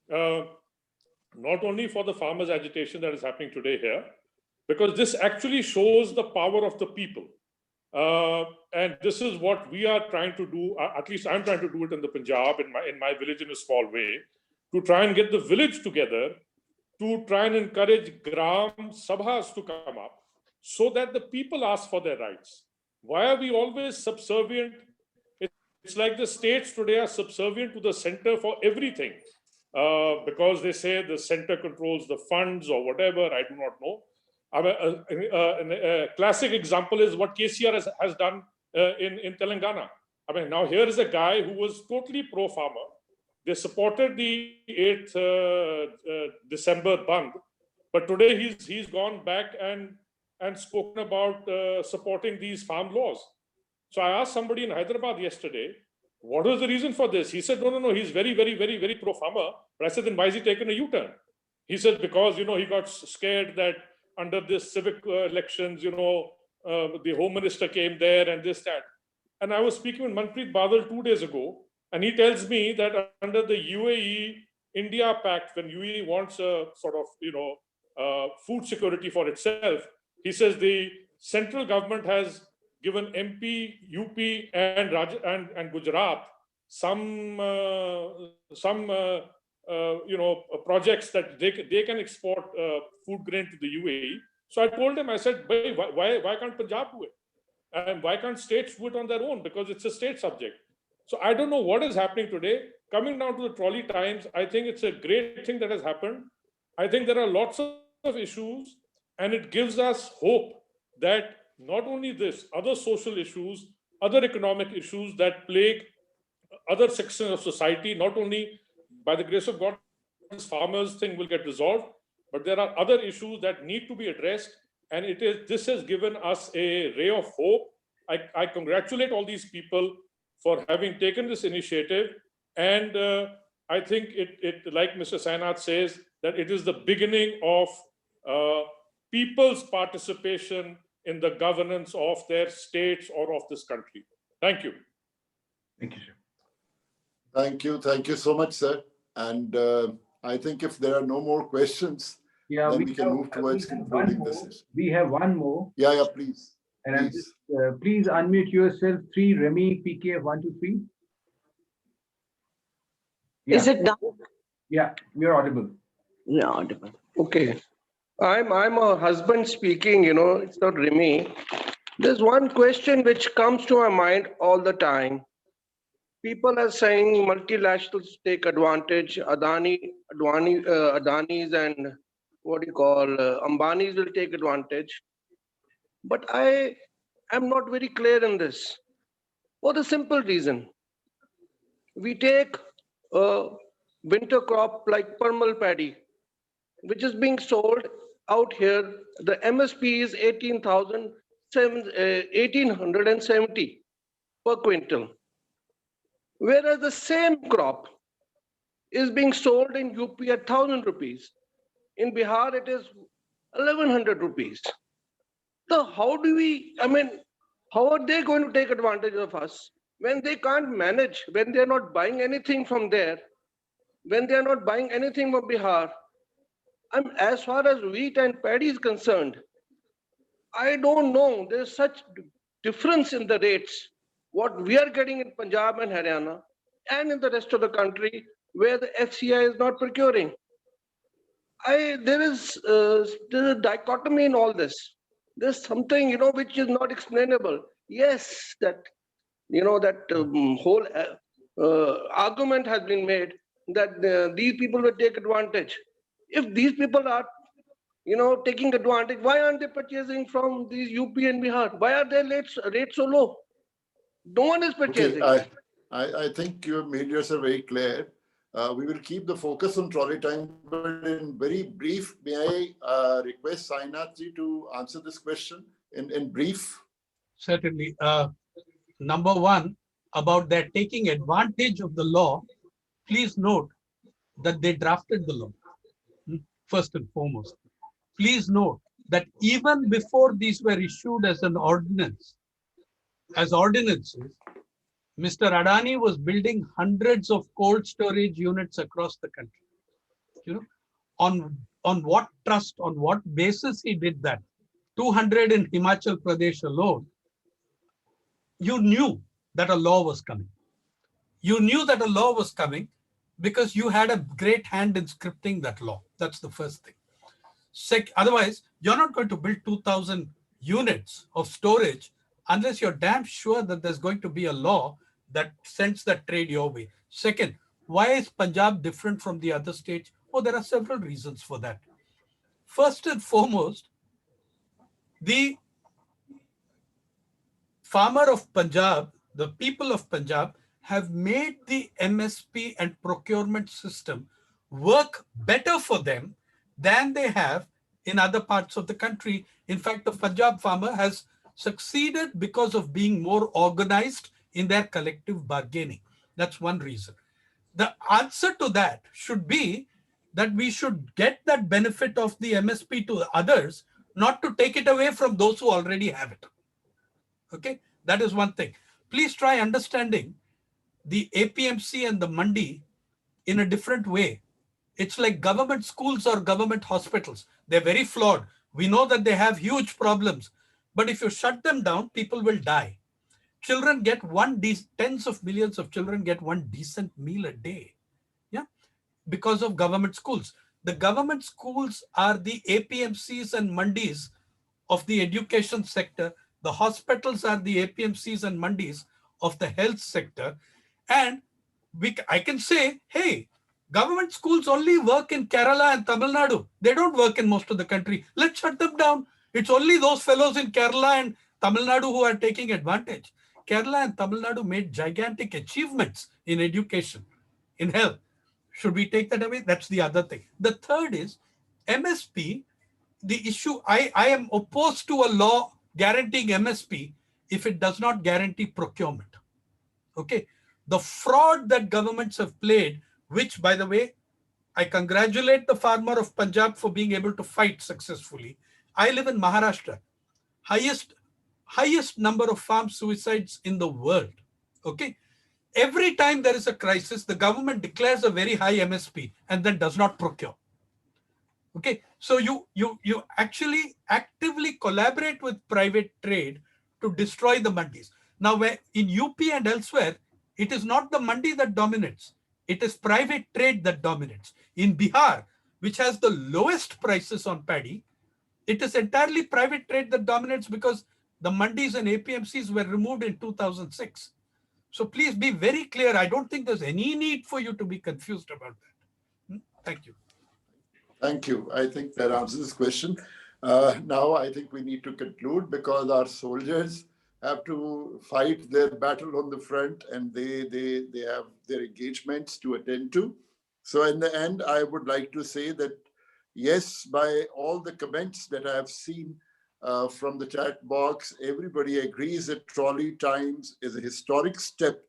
not only for the farmers' agitation that is happening today here, because this actually shows the power of the people. And this is what we are trying to do, at least I'm trying to do it in the Punjab, in my village in a small way, to try and get the village together, to try and encourage Gram Sabhas to come up, so that the people ask for their rights. Why are we always subservient? It's like the states today are subservient to the center for everything, because they say the center controls the funds or whatever, I do not know. A classic example is what KCR has done in Telangana. I mean, now here is a guy who was totally pro-farmer. They supported the 8th December Bandh, but today he's gone back and spoken about supporting these farm laws. So I asked somebody in Hyderabad yesterday, what was the reason for this? He said, no, he's very, very, very, very pro-farmer. But I said, then why is he taking a U-turn? He said, because, he got scared that under this civic elections, the Home Minister came there and this, that. And I was speaking with Manpreet Badal 2 days ago, and he tells me that under the UAE-India Pact, when UAE wants a sort of, food security for itself, he says the central government has given MP, UP, and Gujarat some projects that they can export food grain to the UAE. So I told him, I said, why can't Punjab do it? And why can't states do it on their own? Because it's a state subject. So I don't know what is happening today. Coming down to the trolley times, I think it's a great thing that has happened. I think there are lots of issues, and it gives us hope that not only this, other social issues, other economic issues that plague other sections of society, not only by the grace of God, this farmers thing will get resolved, but there are other issues that need to be addressed. And this has given us a ray of hope. I congratulate all these people for having taken this initiative. And I think it, like Mr. Sainath says, that it is the beginning of people's participation in the governance of their states or of this country. Thank you. Thank you, sir. Thank you so much, sir. And I think if there are no more questions, Yeah, then we can move towards concluding this session. We have one more. Yeah, please. And I'm Please. just, please unmute yourself. 3 Remy PKF 1 2 3. Yeah. Is it done? Yeah, you're audible. Yeah, audible. Okay. I'm a husband speaking, it's not Remy. There's one question which comes to my mind all the time. People are saying multinationals take advantage, Adani's and Ambani's will take advantage. But I am not very clear in this for the simple reason. We take a winter crop like permal paddy, which is being sold out here. The MSP is 1870 per quintal. Whereas the same crop is being sold in UP at 1,000 rupees. In Bihar, it is 1,100 rupees. So how are they going to take advantage of us when they can't manage, when they're not buying anything from there, when they're not buying anything from Bihar? As far as wheat and paddy is concerned, I don't know. There's such difference in the rates, what we are getting in Punjab and Haryana and in the rest of the country where the FCI is not procuring. There is a dichotomy in all this. There's something, which is not explainable. Yes, that whole argument has been made that these people will take advantage. If these people are, taking advantage, why aren't they purchasing from these UP and Bihar? Why are their rates so low? No one is purchasing. Okay, I think you have made yourself very clear. We will keep the focus on trolley time, but in very brief, may I request Sainath ji to answer this question in brief? Certainly. Number one, about their taking advantage of the law, please note that they drafted the law, first and foremost. Please note that even before these were issued as an ordinance, as ordinances, Mr. Adani was building hundreds of cold storage units across the country. On what trust, on what basis he did that? 200 in Himachal Pradesh alone. You knew that a law was coming. You knew that a law was coming because you had a great hand in scripting that law. That's the first thing. Otherwise, you're not going to build 2,000 units of storage unless you're damn sure that there's going to be a law that sends that trade your way. Second, why is Punjab different from the other states? Oh, there are several reasons for that. First and foremost, the farmer of Punjab, the people of Punjab, have made the MSP and procurement system work better for them than they have in other parts of the country. In fact, the Punjab farmer has succeeded because of being more organized in their collective bargaining. That's one reason. The answer to that should be that we should get that benefit of the MSP to others, not to take it away from those who already have it. Okay, that is one thing. Please try understanding the APMC and the Mandi in a different way. It's like government schools or government hospitals. They're very flawed. We know that they have huge problems, but if you shut them down, people will die. Children get tens of millions of children get one decent meal a day. Yeah, because of government schools. The government schools are the APMCs and Mandis of the education sector. The hospitals are the APMCs and Mandis of the health sector. And I can say, hey, government schools only work in Kerala and Tamil Nadu. They don't work in most of the country. Let's shut them down. It's only those fellows in Kerala and Tamil Nadu who are taking advantage. Kerala and Tamil Nadu made gigantic achievements in education, in health. Should we take that away? That's the other thing. The third is MSP. The issue, I am opposed to a law guaranteeing MSP if it does not guarantee procurement. Okay. The fraud that governments have played, which, by the way, I congratulate the farmer of Punjab for being able to fight successfully. I live in Maharashtra, highest number of farm suicides in the world. Okay. Every time there is a crisis, the government declares a very high MSP and then does not procure. Okay, so you actually actively collaborate with private trade to destroy the mandis. Now, where in UP and elsewhere, it is not the mandi that dominates. It is private trade that dominates. In Bihar, which has the lowest prices on paddy, it is entirely private trade that dominates because the mandis and APMCs were removed in 2006. So please be very clear. I don't think there's any need for you to be confused about that. Thank you. Thank you. I think that answers this question. Now I think we need to conclude because our soldiers have to fight their battle on the front and they have their engagements to attend to. So in the end, I would like to say that yes, by all the comments that I have seen from the chat box, everybody agrees that Trolley Times is a historic step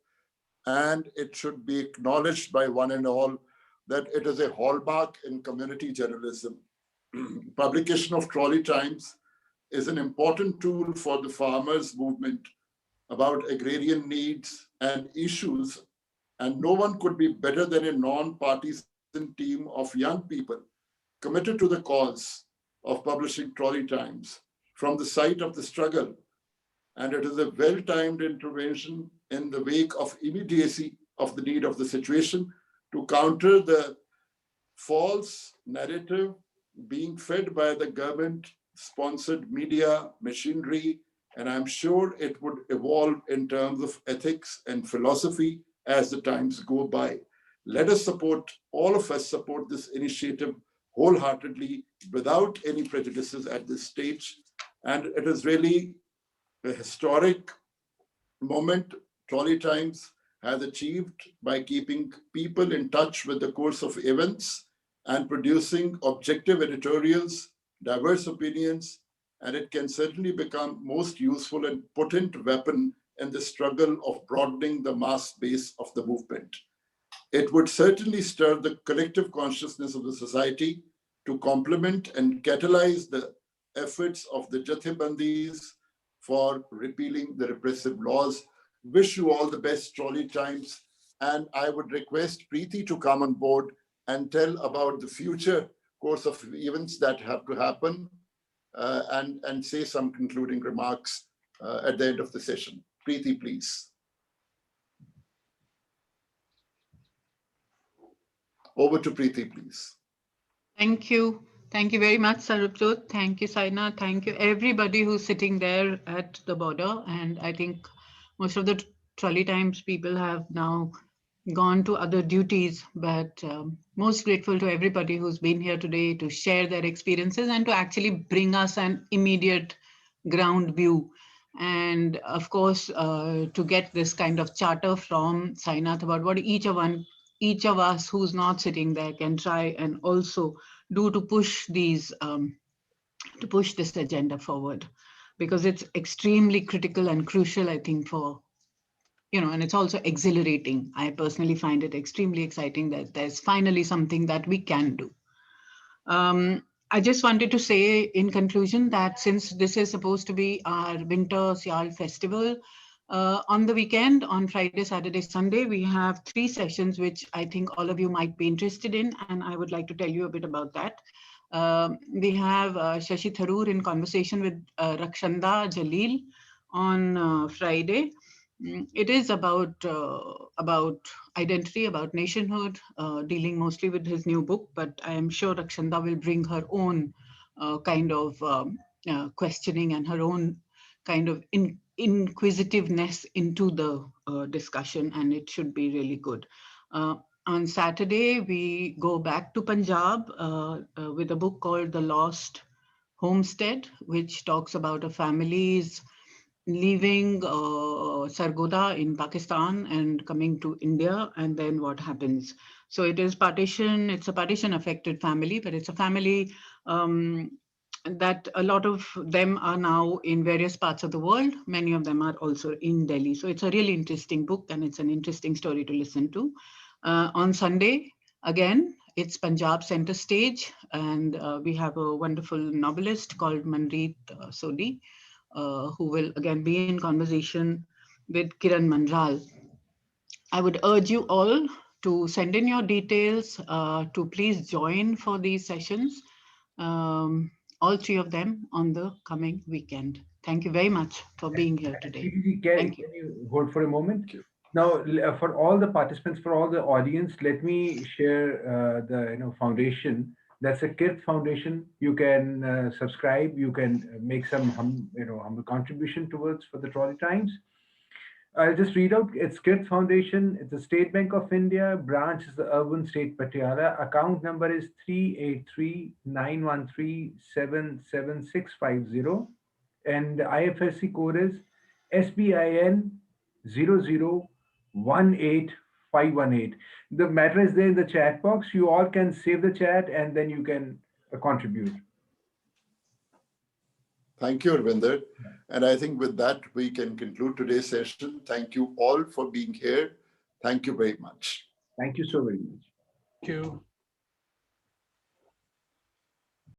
and it should be acknowledged by one and all that it is a hallmark in community journalism. Publication of Trolley Times is an important tool for the farmers' movement about agrarian needs and issues, and no one could be better than a non-partisan team of young people committed to the cause of publishing Trolley Times from the site of the struggle. And it is a well-timed intervention in the wake of immediacy of the need of the situation to counter the false narrative being fed by the government-sponsored media machinery. And I'm sure it would evolve in terms of ethics and philosophy as the times go by. Let us support, all of us support this initiative wholeheartedly without any prejudices at this stage. And it is really a historic moment Trolley Times has achieved by keeping people in touch with the course of events and producing objective editorials, diverse opinions, and it can certainly become most useful and potent weapon in the struggle of broadening the mass base of the movement. It would certainly stir the collective consciousness of the society to complement and catalyze the efforts of the Jathebandis for repealing the repressive laws. Wish you all the best, Trolley Times. And I would request Preeti to come on board and tell about the future course of events that have to happen and say some concluding remarks at the end of the session. Preeti, please. Over to Preeti, please. Thank you. Thank you very much, Sarabjot. Thank you, Saina. Thank you, everybody who's sitting there at the border. And I think most of the Trolley Times people have now gone to other duties, but most grateful to everybody who's been here today to share their experiences and to actually bring us an immediate ground view. And of course, to get this kind of charter from Sainath about what each of us who's not sitting there can try and also do to push these, to push this agenda forward, because it's extremely critical and crucial, I think, for, and it's also exhilarating. I personally find it extremely exciting that there's finally something that we can do. I just wanted to say in conclusion that since this is supposed to be our Winter Sial Festival, on the weekend, on Friday, Saturday, Sunday, we have 3 sessions, which I think all of you might be interested in, and I would like to tell you a bit about that. We have Shashi Tharoor in conversation with Rakshanda Jalil on Friday. It is about identity, about nationhood, dealing mostly with his new book, but I am sure Rakshanda will bring her own kind of questioning and her own kind of inquisitiveness into the discussion, and it should be really good. On Saturday, we go back to Punjab with a book called The Lost Homestead, which talks about a family's leaving Sargodha in Pakistan and coming to India, and then what happens. So it is partition, it's a partition affected family, but it's a family that a lot of them are now in various parts of the world. Many of them are also in Delhi. So it's a really interesting book and it's an interesting story to listen to. On Sunday, again, It's Punjab Center Stage, and we have a wonderful novelist called Manpreet Sodhi, who will again be in conversation with Kiran Manral. I would urge you all to send in your details to please join for these sessions, all three of them on the coming weekend. Thank you very much for being here today. Can you hold for a moment? Now, for all the participants, for all the audience, let me share the foundation. That's a Kirt Foundation. You can subscribe. You can make some humble contribution towards for the Trolley Times. I'll just read out. It's Kirt Foundation. It's the State Bank of India. Branch is the Urban State Patiala. Account number is 383-913-77650. And the IFSC code is SBIN 0018518. The matter is there in the chat box. You all can save the chat and then you can contribute. Thank you, Arvinder. And I think with that, we can conclude today's session. Thank you all for being here. Thank you very much. Thank you so very much. Thank you.